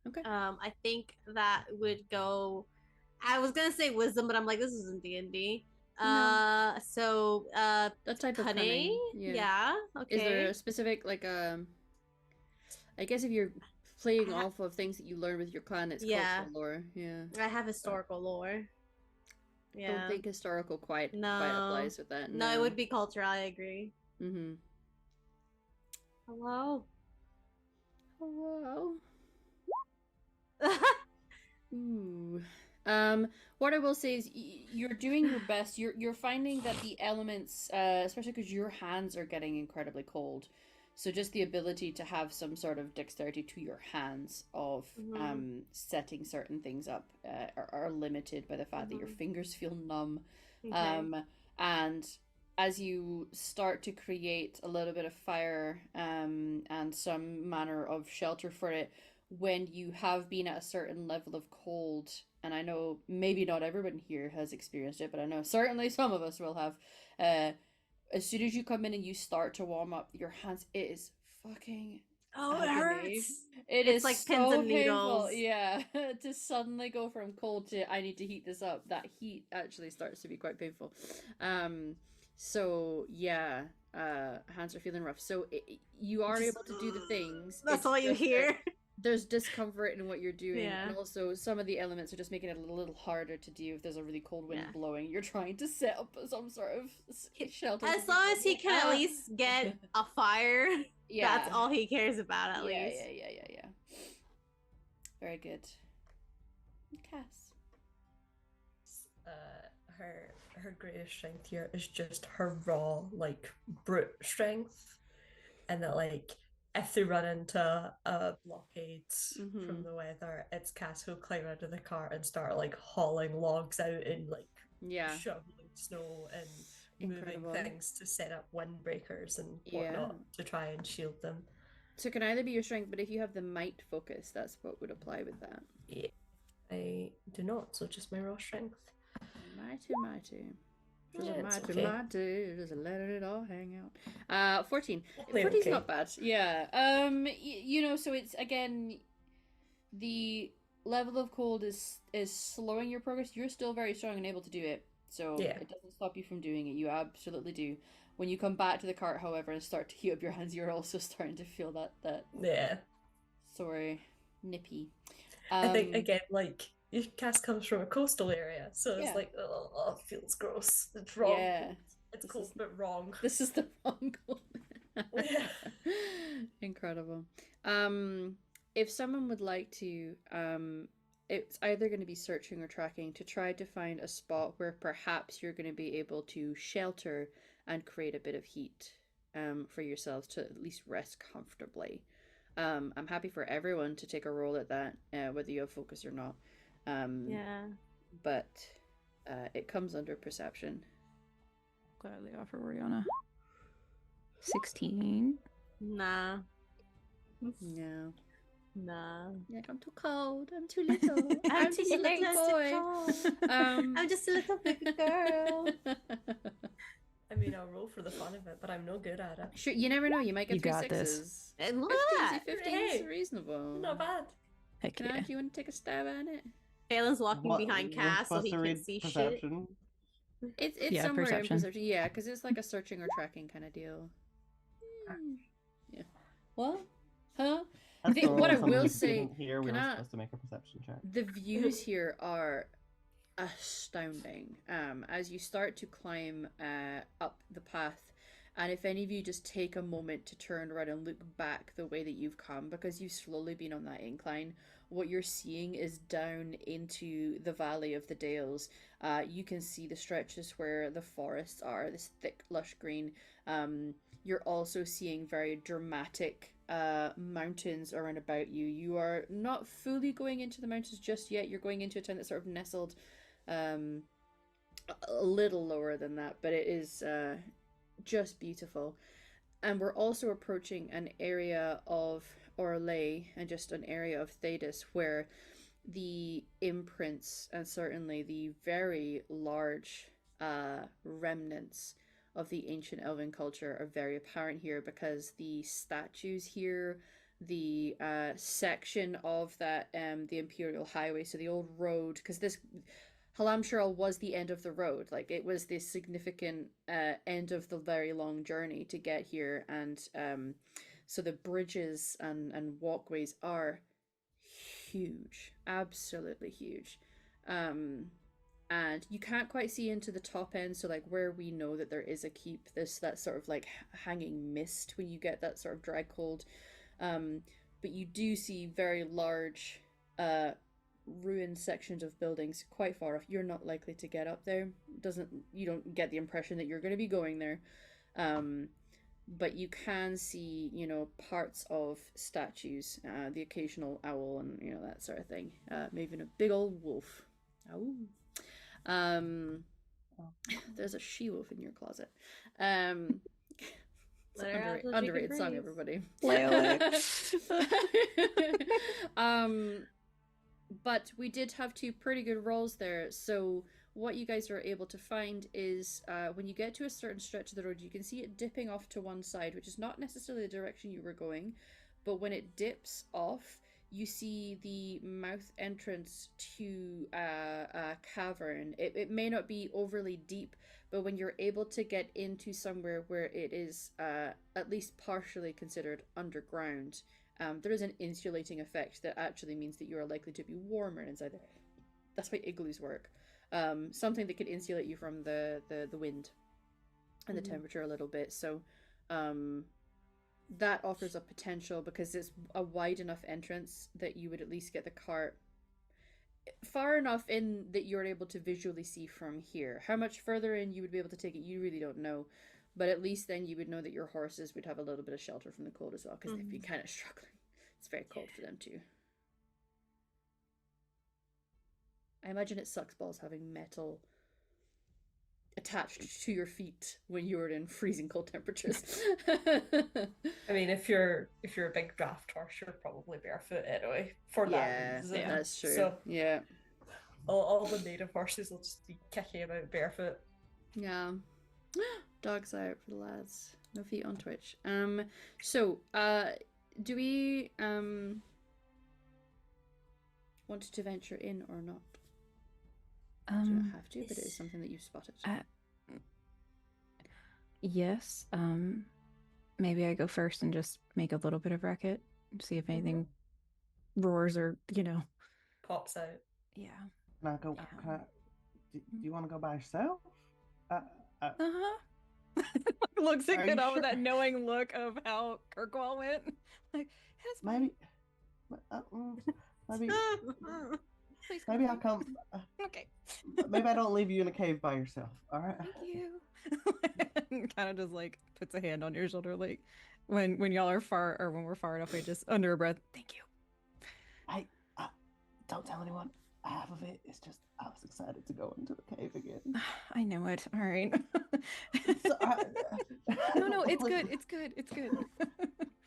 Okay. I think that would go. I was gonna say wisdom, but I'm like, this isn't D&D. No. So That type of cunning. Yeah. Okay. Is there a specific like I guess if you're playing off of things that you learn with your clan, it's cultural lore. Yeah. I have historical lore. I don't think historical quite applies with that. No, it would be culture. I agree. Hello. Hello. Ooh. What I will say is you're doing your best. You're finding that the elements, especially because your hands are getting incredibly cold, so just the ability to have some sort of dexterity to your hands of setting certain things up are limited by the fact that your fingers feel numb. And as you start to create a little bit of fire and some manner of shelter for it, when you have been at a certain level of cold, and I know maybe not everyone here has experienced it, but I know certainly some of us will have, as soon as you come in and you start to warm up your hands, it is fucking it agony. hurts. It's like so pins and painful. needles. Yeah. To suddenly go from cold to I need to heat this up, that heat actually starts to be quite painful. So yeah, hands are feeling rough. So you are able to do the things. That's all you hear. There's discomfort in what you're doing, Yeah. and also some of the elements are just making it a little harder to do if there's a really cold wind blowing. You're trying to set up some sort of shelter. As long as he can at least get a fire, that's all he cares about at least. Yeah. Very good. Cass. Her greatest strength here is just her raw, like, brute strength, and that, like, if they run into blockades from the weather, it's Cass who'll climb out of the cart and start like hauling logs out and like shoveling snow and moving things to set up windbreakers and whatnot to try and shield them. So it can either be your strength, but if you have the might focus, that's what would apply with that. Yeah, I do not, so just my raw strength. Mighty. Just letting it all hang out. 14. 14's not bad. Yeah. You know, so it's again the level of cold is slowing your progress. You're still very strong and able to do it, so it doesn't stop you from doing it. You absolutely do. When you come back to the cart, however, and start to heat up your hands, you're also starting to feel that Yeah. sorry, nippy. I think again, like your cast comes from a coastal area, so Yeah. it's like, oh, it feels gross. It's wrong. Yeah. It's This cold, is- but wrong. This is the wrong goal. Yeah. Incredible. If someone would like to, it's either going to be searching or tracking to try to find a spot where perhaps you're going to be able to shelter and create a bit of heat, for yourselves to at least rest comfortably. I'm happy for everyone to take a roll at that, whether you have focus or not. Yeah. But it comes under perception. Gladly offer Oriana. 16. Nah. No. Nah. Like, I'm too cold. I'm too little. I'm I'm too just a little little boy. cold. I'm just a little baby girl. I mean, I'll roll for the fun of it, but I'm no good at it. Sure, you never know. You might get You 3 got this. sixes. And look 15s, at that. 15s Hey. reasonable. Not bad. Heck Can I, yeah. do you want to take a stab at it? Phelan's walking What, behind we're Cass so supposed he to can read see shit. perception? It's Yeah, somewhere perception. in perception. Yeah, because it's like a searching or tracking kind of deal. Yeah. What? Huh? That's the What I something will we say, didn't hear, we can were I- supposed to make a perception check. The views here are astounding. As you start to climb up the path, and if any of you just take a moment to turn around and look back the way that you've come, because you've slowly been on that incline, what you're seeing is down into the valley of the Dales. You can see the stretches where the forests are, this thick, lush green. You're also seeing very dramatic mountains around about you. You are not fully going into the mountains just yet. You're going into a town that's sort of nestled a little lower than that, but it is just beautiful. And we're also approaching an area of Orlais and just an area of Thedas where the imprints and certainly the very large remnants of the ancient elven culture are very apparent here, because the statues here, the section of that the Imperial Highway, so the old road, because this Halamshiral was the end of the road. Like, it was this significant end of the very long journey to get here, and so the bridges and walkways are huge, absolutely huge. And you can't quite see into the top end, so like where we know that there is a keep, there's that sort of like hanging mist when you get that sort of dry cold. But you do see very large ruined sections of buildings quite far off. You're not likely to get up there. You don't get the impression that you're going to be going there. But you can see, parts of statues, the occasional owl and, that sort of thing. Maybe even a big old wolf. Oh. There's a she-wolf in your closet. It's Let her an out so she can underrated song, breathe. everybody. Layla. But we did have 2 pretty good rolls there. So what you guys are able to find is when you get to a certain stretch of the road, you can see it dipping off to one side, which is not necessarily the direction you were going. But when it dips off, you see the mouth entrance to a cavern. It may not be overly deep, but when you're able to get into somewhere where it is at least partially considered underground, there is an insulating effect that actually means that you are likely to be warmer inside there. That's why igloos work. Something that could insulate you from the wind and the temperature a little bit. So that offers a potential, because it's a wide enough entrance that you would at least get the cart far enough in that you're able to visually see from here. How much further in you would be able to take it, you really don't know. But at least then you would know that your horses would have a little bit of shelter from the cold as well, because they'd be kind of struggling. It's very cold for them too. I imagine it sucks balls having metal attached to your feet when you're in freezing cold temperatures. I mean, if you're a big draft horse, you're probably barefoot anyway. For that reason. Yeah, that's true. So yeah, all the native horses will just be kicking about barefoot. yeah. Dogs out for the lads. No feet on Twitch. So do we want to venture in or not? You don't have to, but it is something that you've spotted. Yes. Maybe I go first and just make a little bit of racket, see if anything roars or, Pops out. yeah. Can I go? Yeah. Do you want to go by yourself? Uh-huh. Looks at Are you Kana with sure? that knowing look of how Kirkwall went. Like, that's fine. Maybe, Please maybe I'll continue. come. Okay. Maybe I don't leave you in a cave by yourself. All right. Thank you. Kind of just like puts a hand on your shoulder, like when y'all are far or when we're far enough away, just under a breath. Thank you. Hey, don't tell anyone. Half of it is just I was excited to go into the cave again. I know it. All right. So, No, it's good. It's good. It's good.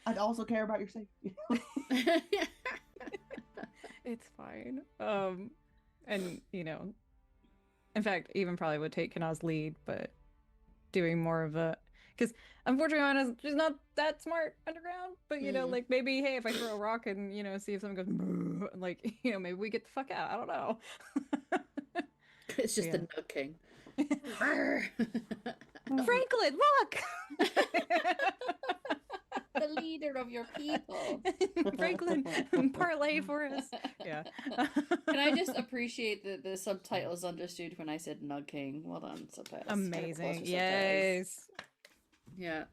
I also care about your safety. It's fine. And in fact, even probably would take Kana's lead, but doing more of a, because unfortunately, she's not that smart underground. But like maybe, hey, if I throw a rock and see if someone goes, like maybe we get the fuck out. I don't know. It's just the Nug King. Franklin, look. The leader of your people. Franklin, parlay for us. Yeah. Can I just appreciate that the subtitles understood when I said Nug King? Well done, subtitles. Amazing. Yes. Yeah.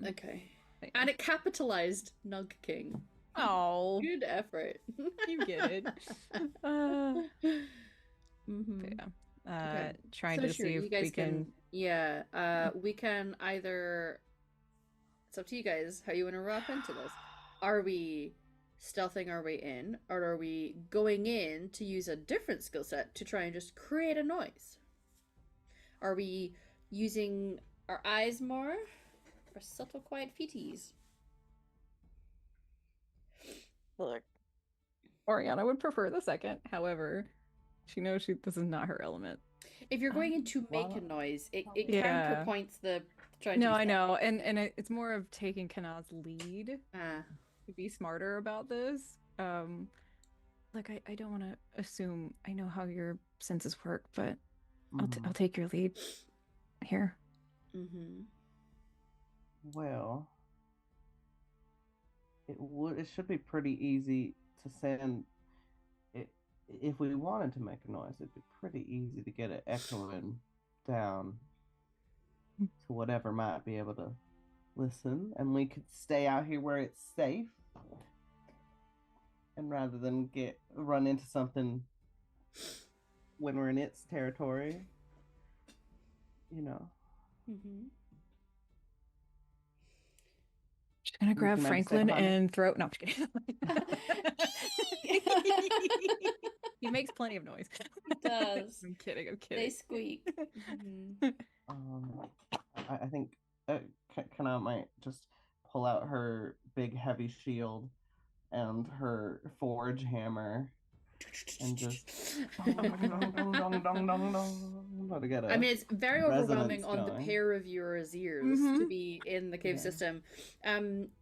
Okay. Yeah. And it capitalized Nug King. Oh. Good effort. You get it. Okay. Trying to see if we can. Yeah. We can either. It's up to you guys how you want to wrap into this. Are we stealthing our way in, or are we going in to use a different skill set to try and just create a noise? Are we using our eyes more, or subtle, quiet feeties? Look, Oriana would prefer the second. However, she knows this is not her element. If you're going in to make a noise, it counterpoints the trying No, to I know, and it's more of taking Kana's lead to be smarter about this. Like I don't want to assume I know how your senses work, but I'll take your lead here. Well, it should be pretty easy to send it if we wanted to make a noise. It'd be pretty easy to get it echoing down to whatever might be able to listen, and we could stay out here where it's safe, and rather than run into something when we're in its territory, Just gonna grab Franklin and throw. No, I'm just kidding. He makes plenty of noise. He does. I'm kidding. They squeak. I think Kana might just pull out her big heavy shield and her forge hammer and just I mean, it's very overwhelming on the pair of yours ears to be in the cave system.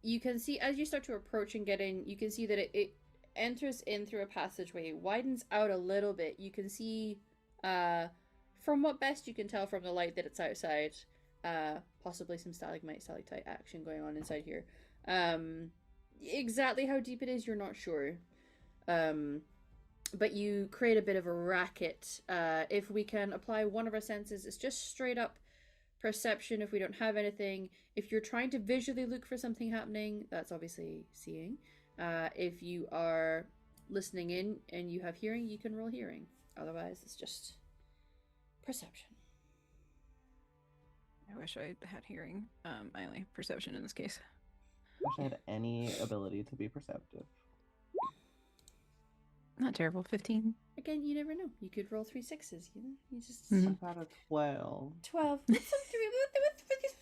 You can see as you start to approach and get in, you can see that it enters in through a passageway, widens out a little bit. You can see, from what best you can tell from the light, that it's outside. Possibly some stalagmite-stalactite action going on inside here. Exactly how deep it is, you're not sure. But you create a bit of a racket. If we can apply one of our senses, it's just straight up perception if we don't have anything. If you're trying to visually look for something happening, that's obviously seeing. If you are listening in and you have hearing, you can roll hearing. Otherwise, it's just perception. I wish I had hearing. I only have perception in this case. I wish I had any ability to be perceptive. Not terrible. 15. Again, you never know. You could roll 3 6s. You just. I got a 12. 12. That's some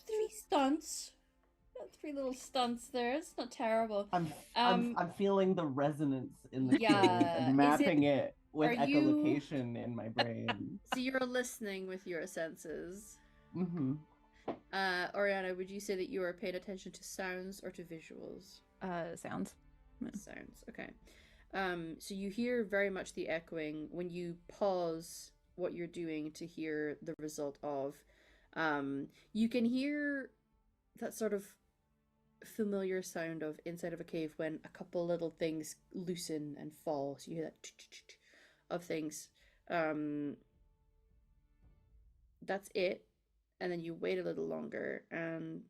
three stunts. 3 little stunts there. It's not terrible. I'm feeling the resonance in the cave and mapping it with echolocation in my brain. So you're listening with your senses. Oriana, would you say that you are paying attention to sounds or to visuals? Sounds. Sounds. Okay. So you hear very much the echoing when you pause what you're doing to hear the result of. You can hear that sort of familiar sound of inside of a cave when a couple little things loosen and fall. So you hear that of things. That's it. And then you wait a little longer and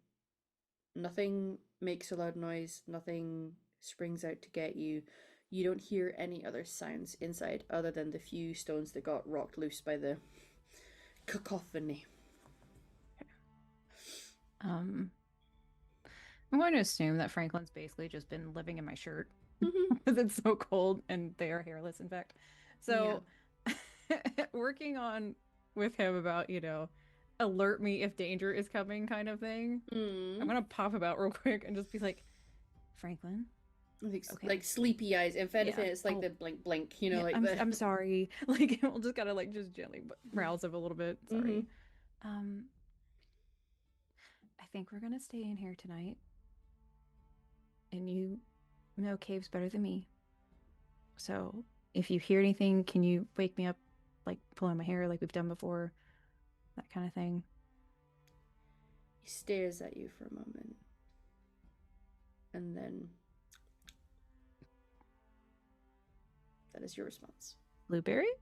nothing makes a loud noise. Nothing springs out to get you. You don't hear any other sounds inside other than the few stones that got rocked loose by the cacophony. I'm going to assume that Franklin's basically just been living in my shirt Mhm. because it's so cold and they are hairless, in fact. So, working on with him about, alert me if danger is coming kind of thing. I'm going to pop him out real quick and just be like, Franklin. Okay. Like sleepy eyes. If anything, it's like the blink, blink. Like I'm sorry. Like we'll just gotta just gently rouse him a little bit. Sorry. I think we're gonna stay in here tonight. And you know caves better than me. So if you hear anything, can you wake me up, like pulling my hair, like we've done before, that kind of thing? He stares at you for a moment, and then that is your response. Blueberry?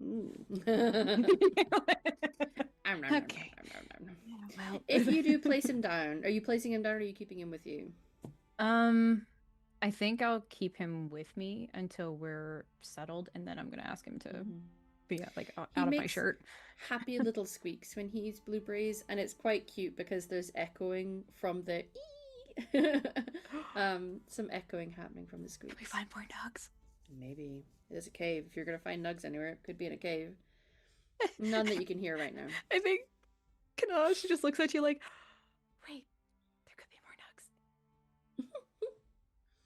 Okay. Well, if you do place him down, are you placing him down or are you keeping him with you? I think I'll keep him with me until we're settled, and then I'm gonna ask him to be out of my shirt. Happy little squeaks when he eats blueberries, and it's quite cute because there's echoing from the some echoing happening from the squeaks. Can we find more nugs? Maybe. There's a cave. If you're gonna find nugs anywhere, it could be in a cave. None that you can hear right now. I think Kana, she just looks at you like, wait, there could be more nugs.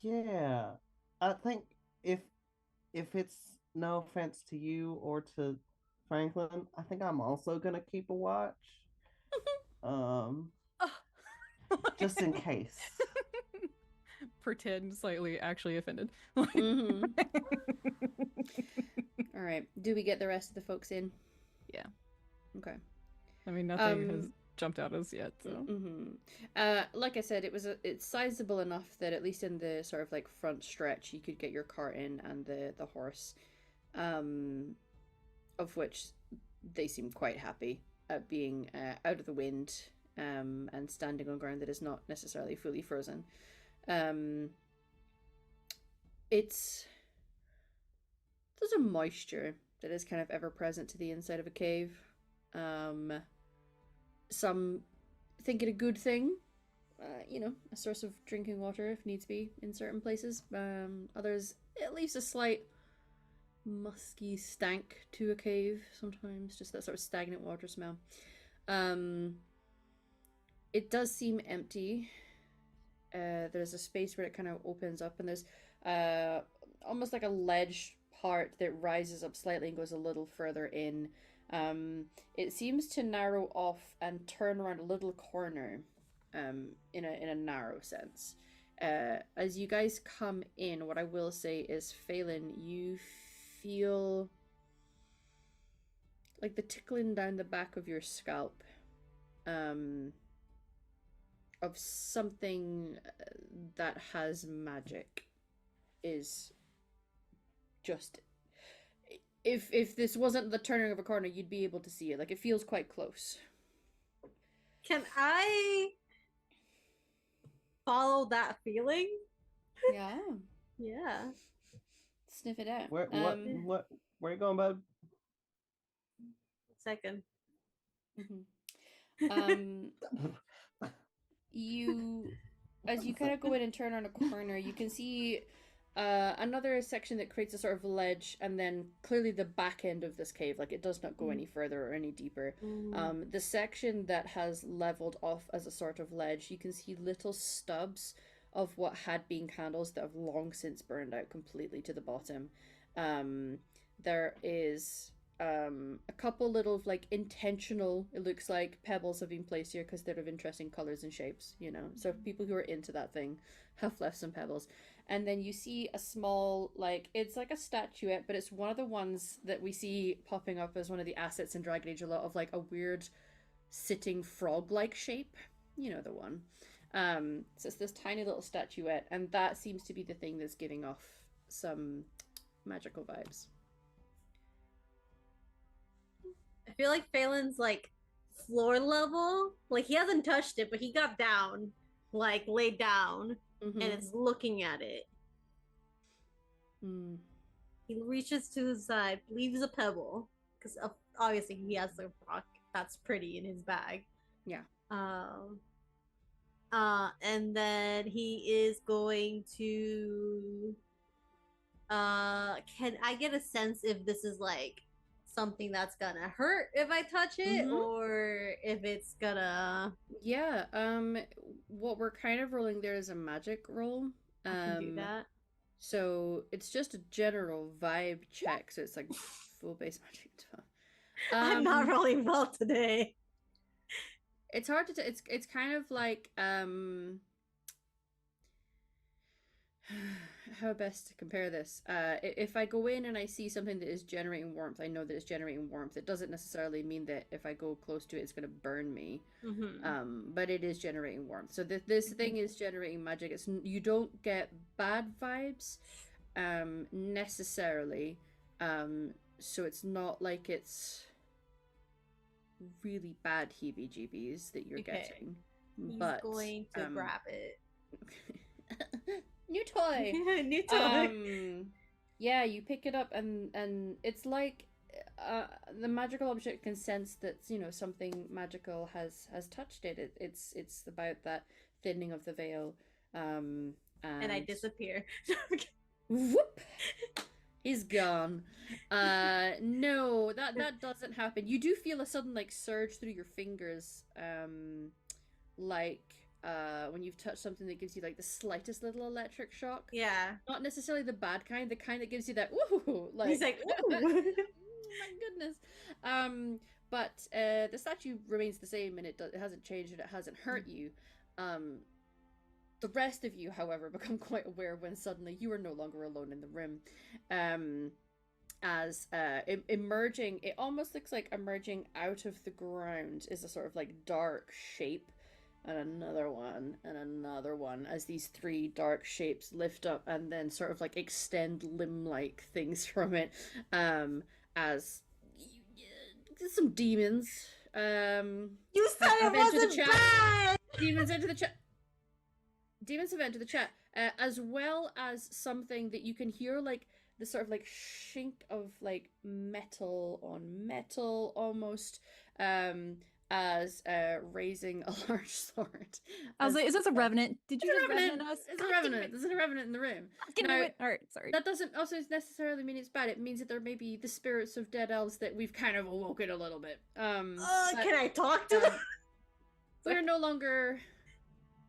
Yeah. I think if it's no offense to you or to Franklin, I think I'm also gonna keep a watch. Just in case. Pretend slightly actually offended. All right. Do we get the rest of the folks in? Yeah. Okay. I mean, nothing has jumped out as yet. So. Like I said, it's sizable enough that at least in the sort of like front stretch, you could get your cart in and the horse, of which they seem quite happy at being out of the wind, and standing on ground that is not necessarily fully frozen. There's a moisture that is kind of ever present to the inside of a cave. Some think it a good thing, a source of drinking water if needs be in certain places. Others, it leaves a slight musky stank to a cave sometimes, just that sort of stagnant water smell. It does seem empty. There's a space where it kind of opens up, and there's almost like a ledge part that rises up slightly and goes a little further in. It seems to narrow off and turn around a little corner, in a narrow sense. As you guys come in, what I will say is, Phelan, you feel like the tickling down the back of your scalp, of something that has magic is just... If this wasn't the turning of a corner, you'd be able to see it. Like, it feels quite close. Can I follow that feeling? Yeah. Yeah. Sniff it out. Where are you going, bud? Second. As you kind of go in and turn on a corner, you can see another section that creates a sort of ledge, and then clearly the back end of this cave. Like, it does not go any further or any deeper. The section that has leveled off as a sort of ledge, you can see little stubs of what had been candles that have long since burned out completely to the bottom. There is a couple little, like, intentional, it looks like, pebbles have been placed here because they're of interesting colors and shapes, so people who are into that thing have left some pebbles. And then you see a small, like, it's like a statuette, but it's one of the ones that we see popping up as one of the assets in Dragon Age a lot, of like a weird sitting frog-like shape. You know the one. So it's this tiny little statuette, and that seems to be the thing that's giving off some magical vibes. I feel like Phelan's like floor level. Like he hasn't touched it, but he got down, like laid down, Mm-hmm. and is looking at it. Mm. He reaches to his side, leaves a pebble, because obviously he has a rock that's pretty in his bag. Yeah. And then he is going to. Can I get a sense if this is like something that's gonna hurt if I touch it, or if it's gonna? Yeah. What we're kind of rolling there is a magic roll. I can do that. So it's just a general vibe check. So it's like full base magic stuff. I'm not rolling well today. It's hard to. It's kind of like how best to compare this. If I go in and I see something that is generating warmth, I know that it's generating warmth. It doesn't necessarily mean that if I go close to it, it's going to burn me. But it is generating warmth. So this thing is generating magic. You don't get bad vibes, necessarily. So it's not like it's really bad heebie-jeebies that you're getting. He's but going to grab it. New toy. New toy. Yeah, you pick it up and it's like the magical object can sense that, you know, something magical has touched it. It's about that thinning of the veil. And I disappear. Whoop. He's gone. No, that doesn't happen. You do feel a sudden like surge through your fingers, like when you've touched something that gives you like the slightest little electric shock. Yeah. Not necessarily the bad kind, the kind that gives you that ooh, like he's like ooh. My goodness. But the statue remains the same, and it hasn't changed, and it hasn't hurt you. The rest of you, however, become quite aware when suddenly you are no longer alone in the room. As emerging, it almost looks like emerging out of the ground is a sort of like dark shape, and another one, as these three dark shapes lift up and then sort of like extend limb-like things from it, as some demons you said it wasn't bad. Demons enter the chat. Demons have entered the chat, as well as something that you can hear, like the sort of like shink of like metal on metal almost, as raising a large sword. I was like, is this a revenant? Did you just revenant us? It's a revenant. There's a revenant in the room. Alright, sorry. That doesn't also necessarily mean it's bad. It means that there may be the spirits of dead elves that we've kind of awoken a little bit. Can I talk to them? We're no longer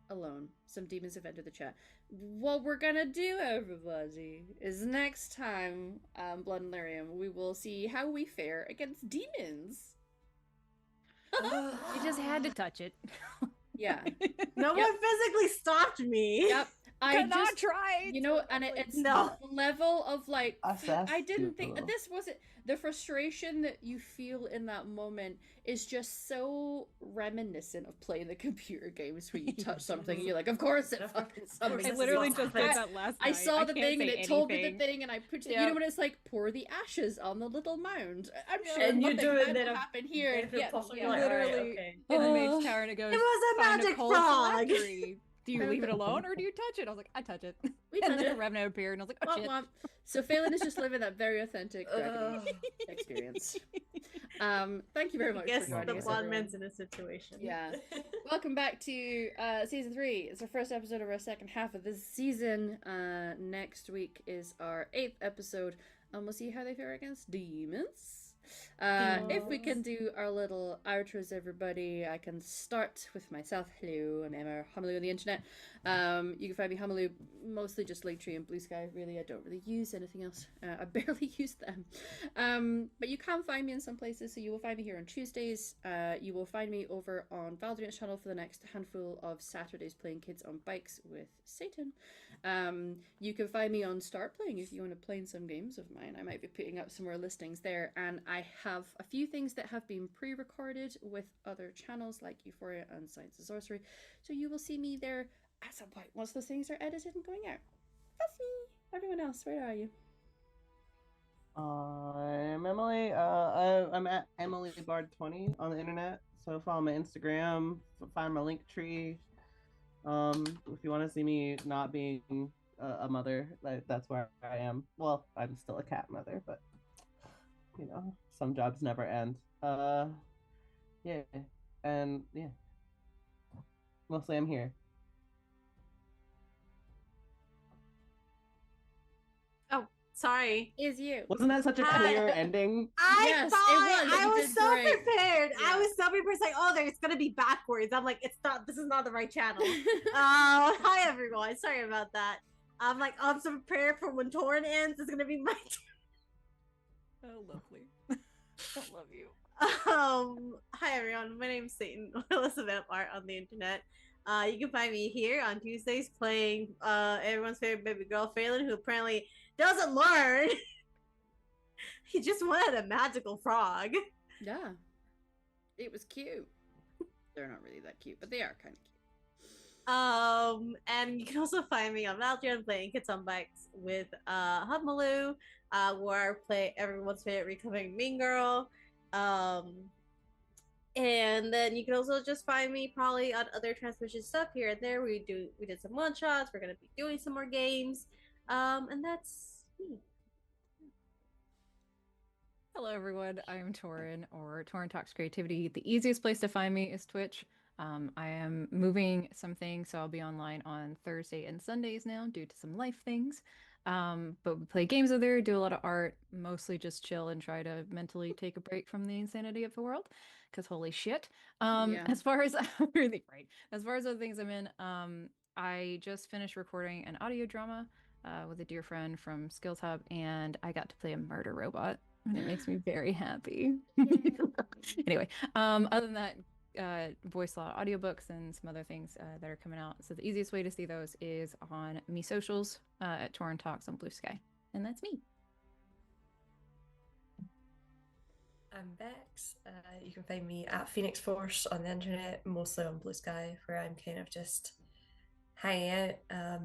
alone. Some demons have entered the chat. What we're gonna do, everybody, is next time, Blood and Lyrium, we will see how we fare against demons. You just had to touch it. Yeah. No one physically stopped me. Yep. I just tried. You know, and it's No. the level of like I didn't think people. this wasn't the frustration that you feel in that moment is just so reminiscent of playing the computer games where you touch something and you're like, of course it fucking summons. I literally just did that last night. I saw the can't thing and say it told me the anything. thing and I put you know when it's like pour the ashes on the little mound. I'm sure And you nothing do it, bad then will happen here. Then Yeah, possibly yeah. like, alright, Literally okay. in the mage tower, and it goes, It was a "Find magic coal frog." phylactery. Do you leave it alone or do you touch it? I was like, I touch it. We And touch then it. a revenant appeared, and I was like, oh Womp shit. womp. So Phelan is just living that very authentic Dragon Age experience. Thank you very much I guess for joining the us, blonde everyone. man's in a situation. Yeah. Welcome back to season 3. It's our first episode of our second half of this season. Next week is our 8th episode, and we'll see how they fare against demons. If we can do our little outros, everybody, I can start with myself. Hello, I'm Emma Hamalu on the internet. You can find me Hamalu mostly just Linktree and Blue Sky. Really, I don't really use anything else. I barely use them. But you can find me in some places. So you will find me here on Tuesdays. You will find me over on Valdrian's channel for the next handful of Saturdays playing Kids on Bikes with Satan. You can find me on Start Playing if you want to play in some games of mine. I might be putting up some more listings there. And I have a few things that have been pre-recorded with other channels like Euphoria and Science and Sorcery, so you will see me there at some point once those things are edited and going out. That's me. Everyone else, where are you? I'm Emily. I'm at Emily Bard 20 on the internet. So follow my Instagram, find my link tree. If you want to see me not being a mother, that's where I am. Well, I'm still a cat mother, but you know, some jobs never end. Yeah, and yeah, mostly I'm here. Oh, sorry. Is you. Wasn't that such a Hi. clear ending? Yes, it was. I You was did so great. prepared. Yeah. I was so prepared. Like, oh, it's gonna be backwards. I'm like, it's not. This is not the right channel. Hi everyone. Sorry about that. I'm like, I'm so prepared for when Torn ends. It's gonna be my. Oh, lovely. I love you. Hi everyone. My name's Satan. Elizabeth Art on the internet. You can find me here on Tuesdays playing everyone's favorite baby girl, Feylen, who apparently doesn't learn. He just wanted a magical frog. Yeah. It was cute. They're not really that cute, but they are kind of cute. And you can also find me on Valtron playing Kids on Bikes with Hubmaloo, where I play everyone's favorite recovering mean girl. And then you can also just find me probably on other transmission stuff here and there. We did some one shots. We're gonna be doing some more games. And that's me. Hello, everyone. I'm Torin, or Torin Talks Creativity. The easiest place to find me is Twitch. I am moving some things, so I'll be online on Thursday and Sundays now due to some life things. But we play games over there, do a lot of art, mostly just chill and try to mentally take a break from the insanity of the world. Because holy shit. Yeah. As far as really right. As far as other things I'm in, I just finished recording an audio drama with a dear friend from Skills Hub, and I got to play a murder robot. And it makes me very happy. Anyway, other than that, voice a lot of audiobooks and some other things that are coming out. So the easiest way to see those is on me socials at Torin Talks on Blue Sky. And that's me. I'm Bex. You can find me at Phoenix Force on the internet, mostly on Blue Sky, where I'm kind of just hanging out.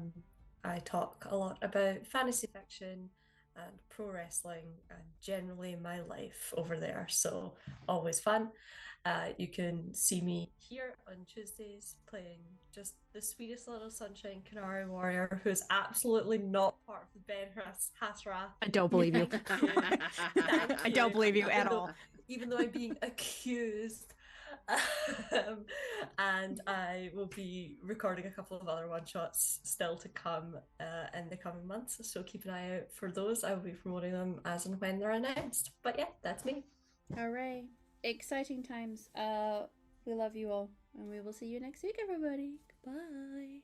I talk a lot about fantasy fiction and pro wrestling and generally my life over there, so always fun. You can see me here on Tuesdays playing just the sweetest little sunshine Canary warrior who's absolutely not part of the Ben Hasra. I don't believe you. I don't believe you at all. Even though I'm being accused. And I will be recording a couple of other one-shots still to come in the coming months, so keep an eye out for those. I will be promoting them as and when they're announced. But yeah, that's me. All right. Exciting times. We love you all, and we will see you next week, everybody. Goodbye.